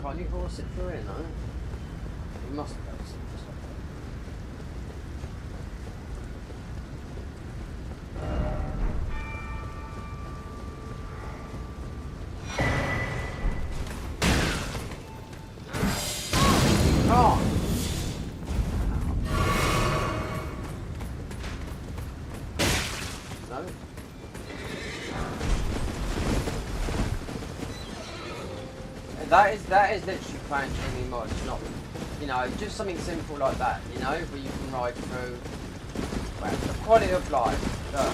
Can't you horse it through here, no? You must go some stuff. Oh! No? That is literally playing any mods, not, you know, just something simple like that, you know, where you can ride through. Well, the quality of life. Look.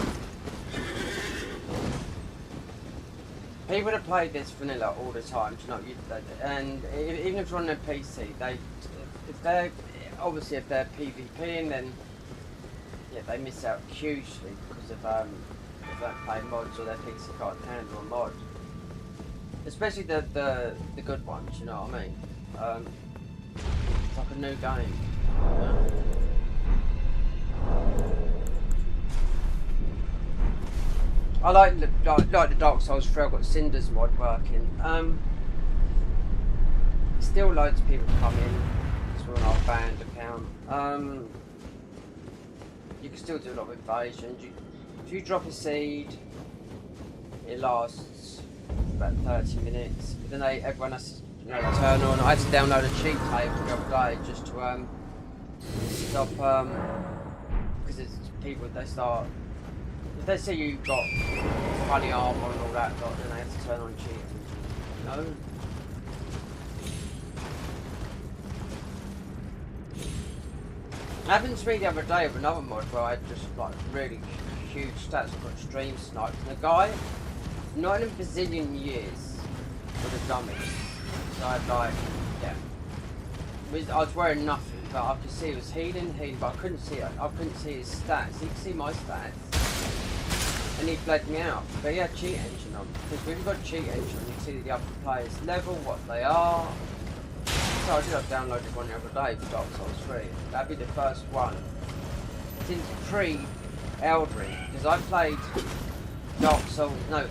People that play this vanilla all the time, you know, and even if you're on their PC, if they're PvPing, then yeah, they miss out hugely because of they don't play mods or their PC can't handle a mod. Especially the good ones, you know what I mean? It's like a new game. Yeah. I like the Dark Souls 3. I've got Cinder's mod working. Still loads of people come in because we're on our band account. You can still do a lot of invasions. If you drop a seed, it lasts about 30 minutes. But then everyone has to turn on. I had to download a cheat table the other day just to stop because it's people they start. If they see you've got funny armor and all that, then they have to turn on cheat. No. It happened to me the other day with another mod where I had just like really huge stats. I got stream sniped, and the guy, not in a bazillion years, would have done it. So I'd like, yeah. I was wearing nothing, but I could see it was healing, but I couldn't see it. I couldn't see his stats. He could see my stats, and he bled me out. But he had cheat engine on, because when you've got cheat engine, you can see the other players' level, what they are. So I did have downloaded one the other day for Dark Souls 3. That'd be the first one since pre-Elden, because I played Dark Souls, no,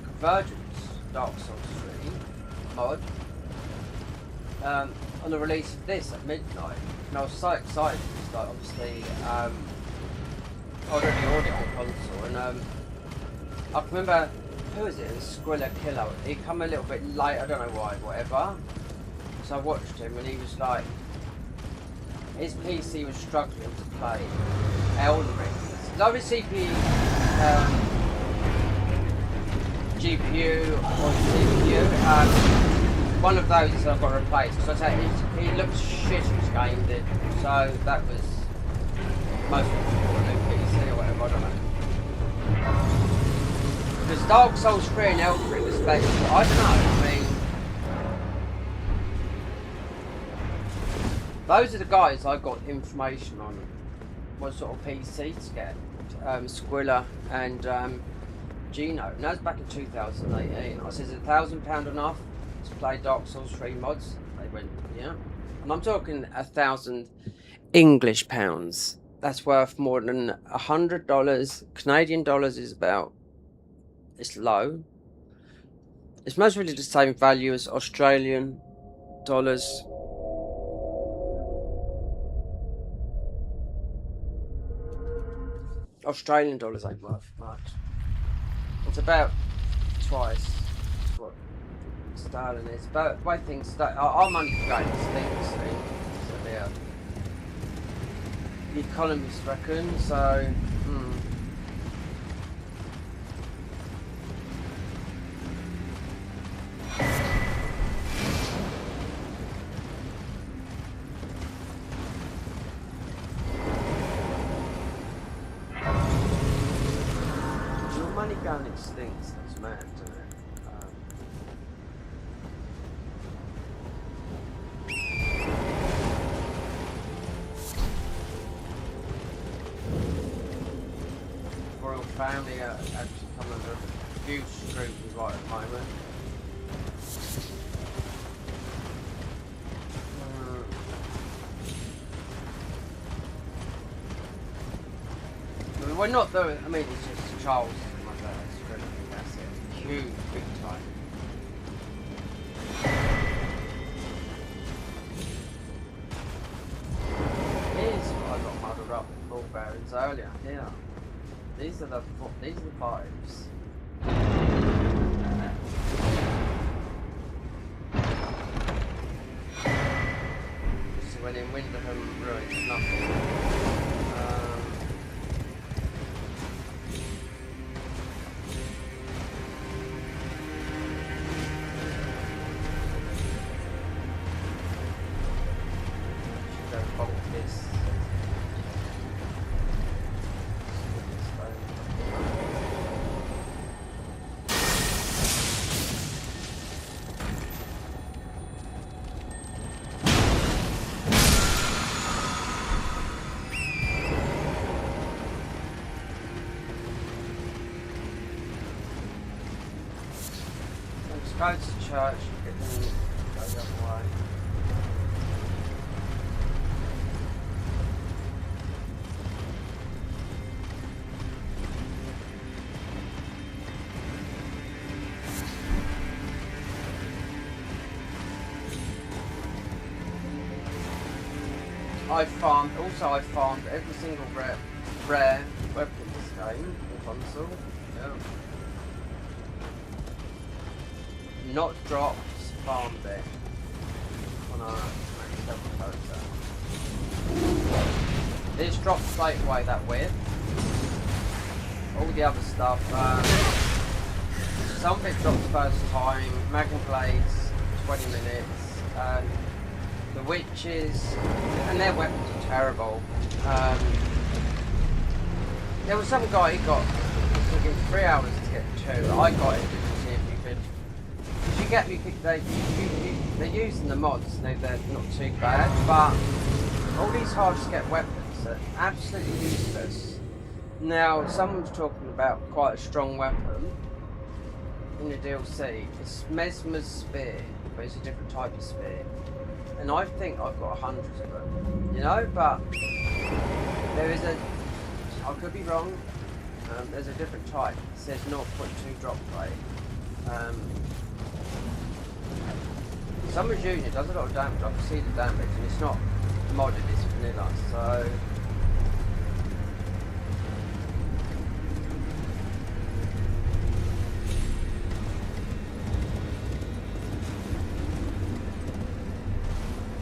Convergence Dark Souls 3 mod on the release of this at midnight, and I was so excited because, like, obviously, I already ordered it on console, and I can remember, who was it? It was Squilla Killer. He come a little bit late, I don't know why, whatever. So I watched him, and he was like, his PC was struggling to play Elden Ring. Low CPU, GPU or CPU, one of those I've got to replace. Because I say he looked shit in his game, did. So that was most of a new PC or whatever, I don't know. Because Dark Souls 3 and Elden Ring especially, I don't know, I mean, those are the guys I got information on what sort of PC to get. Squilla and Gino. And that was back in 2018. I said, is £1,000 enough to play Dark Souls 3 mods? They went, yeah. And I'm talking 1,000 English pounds. That's worth more than $100. Canadian dollars is about, it's low. It's most really the same value as Australian dollars. Australian dollars ain't worth much. It's about twice what sterling is. But way things our money can go extinct soon. So the economists reckon. So money going extinct, that's mad, isn't it? Royal family are actually coming under huge scrutiny right at the moment. I mean, we're not doing, I mean, it's just Charles. That's it. Huge, big time. mods earlier. Here, these are the vibes. So when in Winderham ruins, nothing. Go to church, get them go the other way. I farmed every single rare weapon in this game, on console. Yeah. Not dropped, farmed it on our max level character. This dropped straight away, that whip. All the other stuff, some of it dropped first time, Magnum Blades, 20 minutes, the witches, and their weapons are terrible. There was some guy who got, it took him 3 hours to get 2, I got it. They're using the mods, they're not too bad, but all these hard to get weapons are absolutely useless. Now, someone's talking about quite a strong weapon in the DLC. It's Mesmer's Spear, but it's a different type of spear. And I think I've got hundreds of them, you know, but there is I could be wrong, there's a different type. It says 0.2 drop rate. Someone's using it, does a lot of damage, I can see the damage, and it's not modded, it's vanilla, so...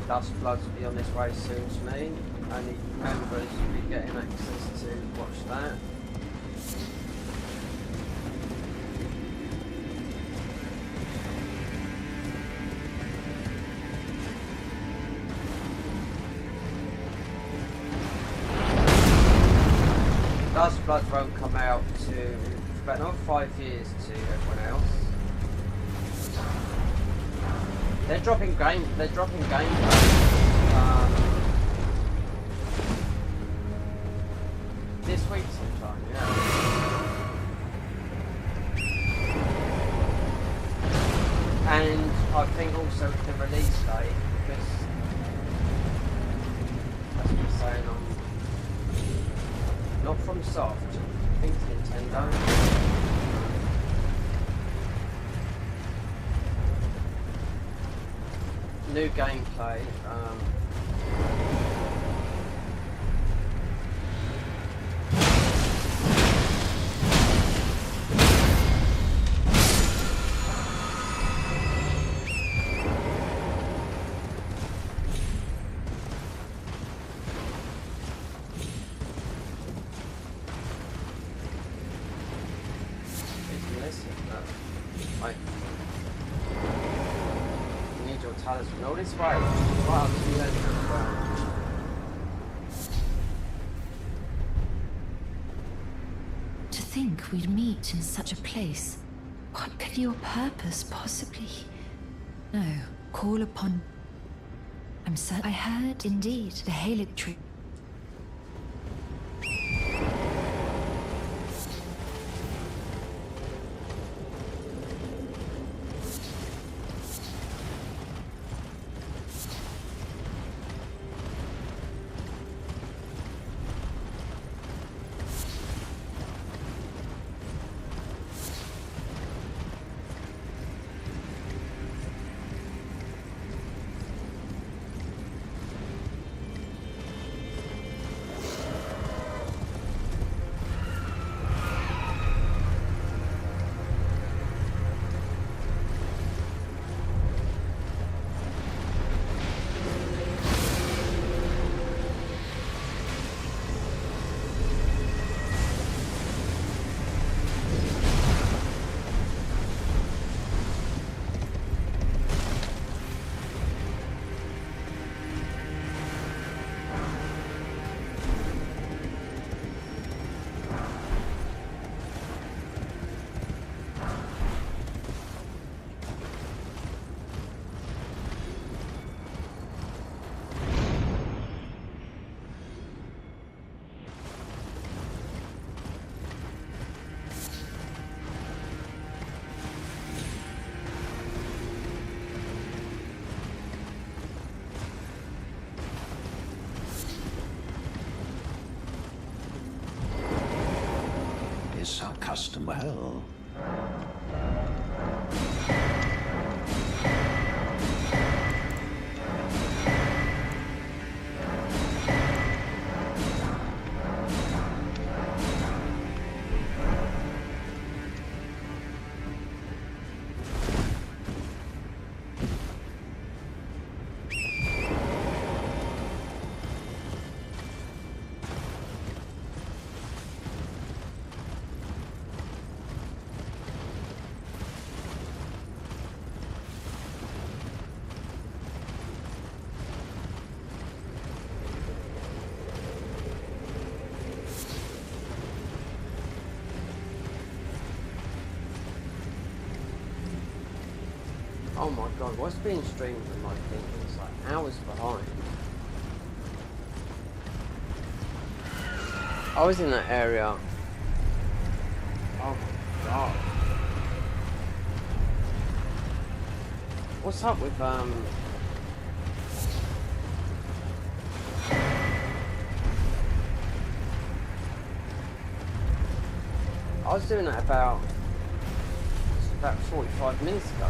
Dust Bloods will be on this way soon to me, only members will be getting access to watch that. Dust Blood won't come out to about another 5 years to everyone else. They're dropping game. This week sometime, yeah. And I think also the release date, because that's what I'm saying on. Not from Soft, I think it's Nintendo. New gameplay. No, this way. Wow, to think we'd meet in such a place. What could your purpose possibly? No, call upon. I'm certain I heard indeed the Halid tree. custom. Well, Oh my god, what's being streamed in my thing? It's like hours behind. I was in that area. Oh my god. What's up with I was doing that about 45 minutes ago.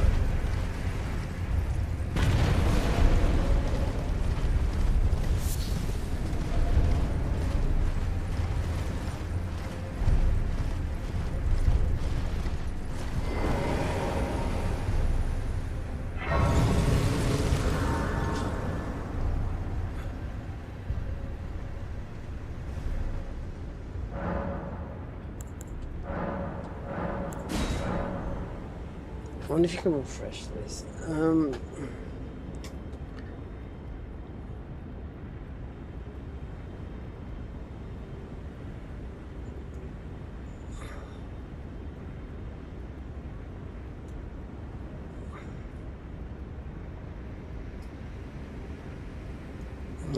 I wonder if you can refresh this.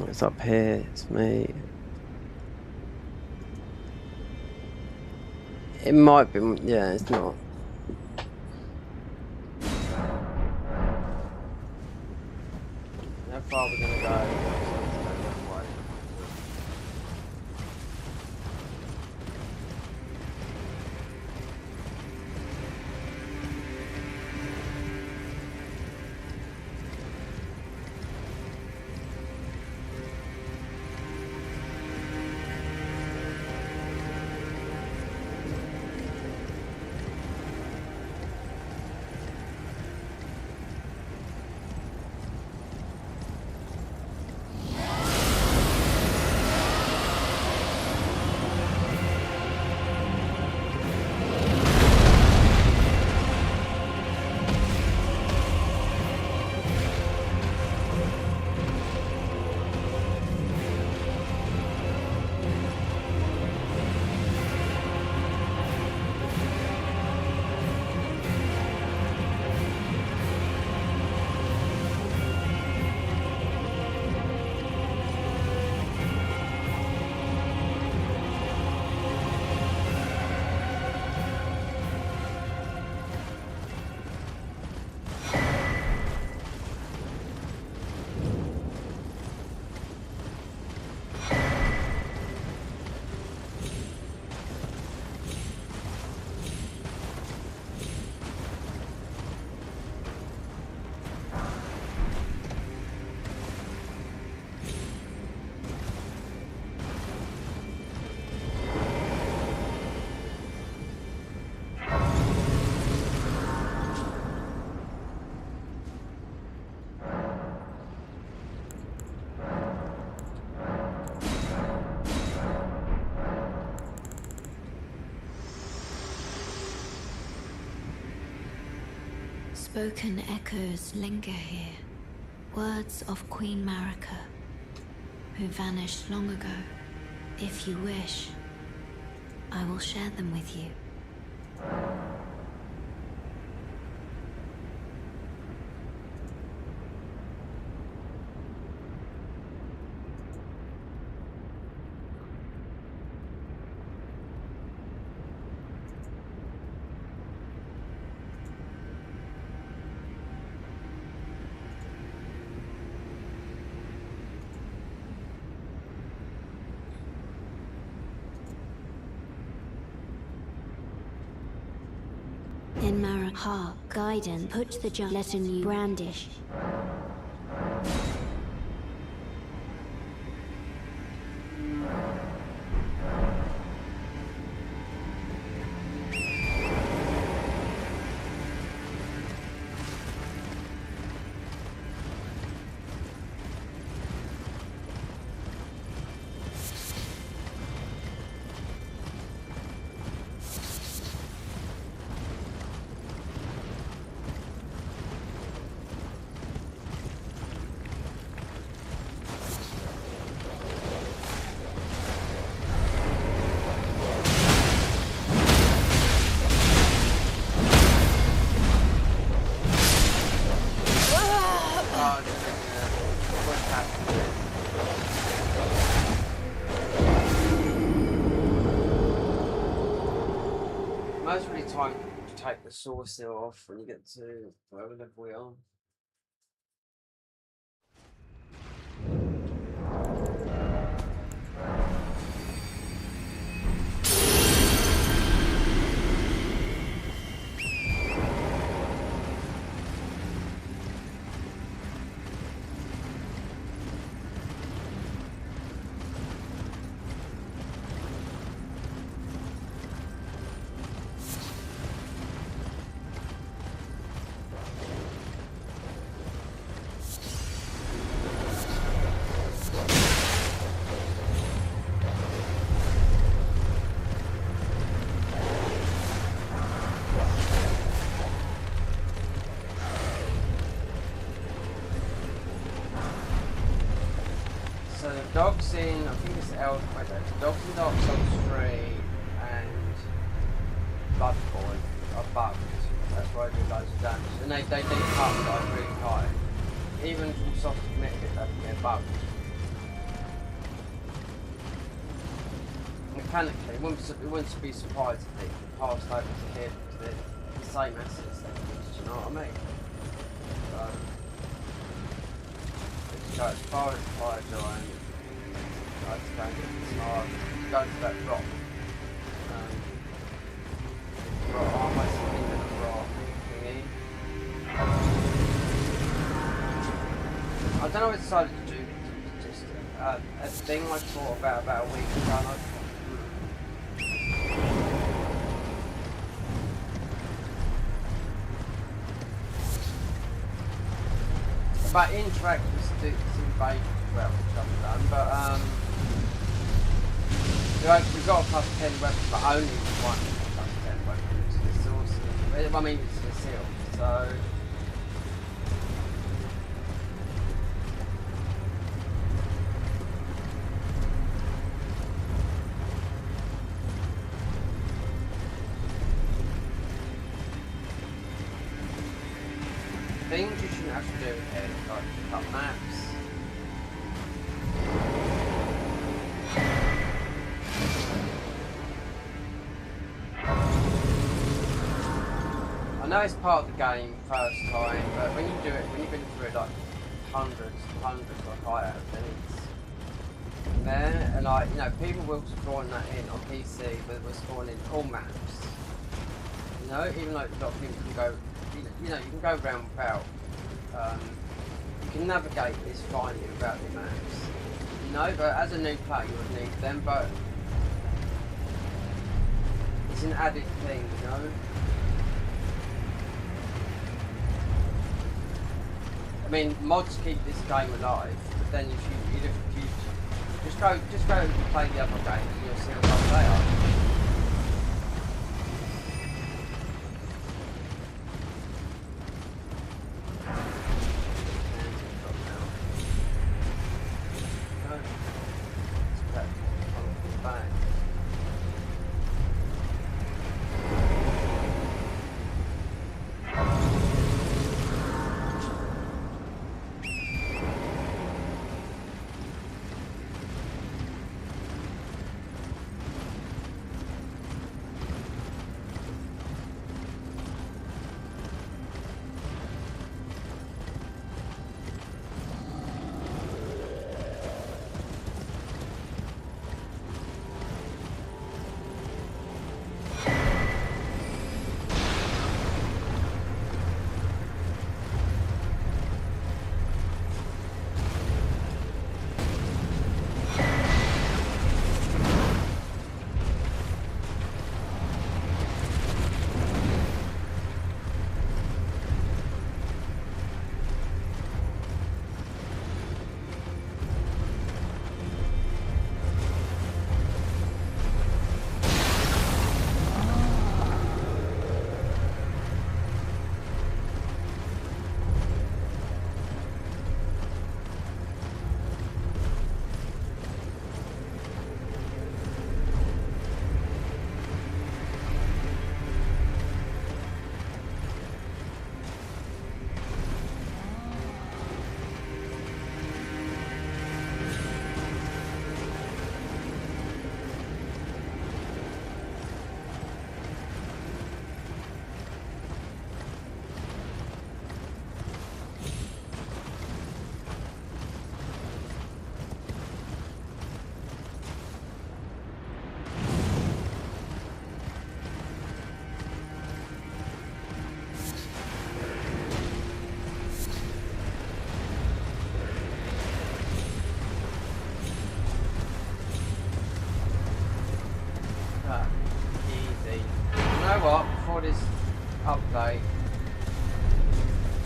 It's up here, it's me. It might be, yeah, it's not. How far are we gonna go? Spoken echoes linger here. Words of Queen Marika, who vanished long ago. If you wish, I will share them with you. Divine Mara, Harp, Guidance, put the let a new brandish. Most really time to take the source seal off when you get to whatever level we are. Dogs in, I think it's elden. Wait, there's dogs in Dark Souls 3 and Bloodborne are bugged. That's why they do loads of damage. And they leap up like really high. Even from soft commit, they're bugged. Mechanically, it wouldn't be surprised if they passed over to here because they're the same assets they use, do you know what I mean? So, let's go as far as fire giant. Let's go and get this hard. Go to that rock. I'm wasting in the rock thingy. I don't know what I decided to do. Just a thing I thought about a week ago. But interact with the invasion as well, which I've done. But we've got a +10 weapon, but only one +10 weapon. It's also, I mean, it's a seal, so. Things you shouldn't have to do here, like cut maps. I know it's part of the game first time, but when you do it, when you've been through it like hundreds like I have, then it's there. And like, you know, people will spawn that in on PC, but we're spawning all maps. You know, even like a lot of people can go. You know, you can go around without, you can navigate this finely without the maps. You know, but as a new player you would need them, but it's an added thing, you know. I mean, mods keep this game alive, but then if you just go and play the other games and you'll see how they are.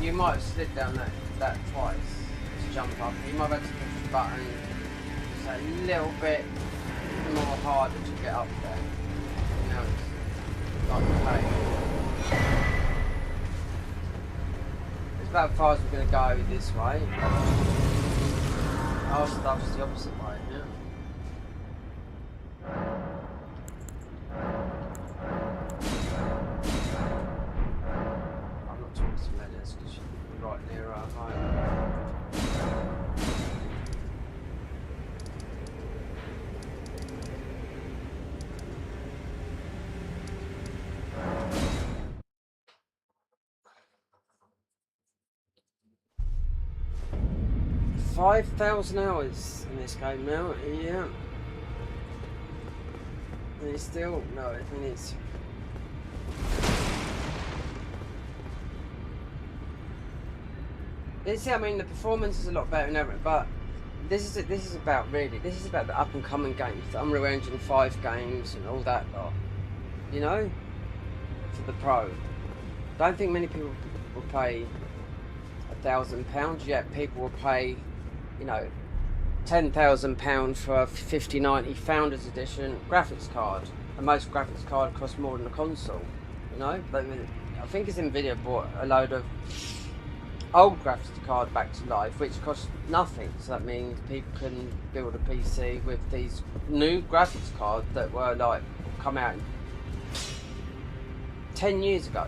you might have slid down that twice to jump up. You might have had to push the button just a little bit more harder to get up there. Now it's like pain. It's about as far as we're going to go this way. Our stuff's the opposite way, yeah. I'm not talking to Menace because she's right near our home. 5,000 hours in this game now, yeah. And it's still, no, I think it's... I mean, the performance is a lot better than ever, but this is about the up and coming games, the Unreal Engine 5 games and all that lot, you know, for the Pro. Don't think many people will pay £1,000, yet people will pay, you know, £10,000 for a 5090 Founders Edition graphics card, and most graphics card cost more than a console, you know. But I think it's Nvidia bought a load of old graphics card back to life, which cost nothing. So that means people can build a PC with these new graphics cards that were like come out 10 years ago.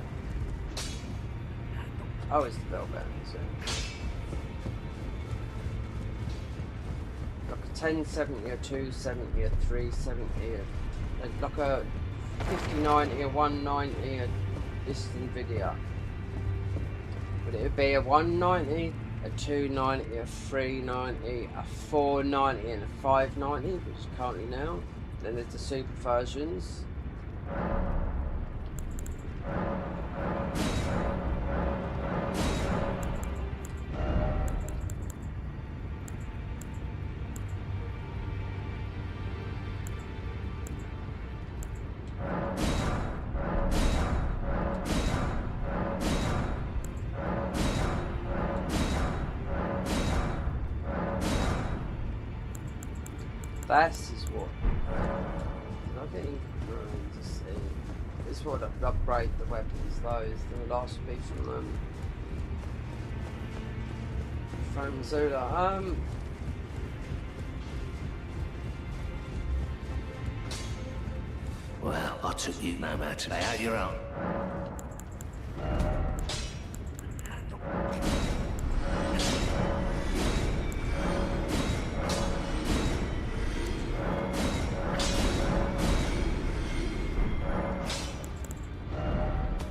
Oh, it's the bell band, so like a 1070, a 270, a 370, like a 5090, a 190, this is Nvidia. But it would be a 190, a 290, a 390, a 490 and a 590, which is currently now. Then there's the super versions. This is what I'm getting to see. This is what upgrade the weapons. Those the last will be from Zula. Well, I took you no matter. Lay out your own.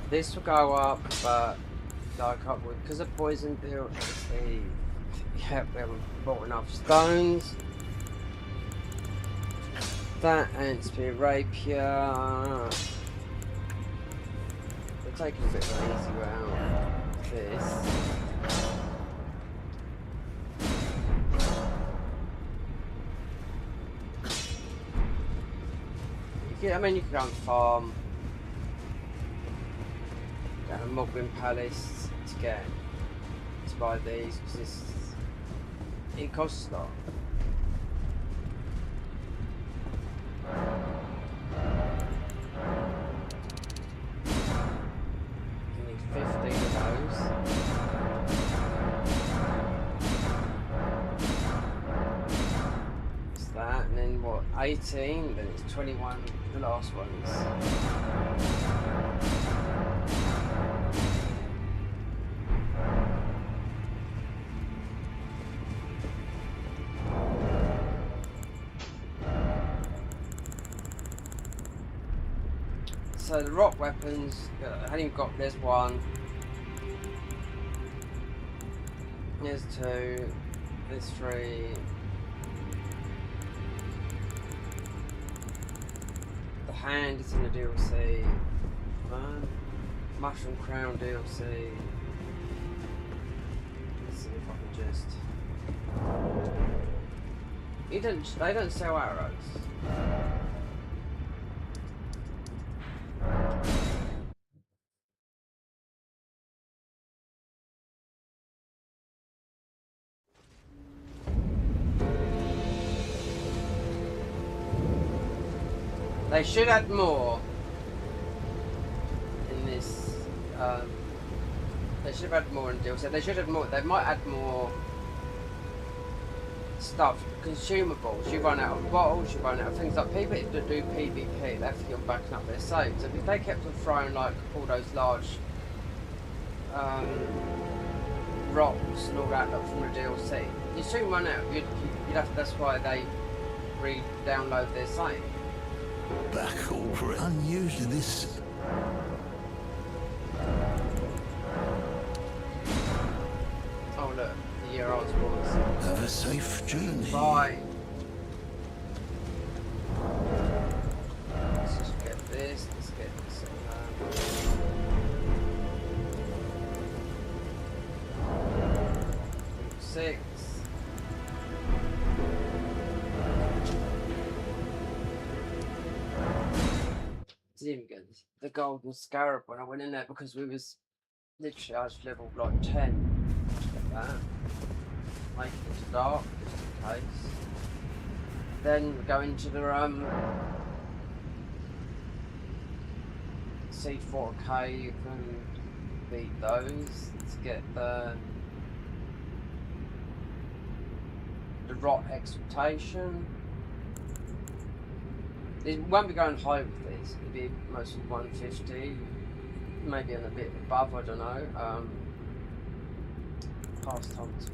This will go up, but like because of poison build, yeah, we haven't bought enough stones. That and spear rapier. We're taking a bit of an easy route. This. I mean, you can go and farm. Down a Moglin Palace to buy these because it costs a lot. You need 15 of those. It's that, and then what? 18, then it's 21. The last ones. So the rock weapons, I haven't got, there's one, there's two, there's three, the hand is in the DLC, Mushroom Crown DLC, let's see if I can just, they don't sell arrows. They should add more in this. They should have had more in DLC. They should have more. They might add more stuff, consumables. You run out of bottles. You run out of things like people that do PvP. They have to keep on backing up their saves. So if they kept on throwing like all those large rocks and all that from the DLC, you soon run out. You'd have. That's why they re-download their save. Back over it. Unusually this. Oh look, the year old boys. Have a safe journey. Bye. Let's just get this. Let's get this. 6. Didn't even get the golden scarab when I went in there because we was literally I was level like 10. Get that. Make it dark just in case. Then go into the C4 cave and beat those to get the rot exaltation. It won't be going high with this. It'll be mostly 150, maybe a bit above. I don't know. Pastimes.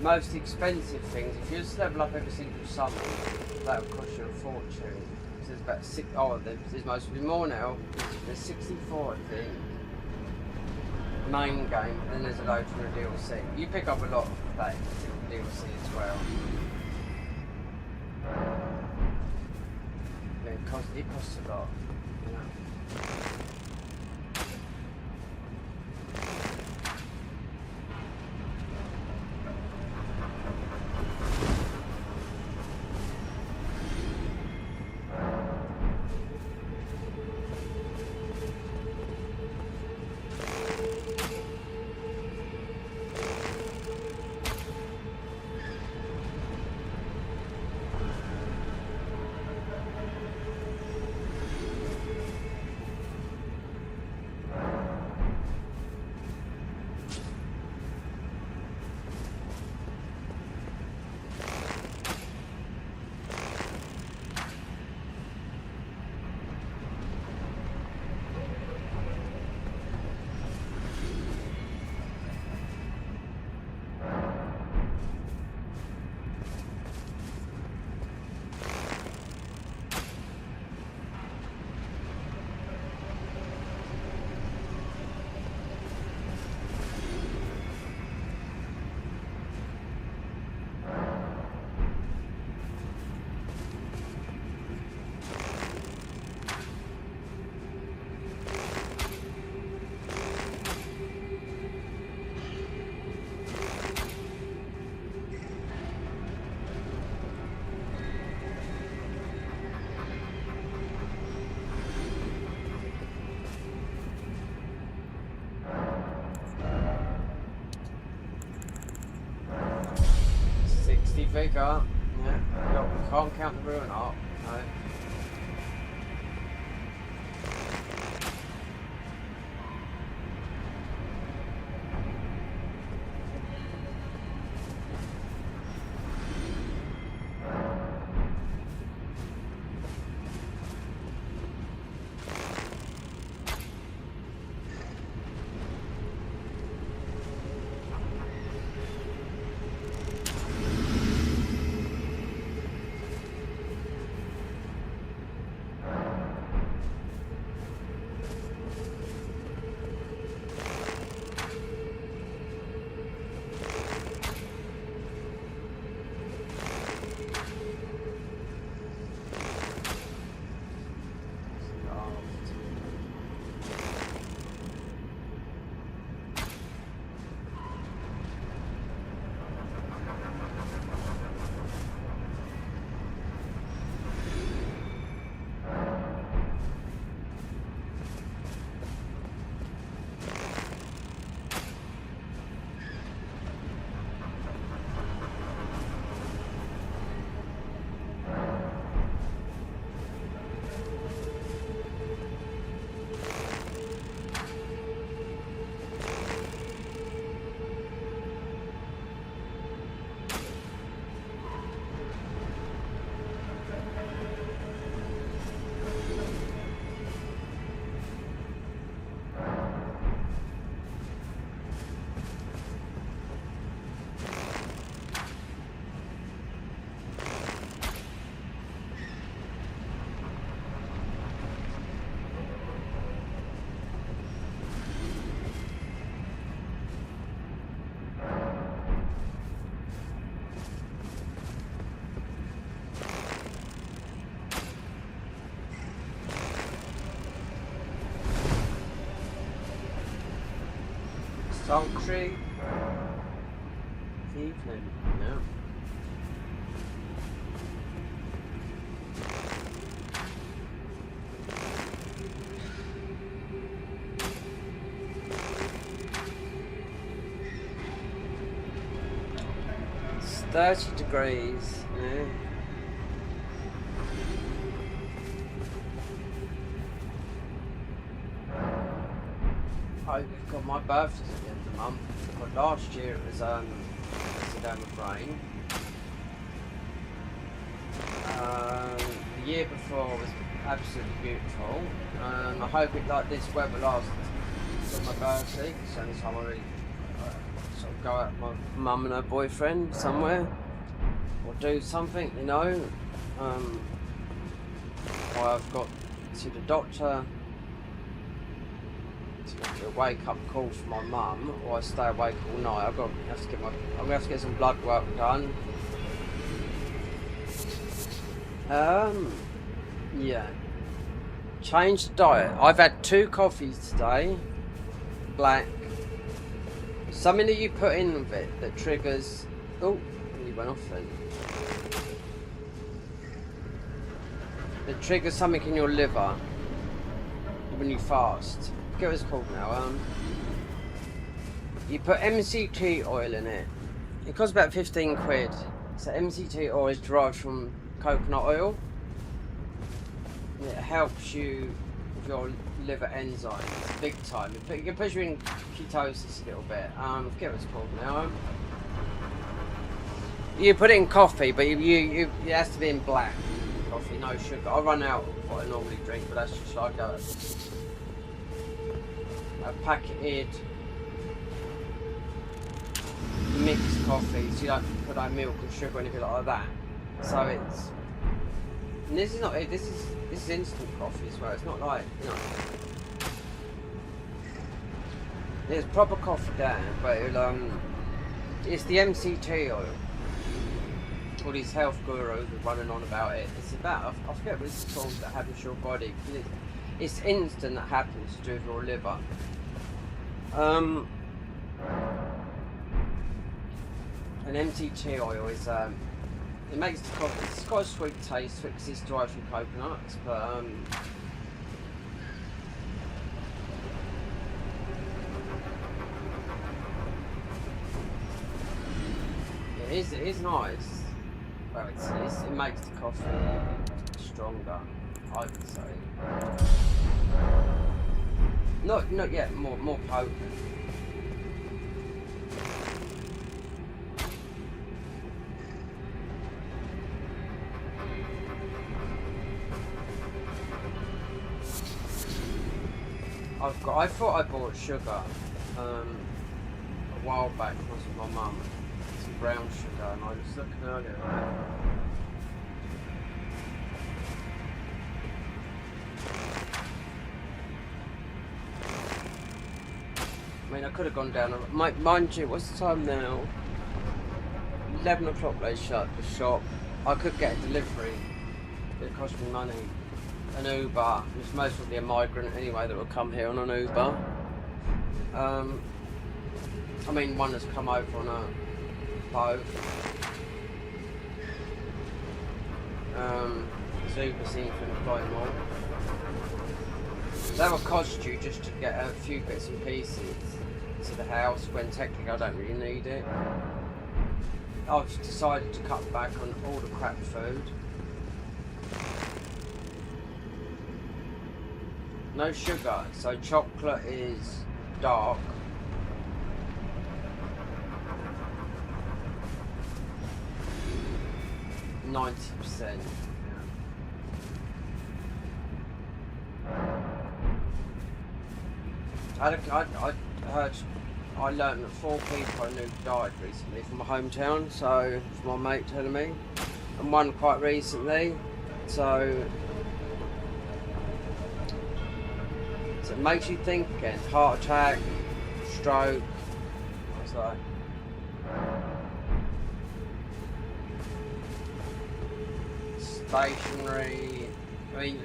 Most expensive things, if you just level up every single summon, that will cost you a fortune. There's about 6. Oh, there's mostly more now. There's 64, I think. Main game, then there's a load from the DLC. You pick up a lot of that DLC as well. Yeah, it costs a lot. You know. Figure, yeah, no, we can't count the ruin up, no. Sultry evening, yeah. It's 30 degrees, yeah. God, my birthday's at the end of the month. But last year it was accidental rain. The year before was absolutely beautiful. I hope it like this weather lasts until my birthday. It's the only time I really sort of go out with my mum and her boyfriend somewhere or do something, you know. Or I've got to the doctor. A wake up call from my mum, or I stay awake all night. I'm gonna have to get some blood work done. Yeah. Change the diet. I've had 2 coffees today. Black. Something that you put in with it that triggers. Oh, you went off then. That triggers something in your liver when you fast. I forget what it's called now. You put MCT oil in it. It costs about 15 quid. So MCT oil is derived from coconut oil. It helps you with your liver enzymes big time. It can push you in ketosis a little bit. I forget what it's called now. You put it in coffee, but it has to be in black coffee, no sugar. I run out of what I normally drink, but that's just like a packeted mixed coffee, so you don't put like milk or sugar or anything like that. So it's, and this is not it. This is instant coffee as well. It's not like, you know, there's proper coffee there, but it's the MCT oil. All these health gurus are running on about it. It's about, I forget what it's called, that happens to your body. It's instant that happens to do with your liver. An MCT oil is it makes the coffee. It's got a sweet taste because it's derived from coconuts, but it is nice. Well, it makes the coffee stronger, I would say. Not yet, more potent. I thought I bought sugar a while back because of my mum. Some brown sugar, and I was looking earlier at it. I mean, I could have gone down. Mind you, what's the time now? 11 o'clock they shut the shop. I could get a delivery. It cost me money. An Uber. It's most probably a migrant anyway that will come here on an Uber. I mean, one has come over on a boat. Uber seems to employ more. That will cost you just to get a few bits and pieces to the house when technically I don't really need it. I've decided to cut back on all the crap food. No sugar, so chocolate is dark. %90. I learned that 4 people I knew died recently from my hometown, so from my mate telling me, and one quite recently, so it makes you think again. Heart attack, stroke. I was like, stationary. I mean,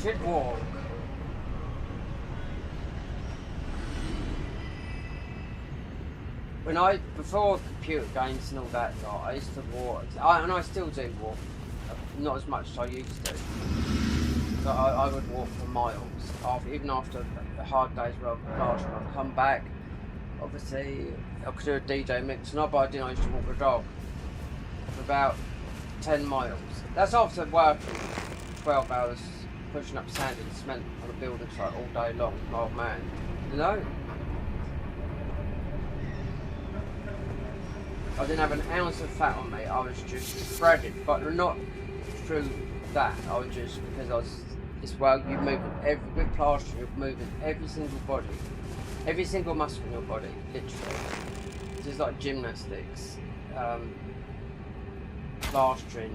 should walk. Before computer games and all that, I used to walk, and I still do walk, not as much as I used to. But I would walk for miles, even after a hard day's work of plastering. I'd come back, obviously, I could do a DJ mix, and I used to walk the dog for about 10 miles. That's after working 12 hours, pushing up sand and cement on a building site all day long, my old man, you know? I didn't have an ounce of fat on me, I was just shredded, but not through that, I was just, because you're moving, with plastering, you're moving every single body, every single muscle in your body, literally. It's just like gymnastics, plastering,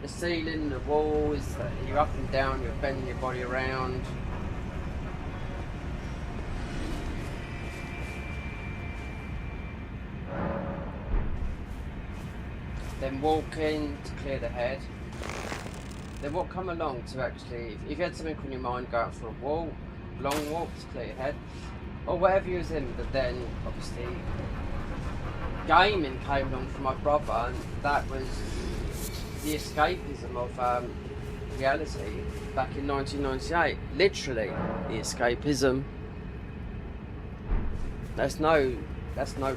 the ceiling, the walls, you're up and down, you're bending your body around. Then walking to clear the head. Then what come along to actually, if you had something on your mind, go out for a walk, long walk to clear your head, or whatever you was in. But then obviously gaming came along for my brother, and that was the escapism of reality back in 1998. Literally the escapism. That's no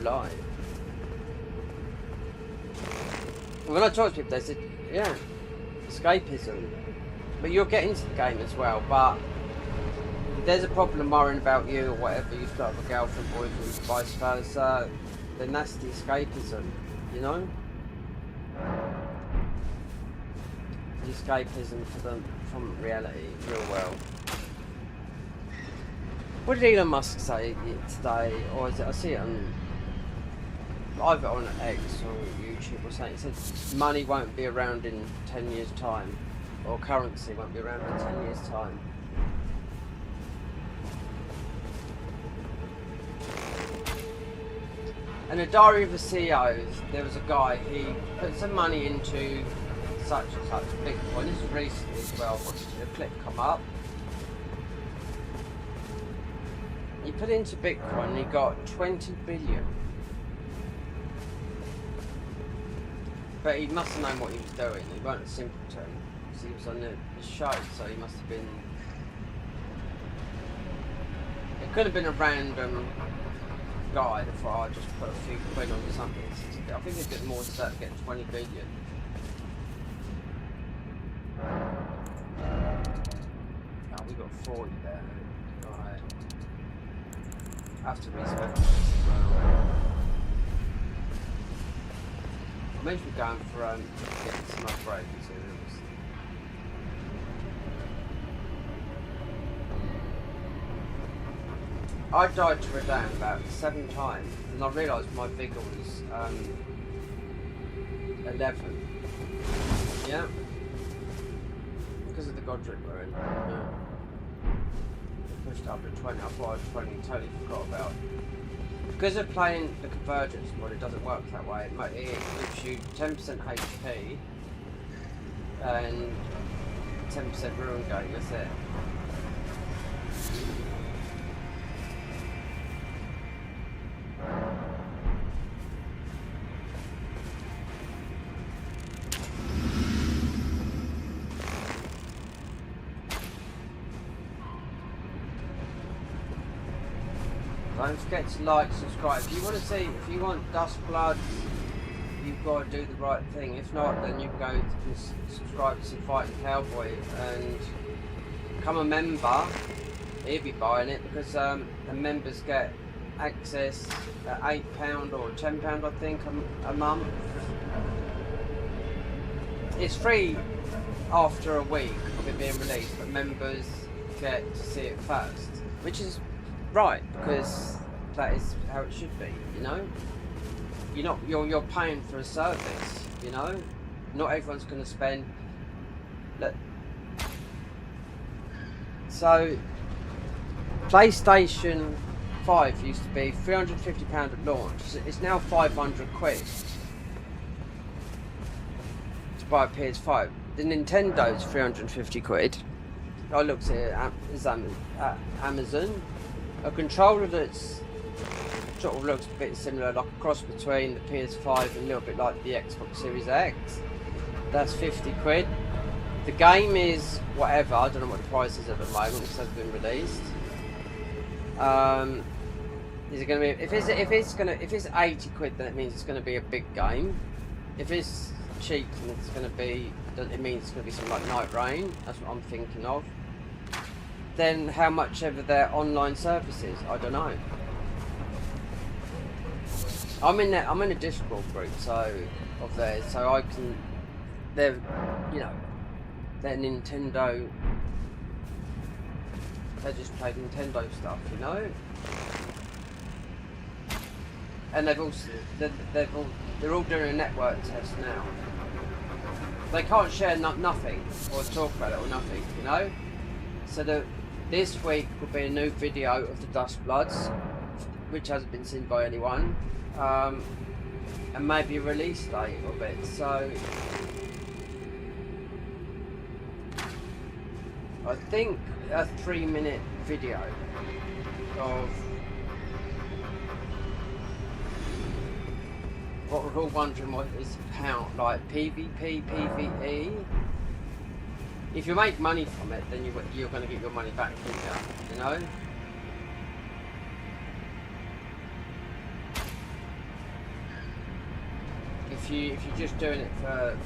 lie. When I talk to people, they said, yeah, escapism. But you'll get into the game as well, but if there's a problem worrying about you or whatever, you've got a girlfriend, boyfriend, vice versa, then that's the escapism, you know? The escapism from reality, real world. What did Elon Musk say today? Or is it, I see it on either on X or YouTube or something. It says money won't be around in 10 years time, or currency won't be around in 10 years time. And the diary of the CEO, there was a guy, he put some money into such and such Bitcoin. This is recently as well, watched the clip come up. He put into Bitcoin and he got 20 billion. But he must have known what he was doing. He wasn't a simpleton, because he was on the show, so he must have been... It could have been a random guy that thought, I'd just put a few quid on something. I think it's a bit more to that to get 20 billion. Oh, we got 40 there. Right. I have to respect this as well. I'm meant to be going for getting some upgrade materials. I died to it down about 7 times, and I realised my vigor was 11. Yeah, because of the Godric we're in. Yeah. I pushed up to 20. I thought I was 20. Totally forgot about. Because of playing the convergence mod, it doesn't work that way. It gives you 10% HP and 10% ruin gate. That's it. Don't forget to like, subscribe. If you want Dust Blood, you've got to do the right thing. If not, then you can go to subscribe to Fighting Cowboy and become a member. He'll be buying it because the members get access at £8 or £10, I think, a month. It's free after a week of it being released, but members get to see it first, which is right, because that is how it should be, you know? You're paying for a service, you know? Not everyone's gonna spend. Look. So PlayStation 5 used to be £350 at launch. It's now 500 quid to buy a PS5. The Nintendo's 350 quid. I looked at it at Amazon. A controller that's sort of looks a bit similar, like a cross between the PS5 and a little bit like the Xbox Series X. That's 50 quid. The game is whatever. I don't know what the price is at the moment because it hasn't been released. Is it going to be? If it's 80 quid, then it means it's going to be a big game. If it's cheap, then it's going to be. It means it's going to be something like Night Rain. That's what I'm thinking of. Then how much ever their online services? I don't know. I'm in a Discord group of theirs, so I can. They're, you know, they're Nintendo. They just play Nintendo stuff, you know. And they're all doing a network test now. They can't share nothing or talk about it or nothing, you know. So this week will be a new video of the Dust Bloods, which hasn't been seen by anyone, and maybe a release date of it. So I think a 3-minute video of what we're all wondering what is how, like PvP, PvE. If you make money from it, then you're going to get your money back, you know. If you're just doing it for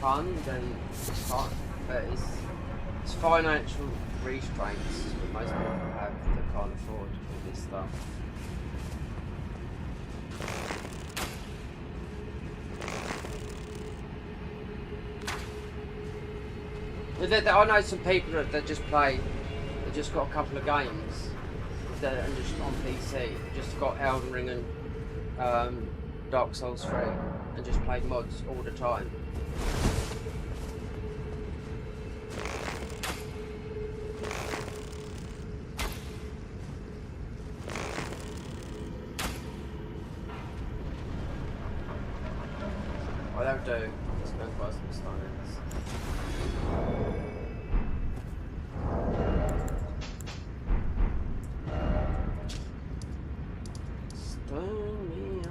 fun, then it's fine. But it's financial restraints that most people have that can't afford all this stuff. I know some people that just play, they just got a couple of games and just on PC, just got Elden Ring and Dark Souls 3 and just played mods all the time. I don't do. Let's go and buy some stones. Stone me up.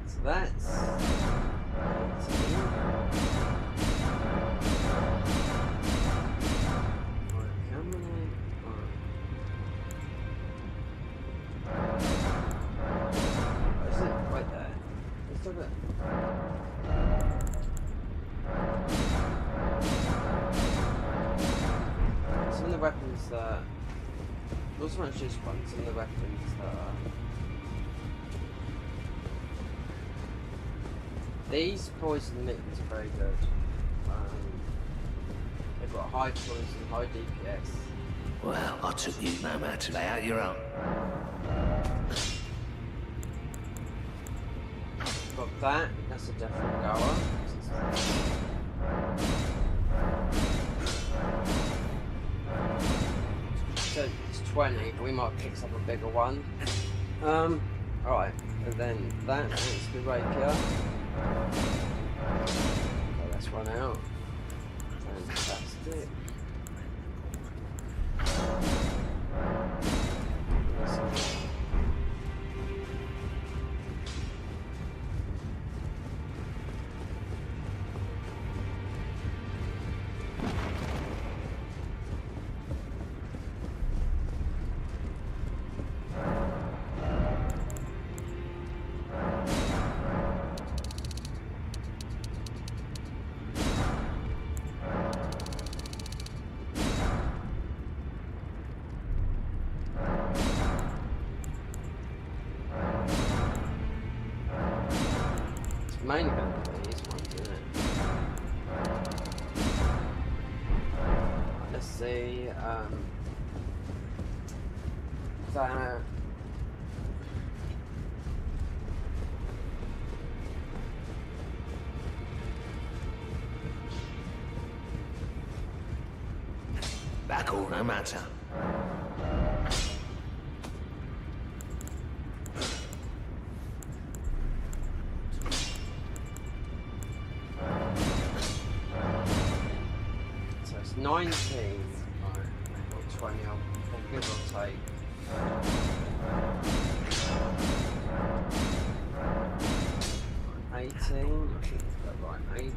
So that's some of the weapons that those ones just fun, some of the weapons that are these poison mittens are very good. They've got high poison, high DPS. Well, I took you no matter to lay out your own. Got that, that's a definite goer. So it's 20, but we might pick up a bigger one. Alright, and then that's the rapier. Okay, let's run out. Fantastic. Mainly going to be these ones, isn't it? Let's see, that. Back all no matter. So it's 19, right, or 20, I'll give or take. I think it's got right, 18.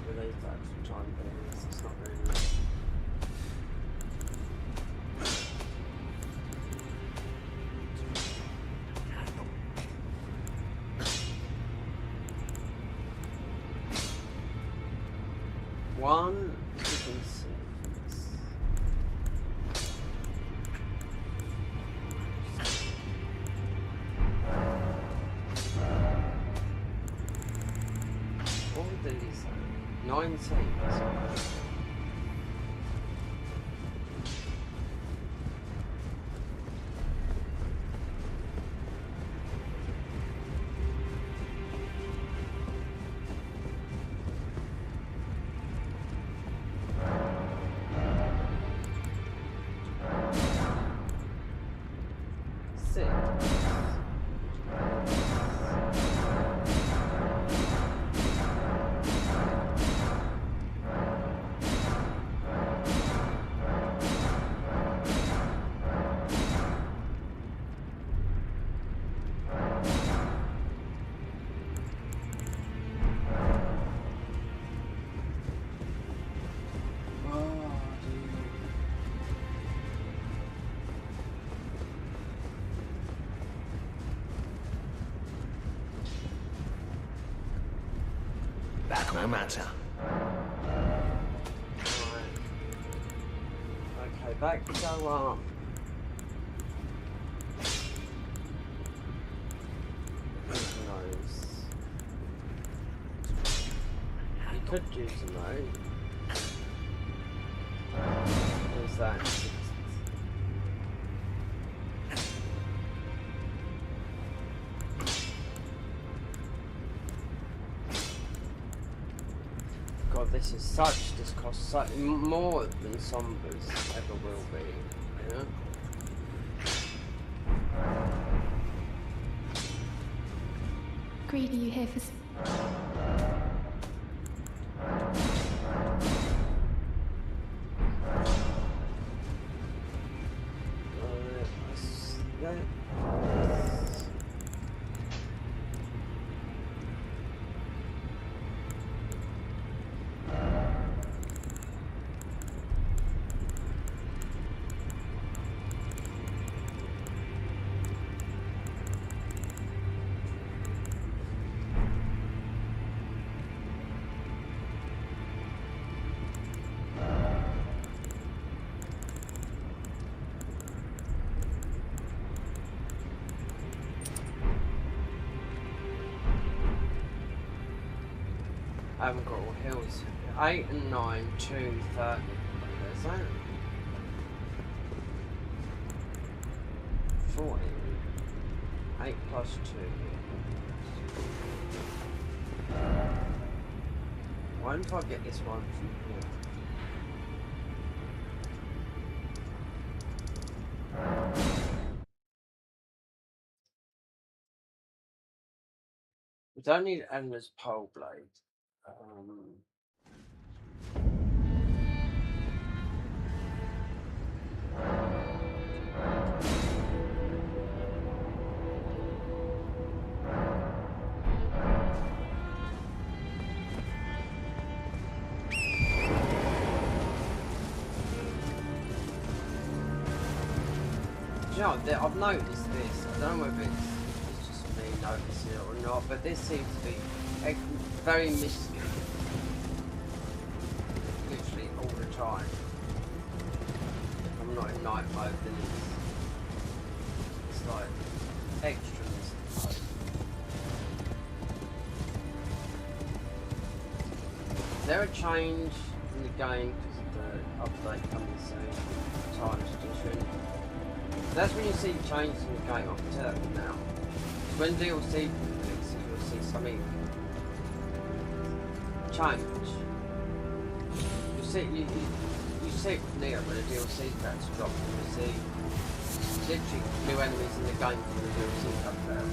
Release that actual time things, it's not really. One, you can see. What would these say? 19. Six. Back no matter. Okay, back to nose. You could use a nose. What's that? God, this is such. This costs such more than Sombra's ever will be. Yeah. Greed, are you here for... I haven't got all hills. 8 and 9, 2, 30. There's that. 14. 8 plus 2. Why don't I get this one from here? We don't need Anna's pole blade. You know, I've noticed this. I don't know whether it's just me noticing it or not, but this seems to be very misty. Literally all the time. If I'm not in night mode, then it's like extra misty mode. Is there a change in the game because of the update coming soon? Times edition. That's when you see changes in the game. I can tell that now. When DLC releases, you'll see something change. You see it with Neo when the DLC packs drop. You see literally new enemies in the game when the DLC comes out.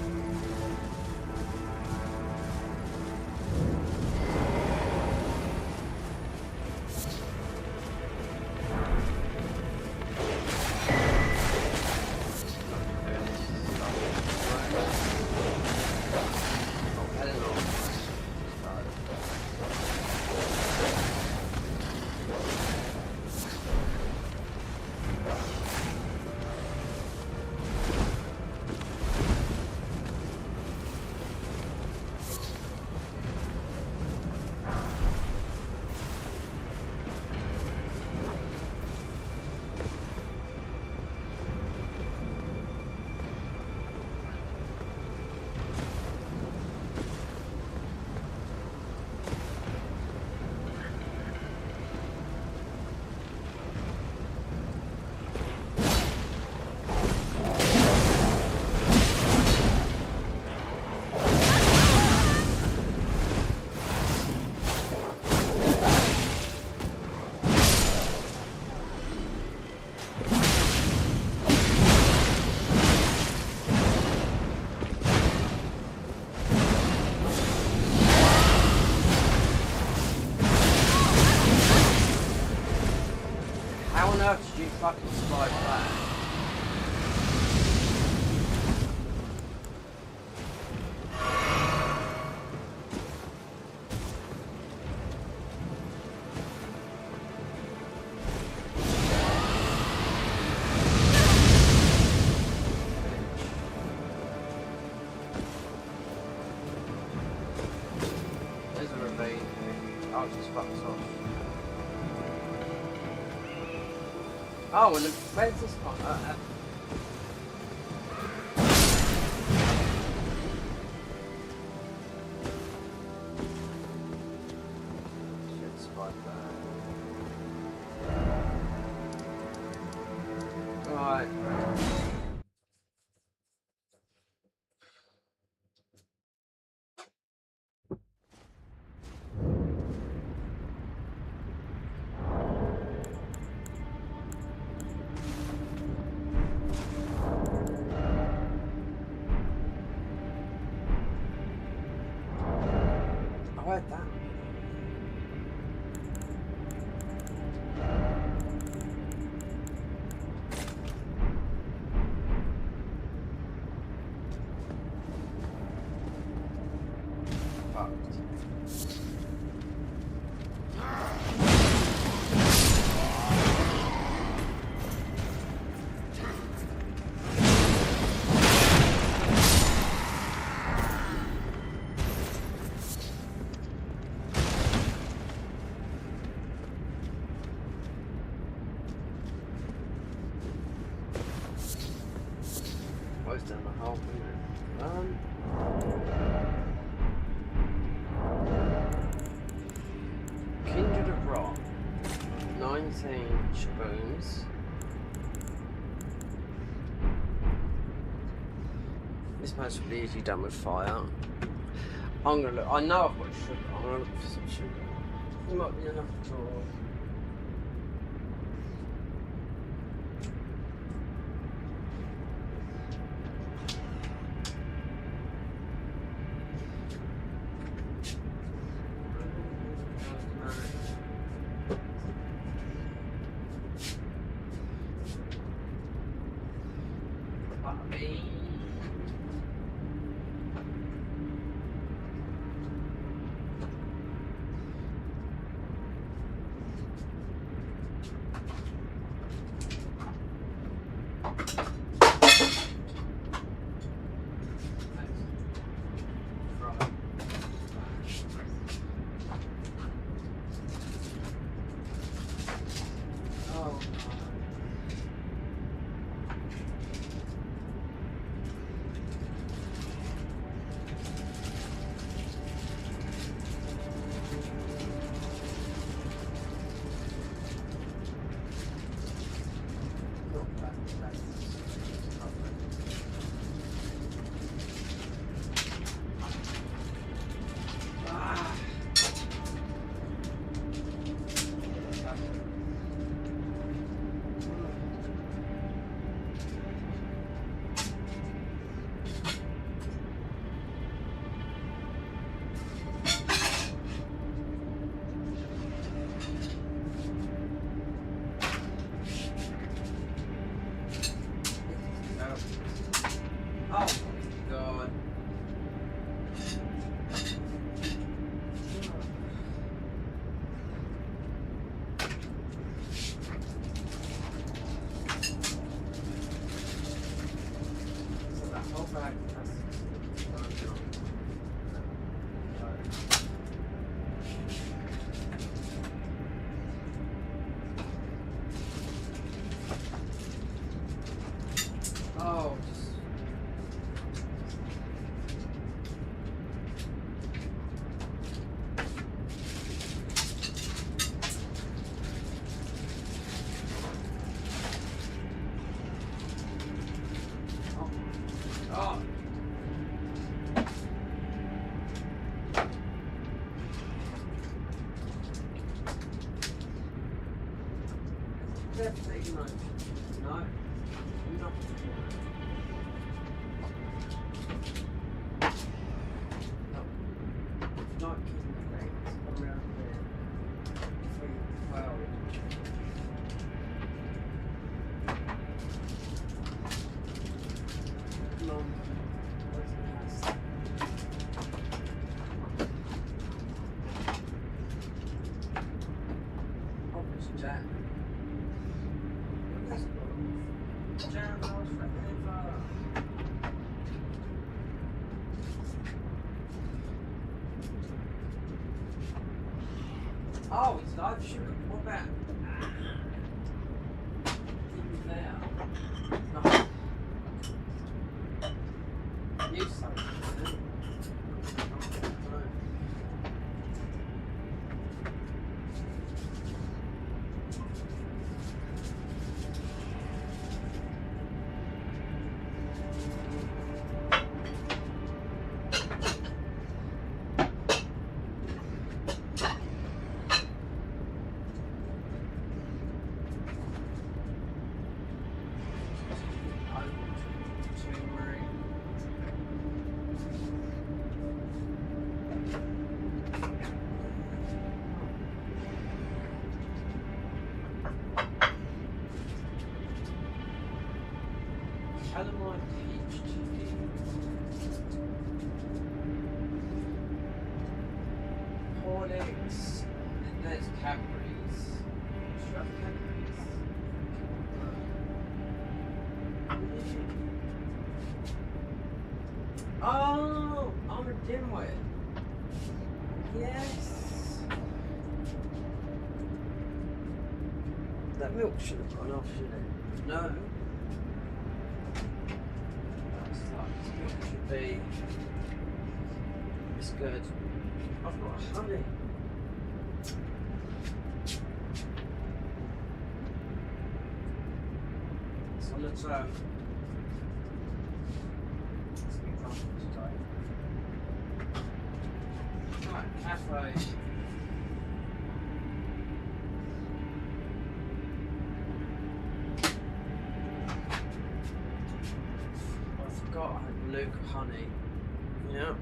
How did you fucking survive that? There's a ravine here. I'll just fuck this off. Oh, and where's this one? Should survive that. Right. I heard that. Close down the hole, Kindred of Rock, 19 spoons. This match will be easily done with fire. I'm gonna look. I know I've got sugar. I'm gonna look for some sugar. There might be enough drawers. Oh god. So that whole bag has oh, just oh. Definitely no. No. Not. No. Not keeping the legs around there. 312. Long. Where's the cast? Oh, it's Jack. Jam lost forever. Oh, it's live sugar. What about? Even there. No. You something. Calamine peach tea. Horlicks. And there's Cadbury's. Should I have Cadbury's? Oh, I'm a dimwit. Yes. That milk should have gone off, shouldn't it? No. Should be. It's good. I've got honey. It's on its own. It's a bit rough today. Right, cafe. I forgot I had Luke honey. Yeah.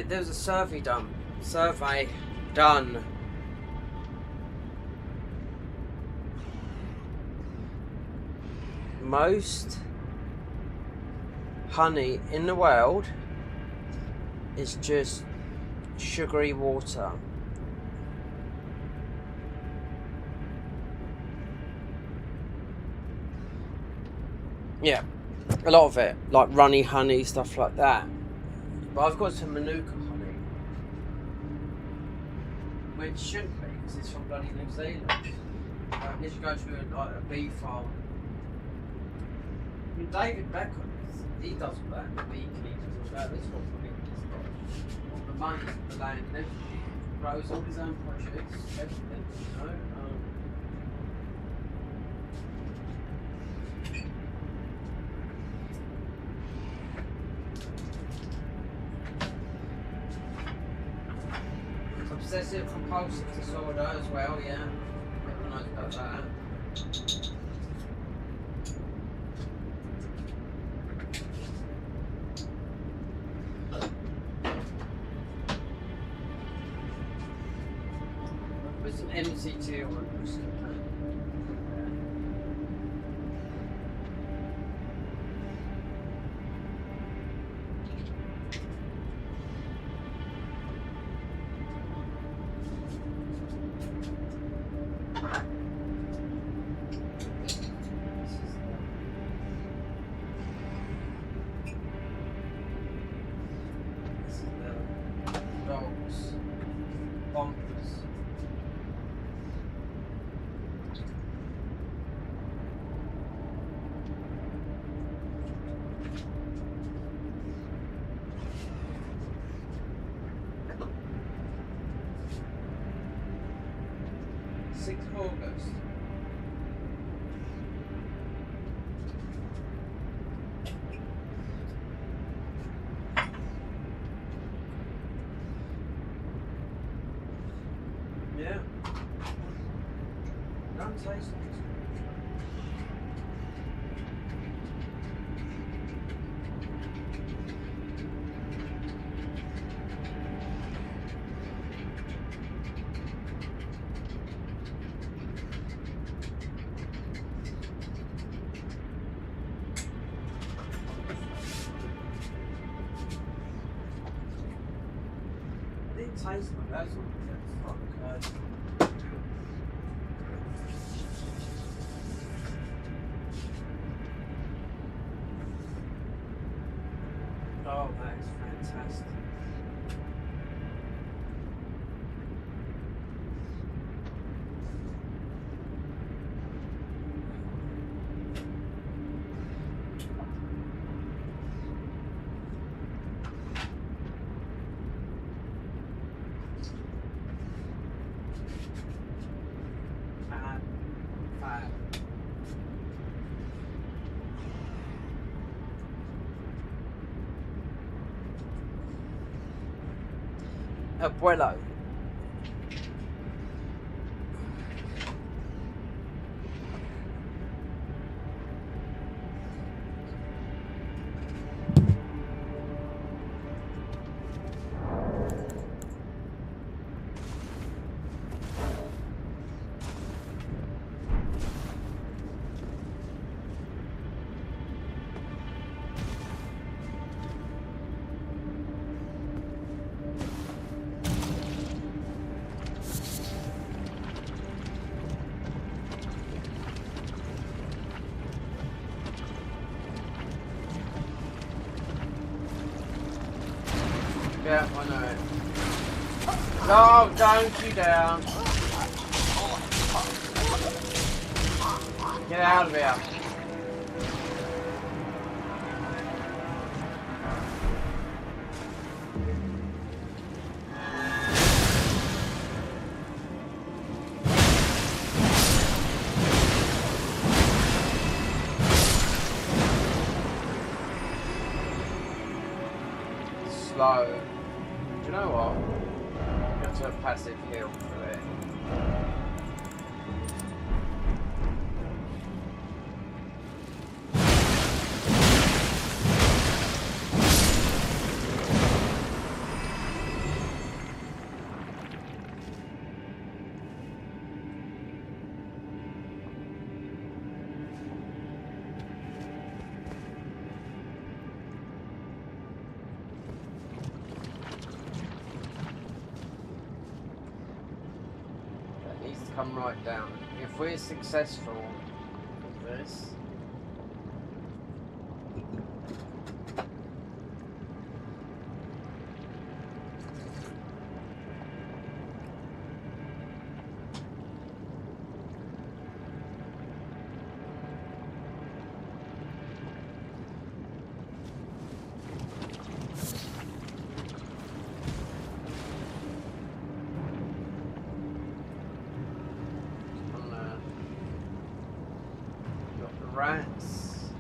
There was a survey done. Most honey in the world is just sugary water. Yeah, a lot of it, like runny honey, stuff like that. But I've got some Manuka honey, which shouldn't be, because it's from bloody New Zealand. Unless you go to a bee farm. I mean, David Beckham, he does all that, the beekeepers and all that. It's not for him, it's got all the money for the land and everything. He grows all his own produce, everything, you know. Obsessive compulsive disorder as well, yeah. Everyone knows about that. Put some MCT on. August. Yeah. Don't taste it. It tastes like that's all. That's fuck. Oh, that is fantastic. Abuelo. Yeah, I know it. No, don't you down. Get out of here. Slow. Do you know what? You have to have passive heal for it. Come right down. If we're successful with this, rats.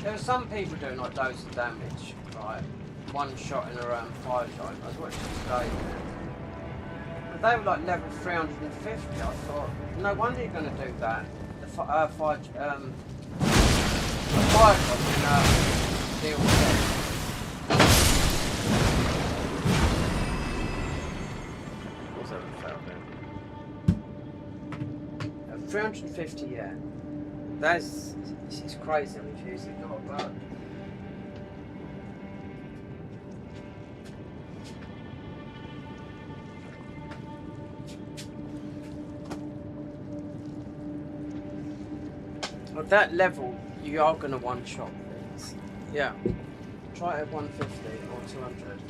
There are some people doing like loads of damage, like one shot in a 5 shot. I was watching today. They were like level 350. I thought, no wonder you're going to do that. The fire shot can deal with it. Also failed it. 350, yeah. That's it's crazy. I'm using the whole boat. At that level, you are going to one-shot things. Yeah. Try it at 150 or 200.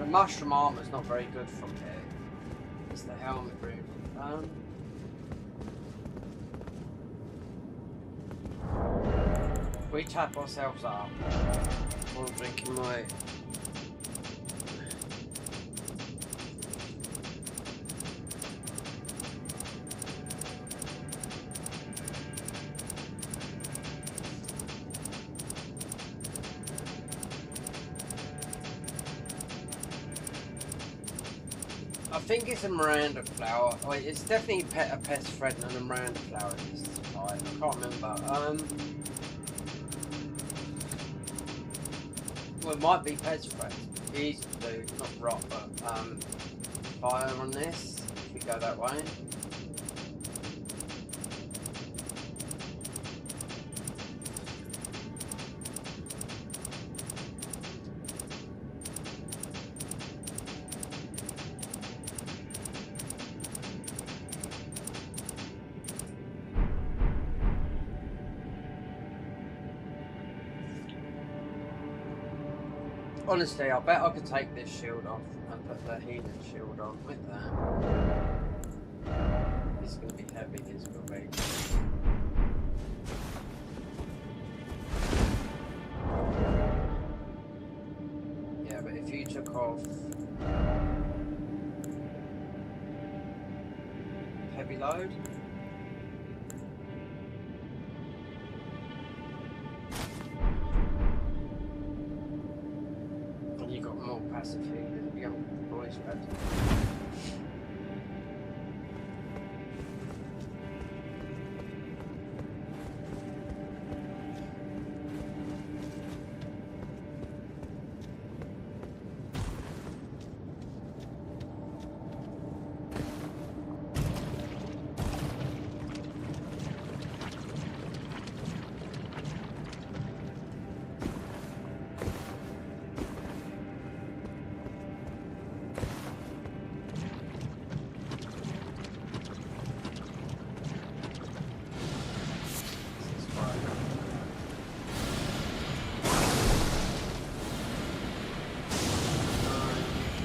mushroom armor's not very good from here. It's the helmet really. We tap ourselves up while drinking my. I think it's a Miranda flower. Oh, it's definitely a pest thread and a Miranda flower in this supply. I can't remember. Well, it might be pest thread. Easy to do, not rock, but fire on this. If we go that way. Honestly, I bet I could take this shield off and put the healing shield on with that. It's going to be heavy, this will be. Yeah, but if you took off heavy load, passive healing, you haven't voice better.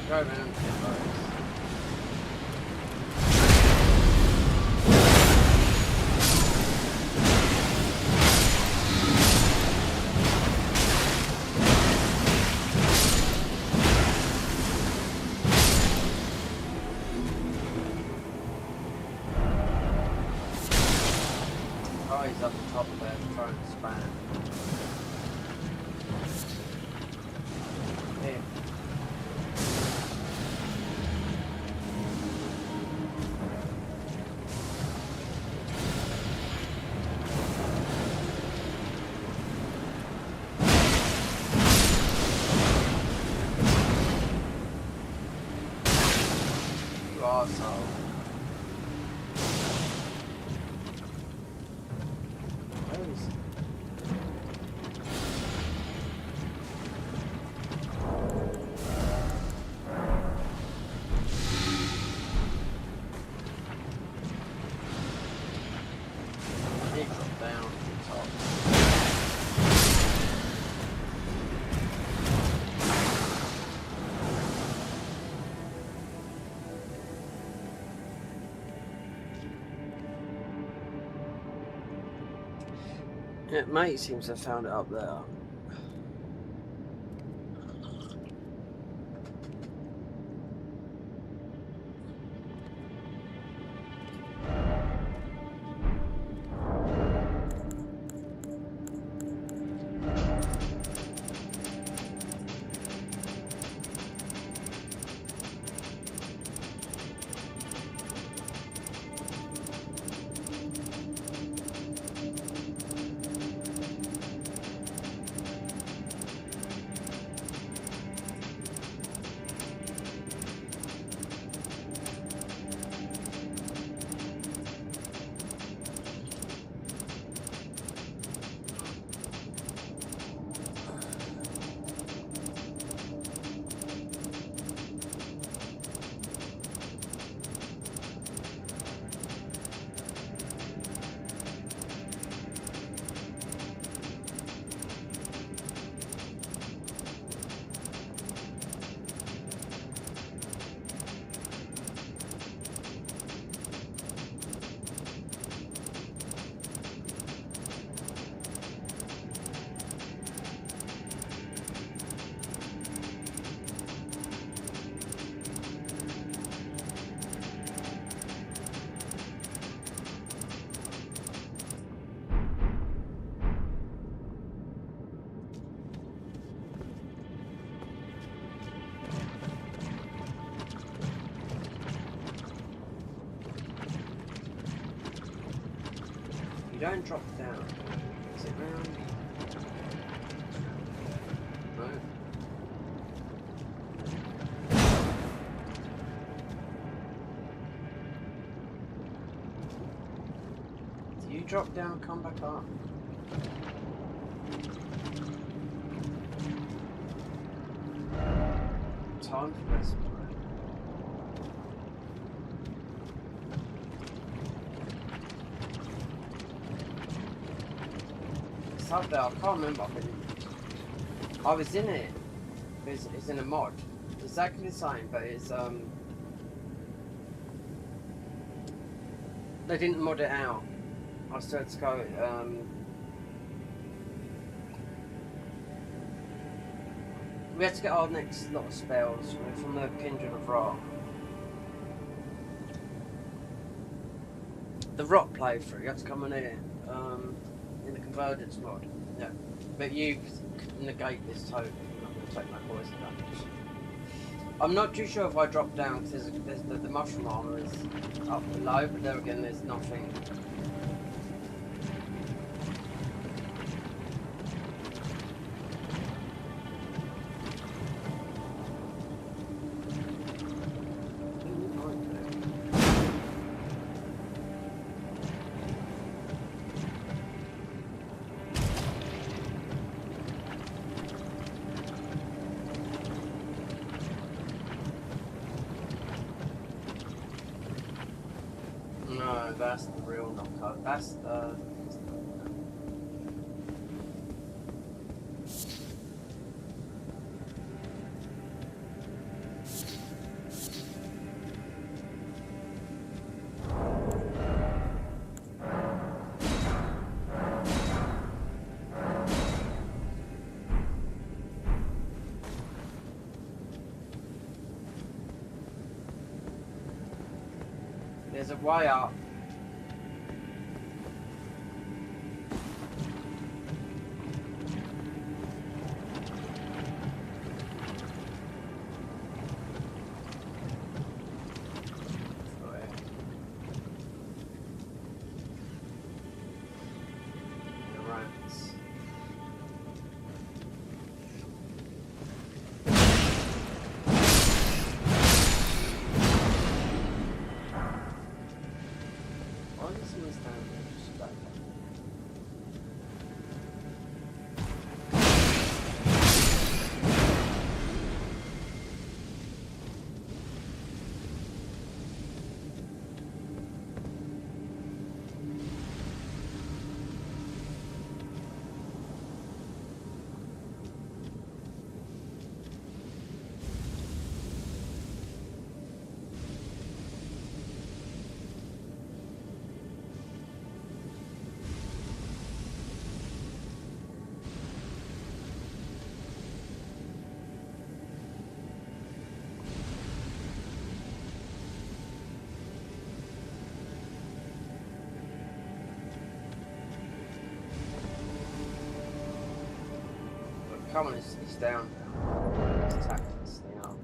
Go around. Oh, he's up the top of there trying to spam. Here. Arsehole. Where is it? He dropped down to the top. Yeah, mate seems to have found it up there. don't drop down. Is it round? No. Do you drop down and come back up? Time for this. It's up there, I can't remember. I was in it. It's in a mod. It's exactly the same, but it's they didn't mod it out. I still had to go we had to get our next lot of spells from the Kindred of Rot. The Rot playthrough, you have to come on here in the Convergence mod. Yeah. But you negate this token. I'm not going to take my poison damage. I'm not too sure if I drop down because the mushroom armor is up below, but there again there's nothing. No, that's the real knockout. That's there's a way up. Come on, it's down. Let's attack this thing up.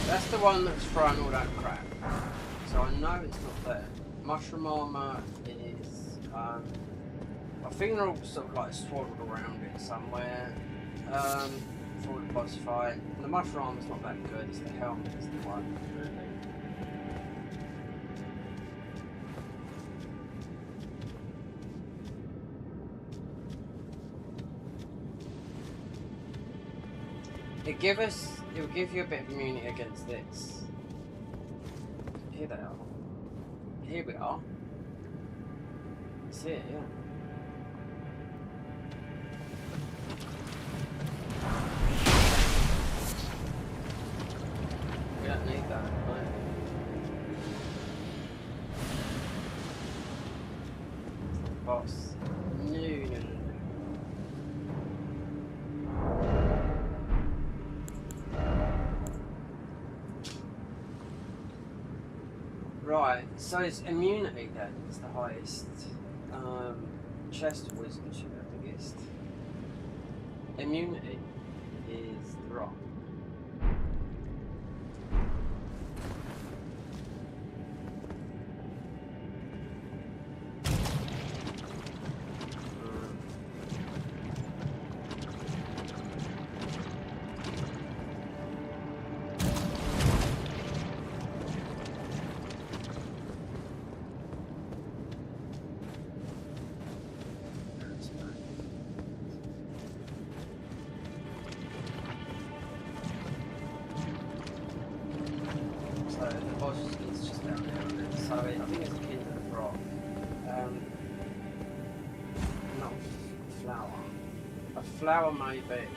That's the one that's throwing all that crap. So I know it's not there. Mushroom armor is, I think they're all sort of like swaddled around it somewhere. For the boss fight. The mushroom armor's not that good, it's the helmet that's the one, really. It'll give you a bit of immunity against this. Here they are. Here we are. It's here, yeah. We don't need that, right? Boss. No. Right, so it's immunity then, it's the highest. Chest of wisdom should be the biggest. Immunity is the rock. Flower maybe.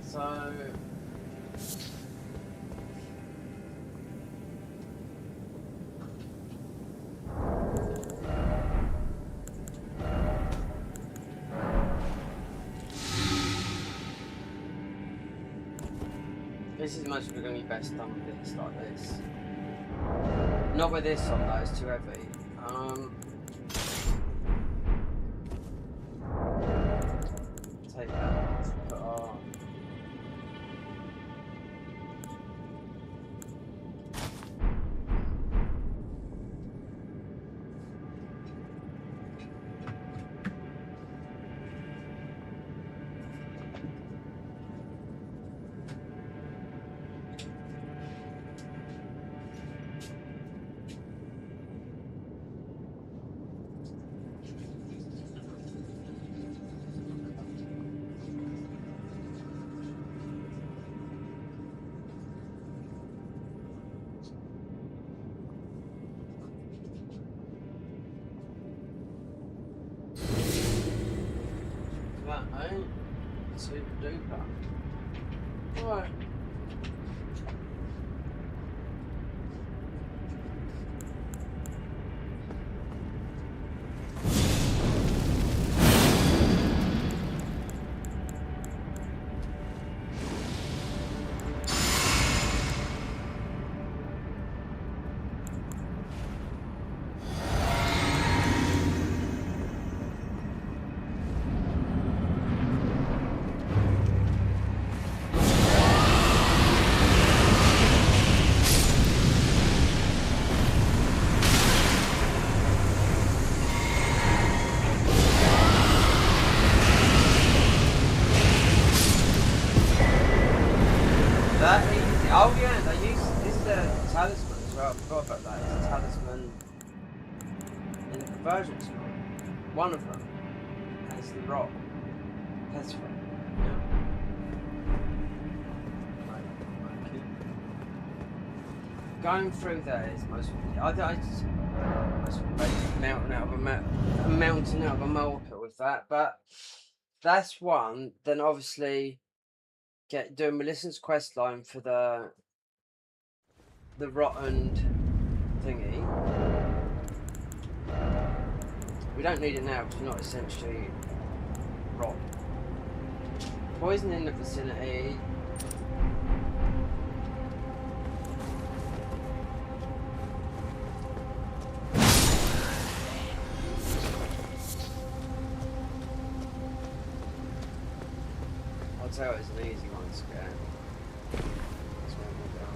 So this is much going to be best done with this like this. Not with this on though, it's too heavy. Take that, put on. Super duper. Alright. Oh yeah, they use this is a talisman as well. I forgot about that. It's a talisman in the conversion scroll. One of them has the rock. That's right. Yeah. Going through there is most. I just mountain out of a mountain out of a molehill with that, but that's one. Then obviously. Doing Melissa's quest line for the rotten thingy. We don't need it now because we're not essentially rot. Poison in the vicinity. I'll tell you it's an easy one to get. That's where we'll go.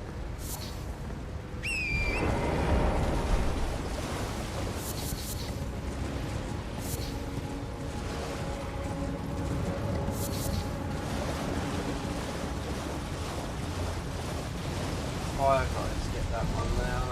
Fire guys, get that one there.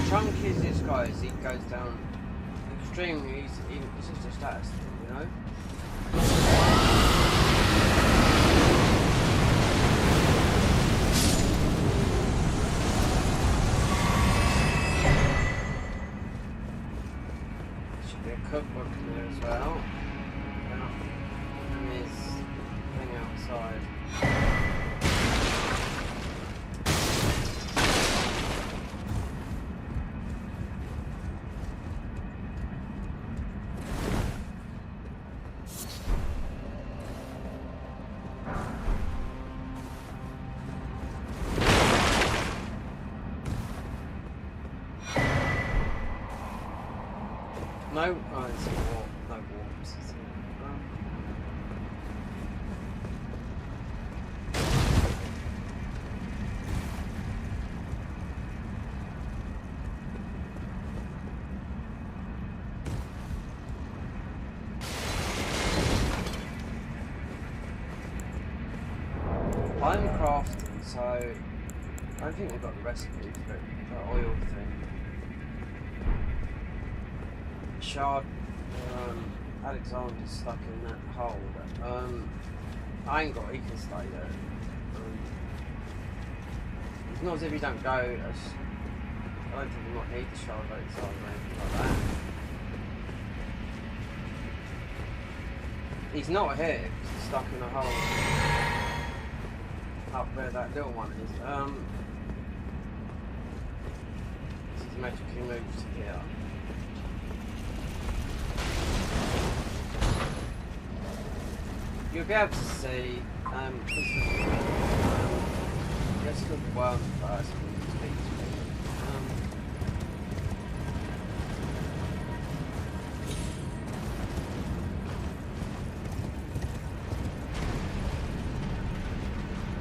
Chunk is this guy as he goes down extremely easy. It's just a status thing, you know? Should be a cookbook there as well. Yeah. And this thing outside. No, oh, it's a warp. No warps. Is it? I'm crafting, so I don't think we've got the recipe for it, the oil thing. Shard, Alexander's stuck in that hole. I ain't got, he can stay there. It's not as if you don't go, I don't think we might need the Shard Alexander or anything like that. He's not here, because he's stuck in a hole. Up where that little one is. This is magically moves to here. You'll be able to see, let's look at one first.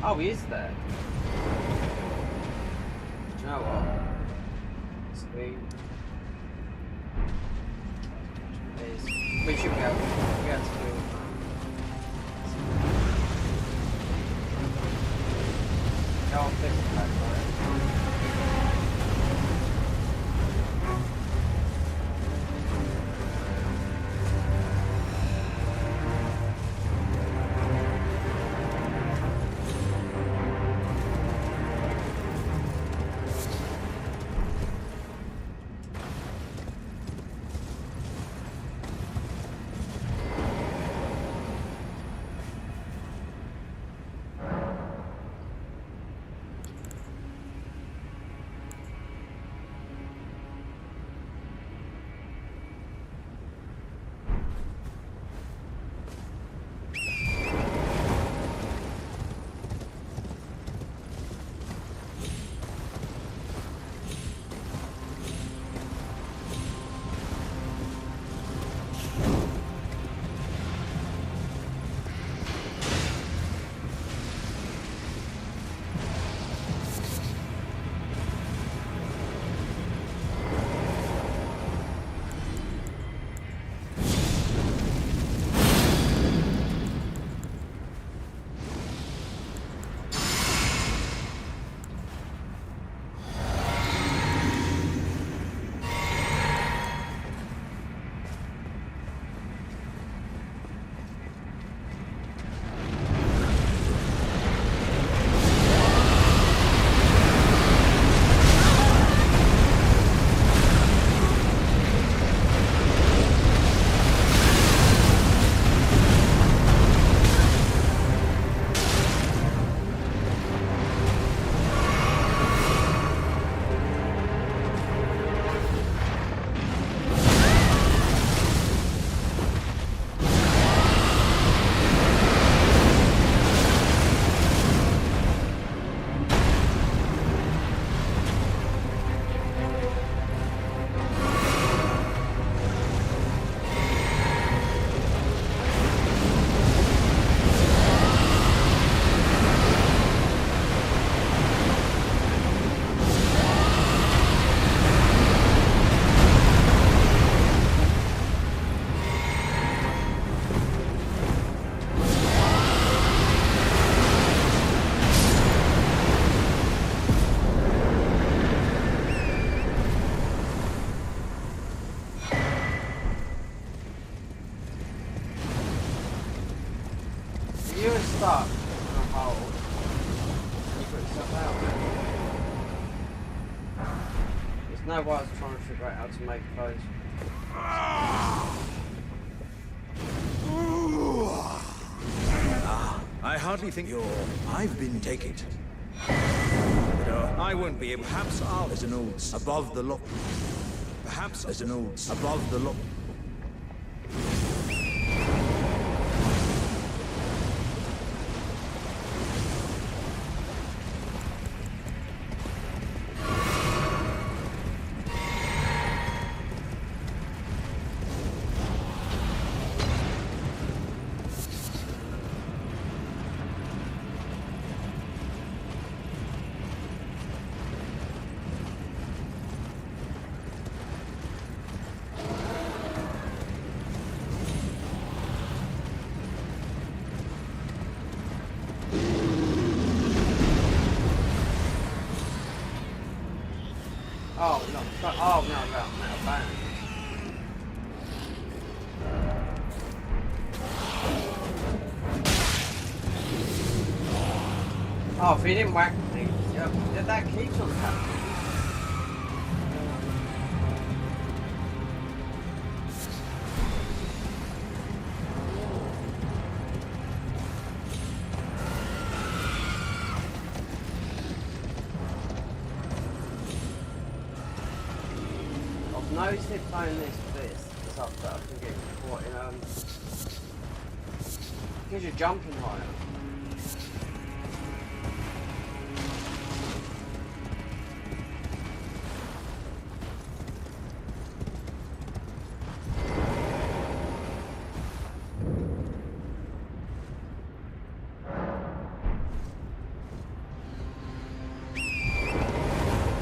Oh, he is there. Do you know what? Sweet. We should be able to do it. I'll fix it back for it. No, what I was trying to figure out how to make those. I hardly think I've been taken. I won't be able. Perhaps I'll as an old above the law. Perhaps as an old above the law. Oh no! Oh no! No! No! Bang! Oh, if he didn't whack me, yeah, that keeps on happening. I've noticed it playing this up that I can get caught in because you're jumping higher.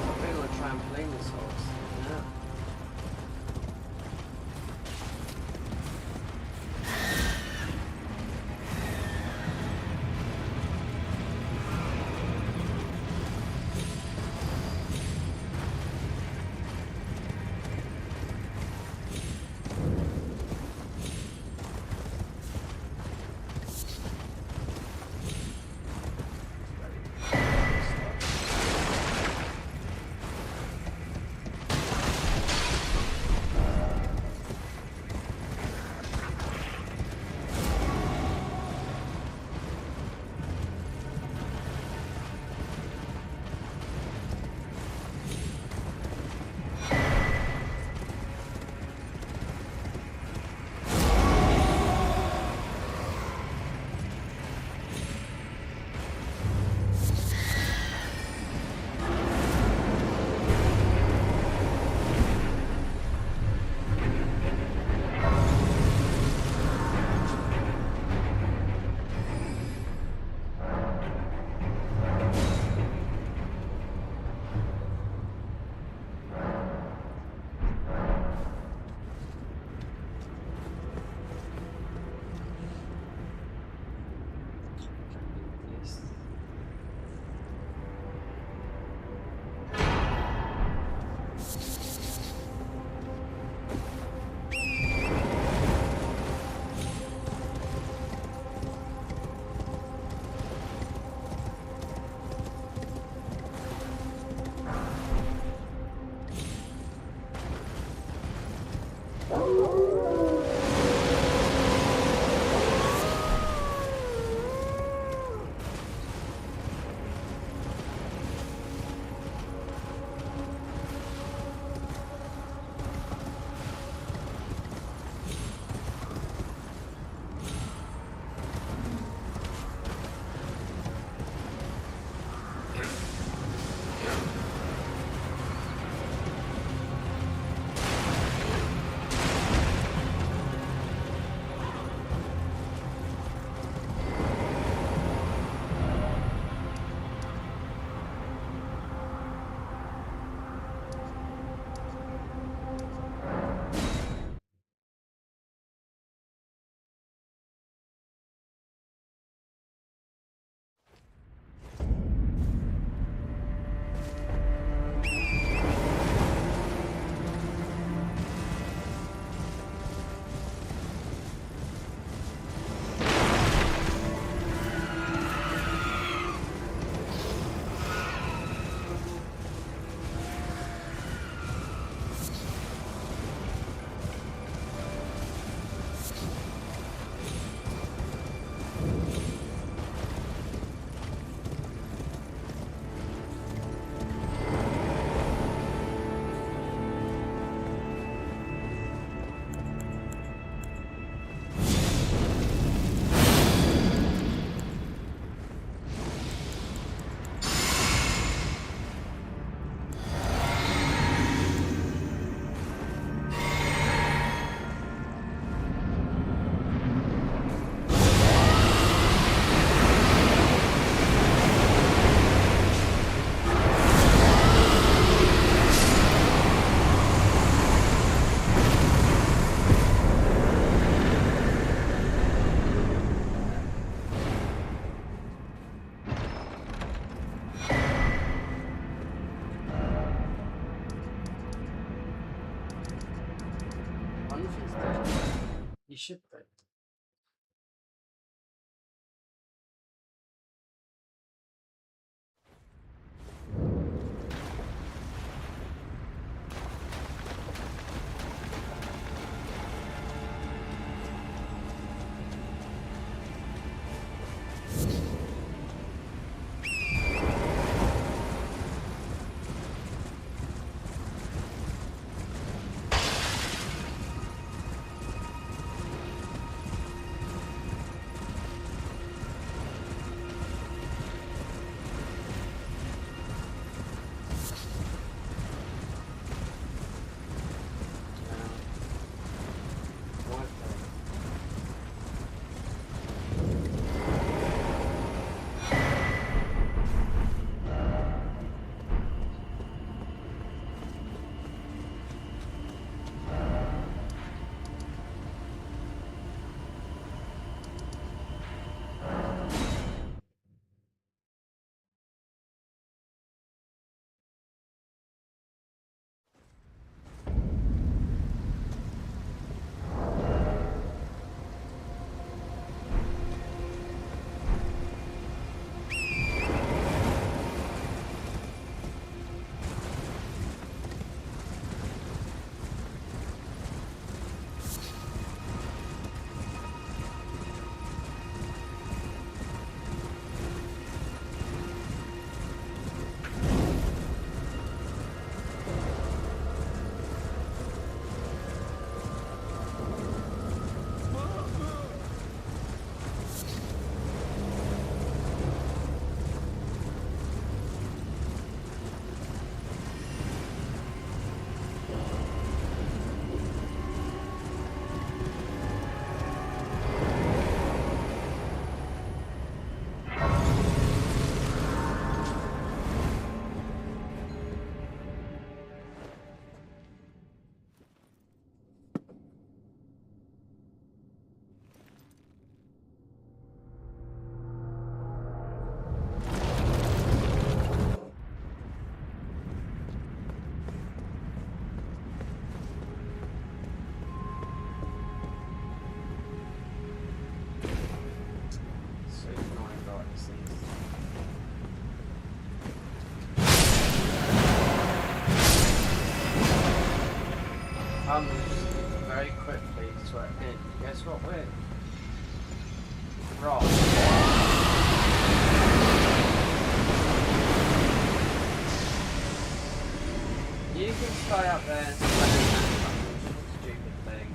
I've been on a trampoline this horse. Yeah. interested. You should be. Very quickly to it. Guess what we're wrong. You can stay up there and stupid thing.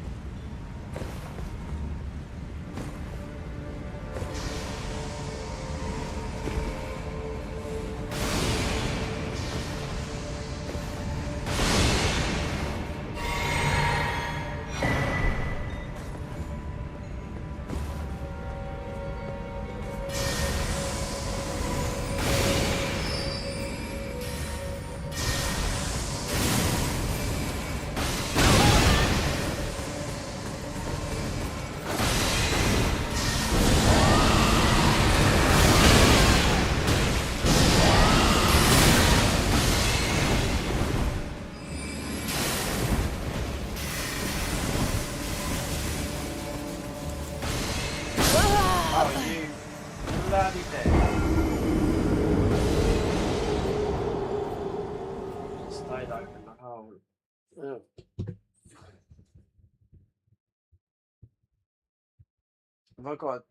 Have I got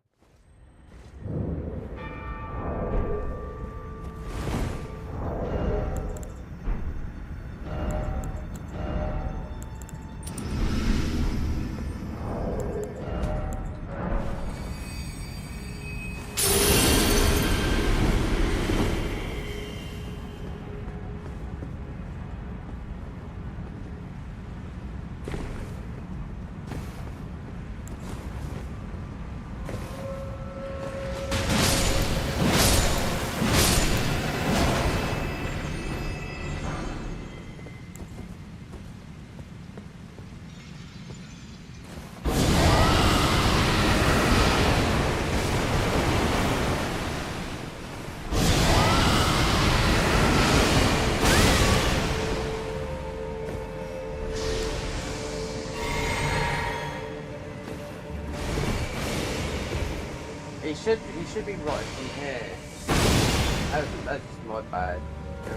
He should be right from here. That's my bad. Yeah.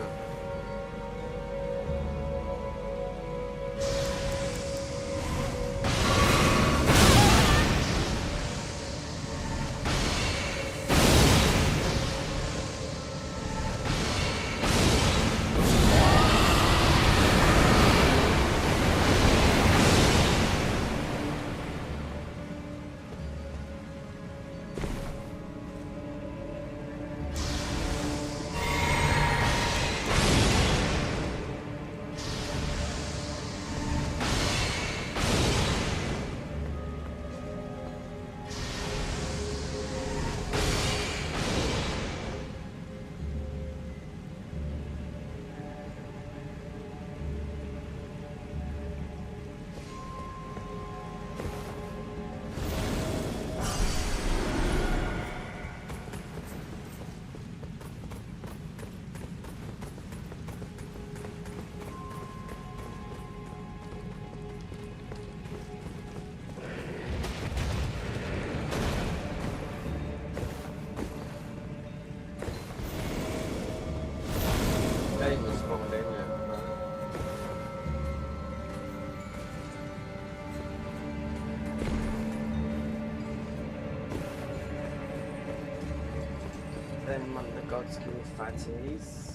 Then one of the gods give me fatties.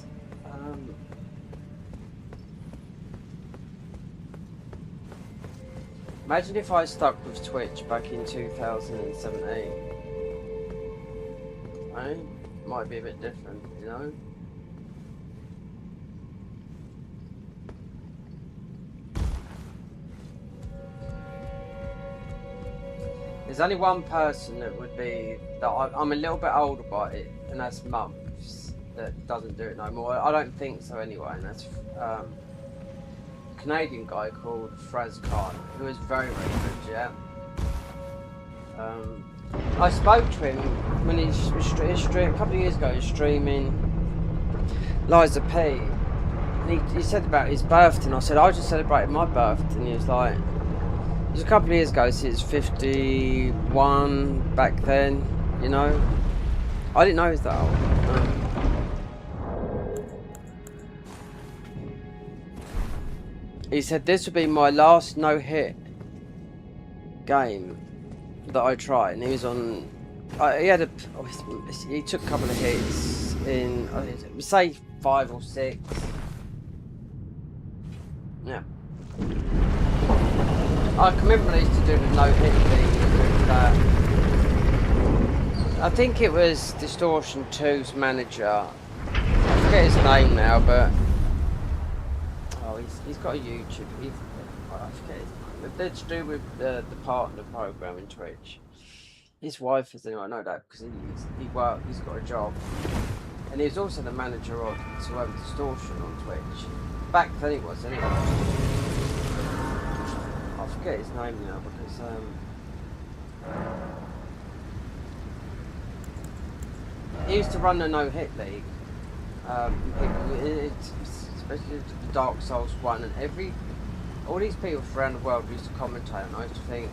Imagine if I stuck with Twitch back in 2017. Right? Might be a bit different, you know? There's only one person that would be that I'm a little bit older by it, and that's Mumps, that doesn't do it no more. I don't think so anyway, and that's a Canadian guy called Fraz Khan, who is very, very good, yeah. I spoke to him when he was a couple of years ago, he was streaming Liza P, and he said about his birthday, and I said, I just celebrated my birthday, and he was like, it was a couple of years ago, so it's 51 back then, you know. I didn't know he was that old. He said this would be my last no-hit game that I tried, and he was on. He took a couple of hits in, say 5 or 6. Yeah. I can remember I used to do the no-hit thing with that. I think it was Distortion 2's manager. I forget his name now, but he's got a YouTube. I forget his name. But they're to do with the partner program in Twitch. His wife is anyway. I know that because he's got a job, and he was also the manager of Distortion on Twitch. Back then he was anyway. I forget his name now because he used to run the no-hit league. Especially the Dark Souls 1, and all these people from around the world used to commentate, and I used to think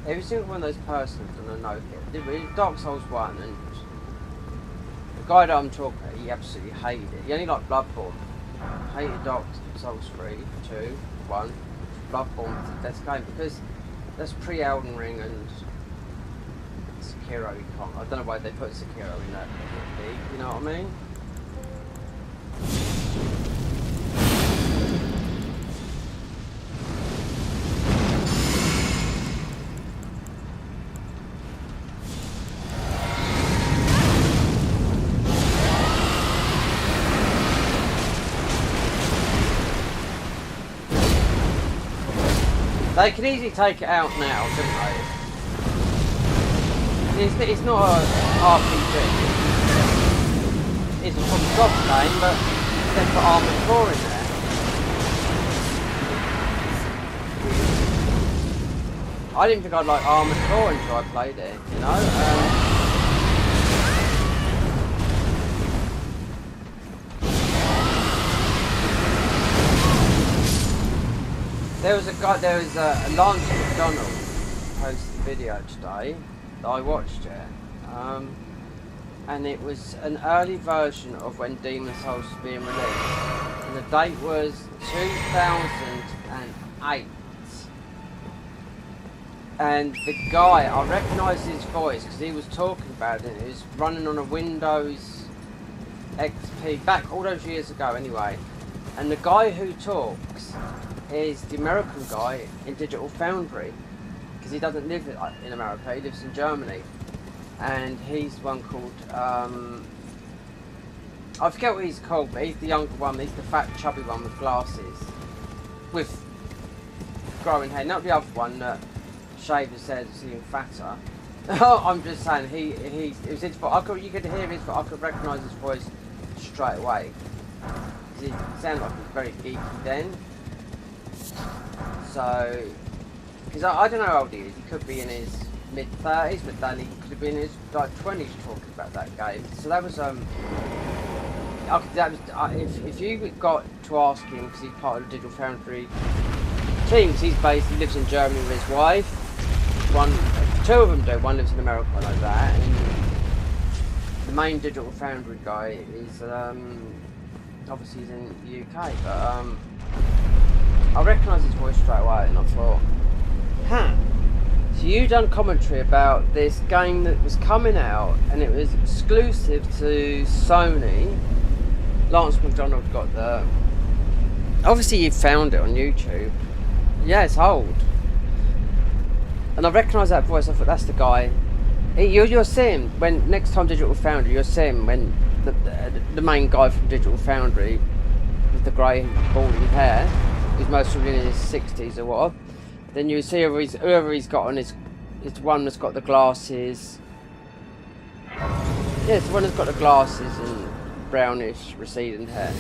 every single one of those persons on a no-hit. Dark Souls 1, and the guy that I'm talking about, he absolutely hated it. He only liked Bloodborne. Hated Dark Souls 3, 2, 1. Bloodborne was the best game because that's pre-Elden Ring and Sekiro. You can't. I don't know why they put Sekiro in that league. You know what I mean? They can easily take it out now, couldn't they? It's not an RPG. It's a from soft game, but they put Armored Core in there. I didn't think I'd like Armored Core until I played it, you know? There was a Lance McDonald posted a video today, I watched it. And it was an early version of when Demon Souls was being released. And the date was 2008. And the guy, I recognised his voice because he was talking about it. It was running on a Windows XP, back all those years ago anyway. And the guy who talks is the American guy in Digital Foundry. Because he doesn't live in America, he lives in Germany. And he's one called, I forget what he's called, but he's the younger one, he's the fat chubby one with glasses. With growing hair, not the other one that shaved his head, is even fatter. I'm just saying, it was his voice, you could hear his voice, I could recognise his voice straight away. He sounded like he was very geeky then. So, because I don't know how old he is, he could be in his mid-30s, but then he could have been in his like 20s talking about that game. So that was if you got to ask him, because he's part of the Digital Foundry team, he lives in Germany with his wife. Two of them do. One lives in America like that, and the main Digital Foundry guy is obviously he's in the UK. But I recognised his voice straight away, and I thought, huh. So you done commentary about this game that was coming out, and it was exclusive to Sony. Lance McDonald got the. Obviously, you found it on YouTube. Yeah, it's old. And I recognised that voice. I thought that's the guy. You're seeing when next time Digital Foundry, you're seeing when the main guy from Digital Foundry with the grey balding hair, who's most probably in his 60s or what. Then you see whoever he's got on his one that's got the glasses. Yeah, it's the one that's got the glasses and brownish receding hair.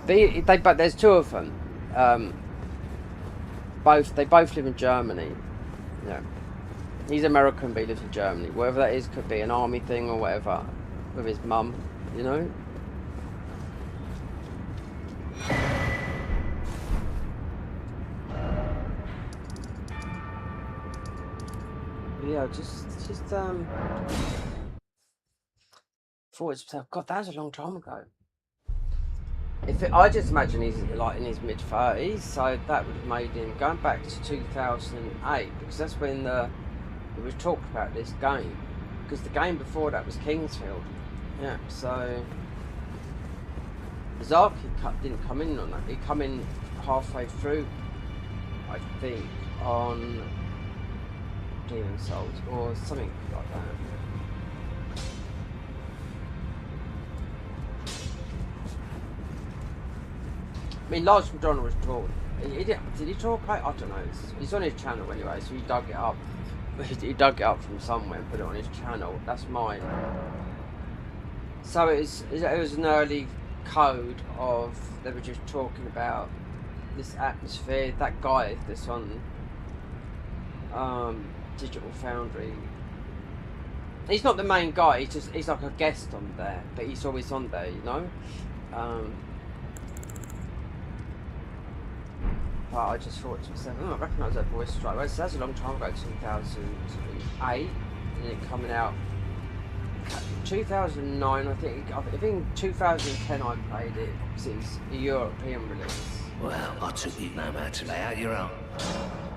But there's two of them. They both live in Germany. Yeah, he's American, but he lives in Germany. Whatever that is, could be an army thing or whatever, with his mum, you know. Yeah, just thought to myself, God, that was a long time ago. I just imagine he's like in his mid-30s, so that would have made him going back to 2008, because that's when it was talked about this game. Because the game before that was Kingsfield. Yeah, so Zarki didn't come in on that. He come in halfway through, I think, on Demon Souls or something like that. I mean, Lance McDonald was talking. Did he talk? I don't know. He's on his channel anyway, so he dug it up. He dug it up from somewhere and put it on his channel. That's mine. So it was an early code of, they were just talking about this atmosphere. That guy that's on Digital Foundry, he's not the main guy, he's like a guest on there, but he's always on there, you know. But I just thought to myself, I recognise that voice straight away. So that's a long time ago, 2008, and it coming out 2009, I think 2010 I played it, because it's a European release. Well, I took it no matter lay out your own.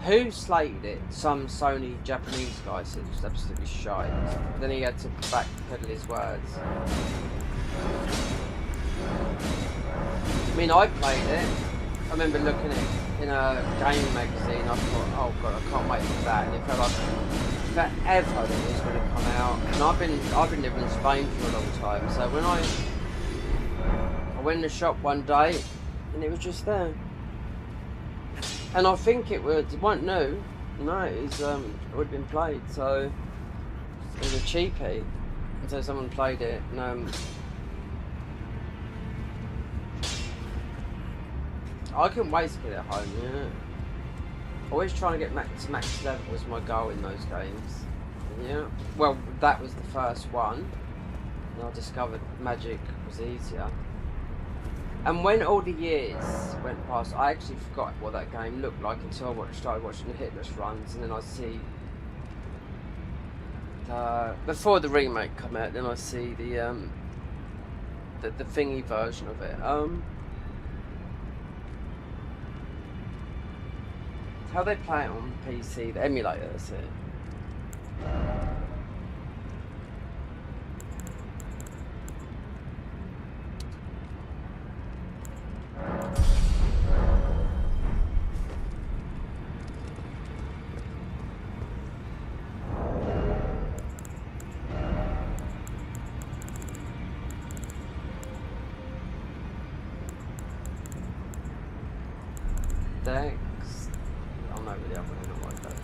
Who slated it? Some Sony Japanese guy said it was absolutely shite. Then he had to backpedal his words. I mean, I played it. I remember looking at it in a game magazine. I thought, oh god, I can't wait for that. And it felt like forever that it was going to come out. And I've been living in Spain for a long time. So when I went in the shop one day, and it was just there. And I think it wasn't new. No, it would have been played. So it was a cheapie. And so someone played it. And, I couldn't wait to get it home, yeah. Always trying to get to max level was my goal in those games. Yeah. Well, that was the first one. And I discovered Magic was easier. And when all the years went past, I actually forgot what that game looked like until I started watching the hitless runs, and then I see before the remake come out, then I see the thingy version of it. How they play it on PC, the emulator, that's it. Dex. Oh no, really, I'm gonna not like that.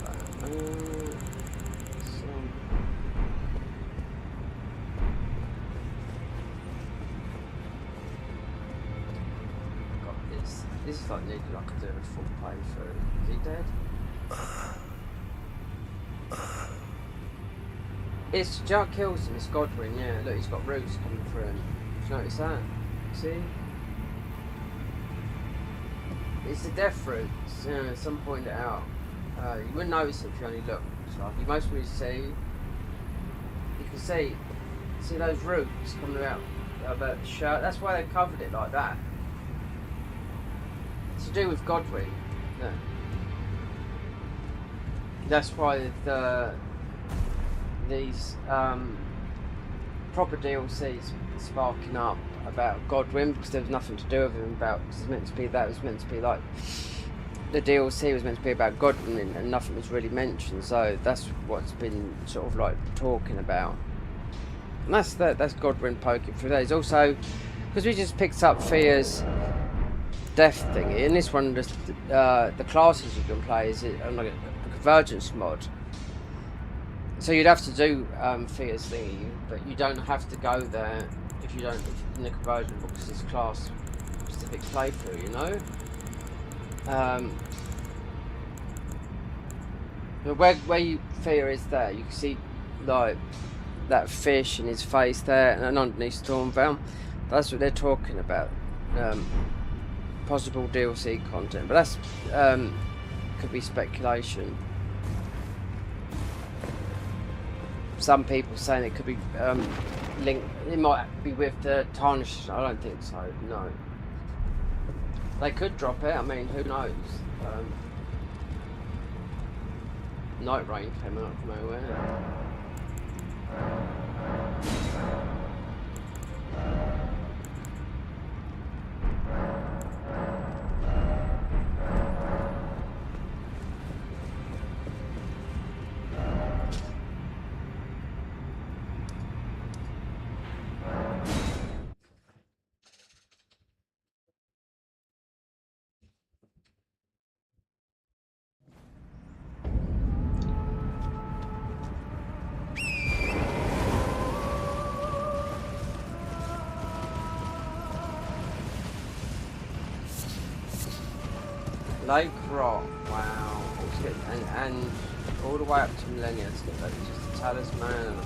Got this. This is like needed like to do a full playthrough. Is he dead? It's Jack kills him, it's Godwin, yeah. Look, he's got roots coming through him. Did you notice that? See? It's the death roots, yeah, some point it out. You wouldn't notice it if you only look. So you mostly see, you can see those roots coming out of the shirt. That's why they covered it like that. It's to do with Godwin. Yeah. That's why these proper DLCs sparking up about Godwin, because there was nothing to do with him about, because it's meant to be that, it was meant to be like the DLC was meant to be about Godwin and nothing was really mentioned, so that's what's been sort of like talking about. And that's Godwin poking through there. He's also, because we just picked up Thea's death thing, in this one the classes you can play is like a convergence mod. So you'd have to do Thea's thingy, but you don't have to go there if you don't in the conversion, because it's class specific playthrough, you know. But where Thea is there, you can see like that fish in his face there, and underneath Stormveil. That's what they're talking about. Possible DLC content, but that's could be speculation. Some people saying it could be linked. It might be with the Tarnish. I don't think so. No. They could drop it. I mean, who knows? Night Rain came out from nowhere. Lake Rock, wow. And all the way up to Millennia to get that. Just a talisman and a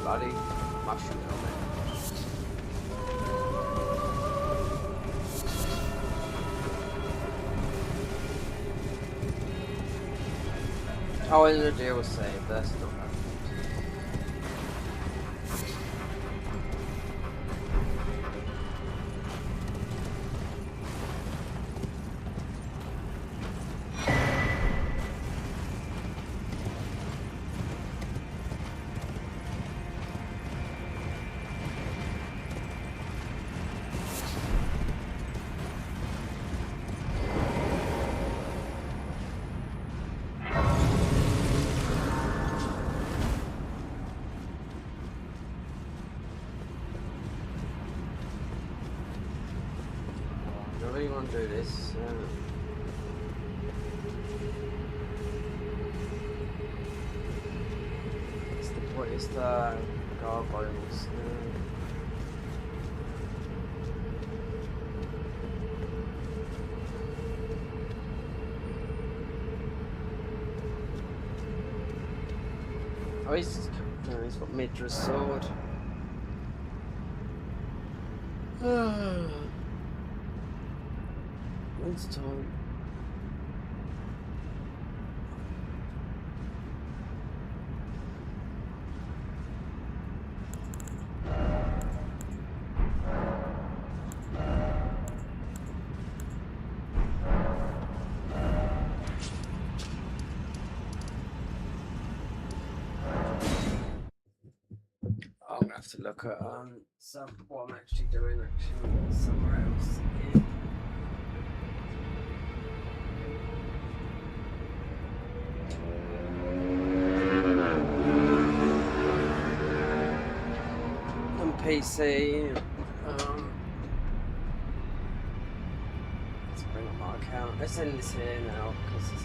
bloody mushroom helmet. Oh, and the DLC, but that's not happening. I really want to do this. It's the point. It's the gargoyles. Oh, he's got Midra's sword. It's time. to look at some what I'm actually doing actually somewhere else. Yeah. On PC. Let's bring up my account. Let's end this here now because it's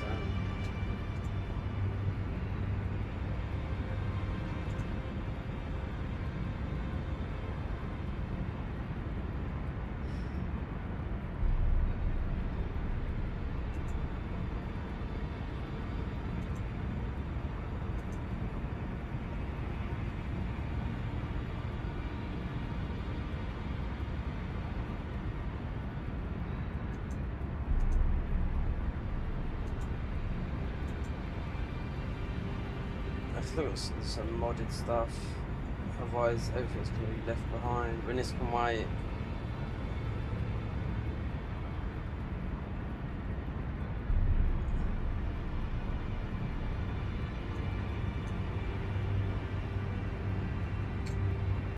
let's look at some modded stuff. Otherwise, everything's going to be left behind. When this can wait.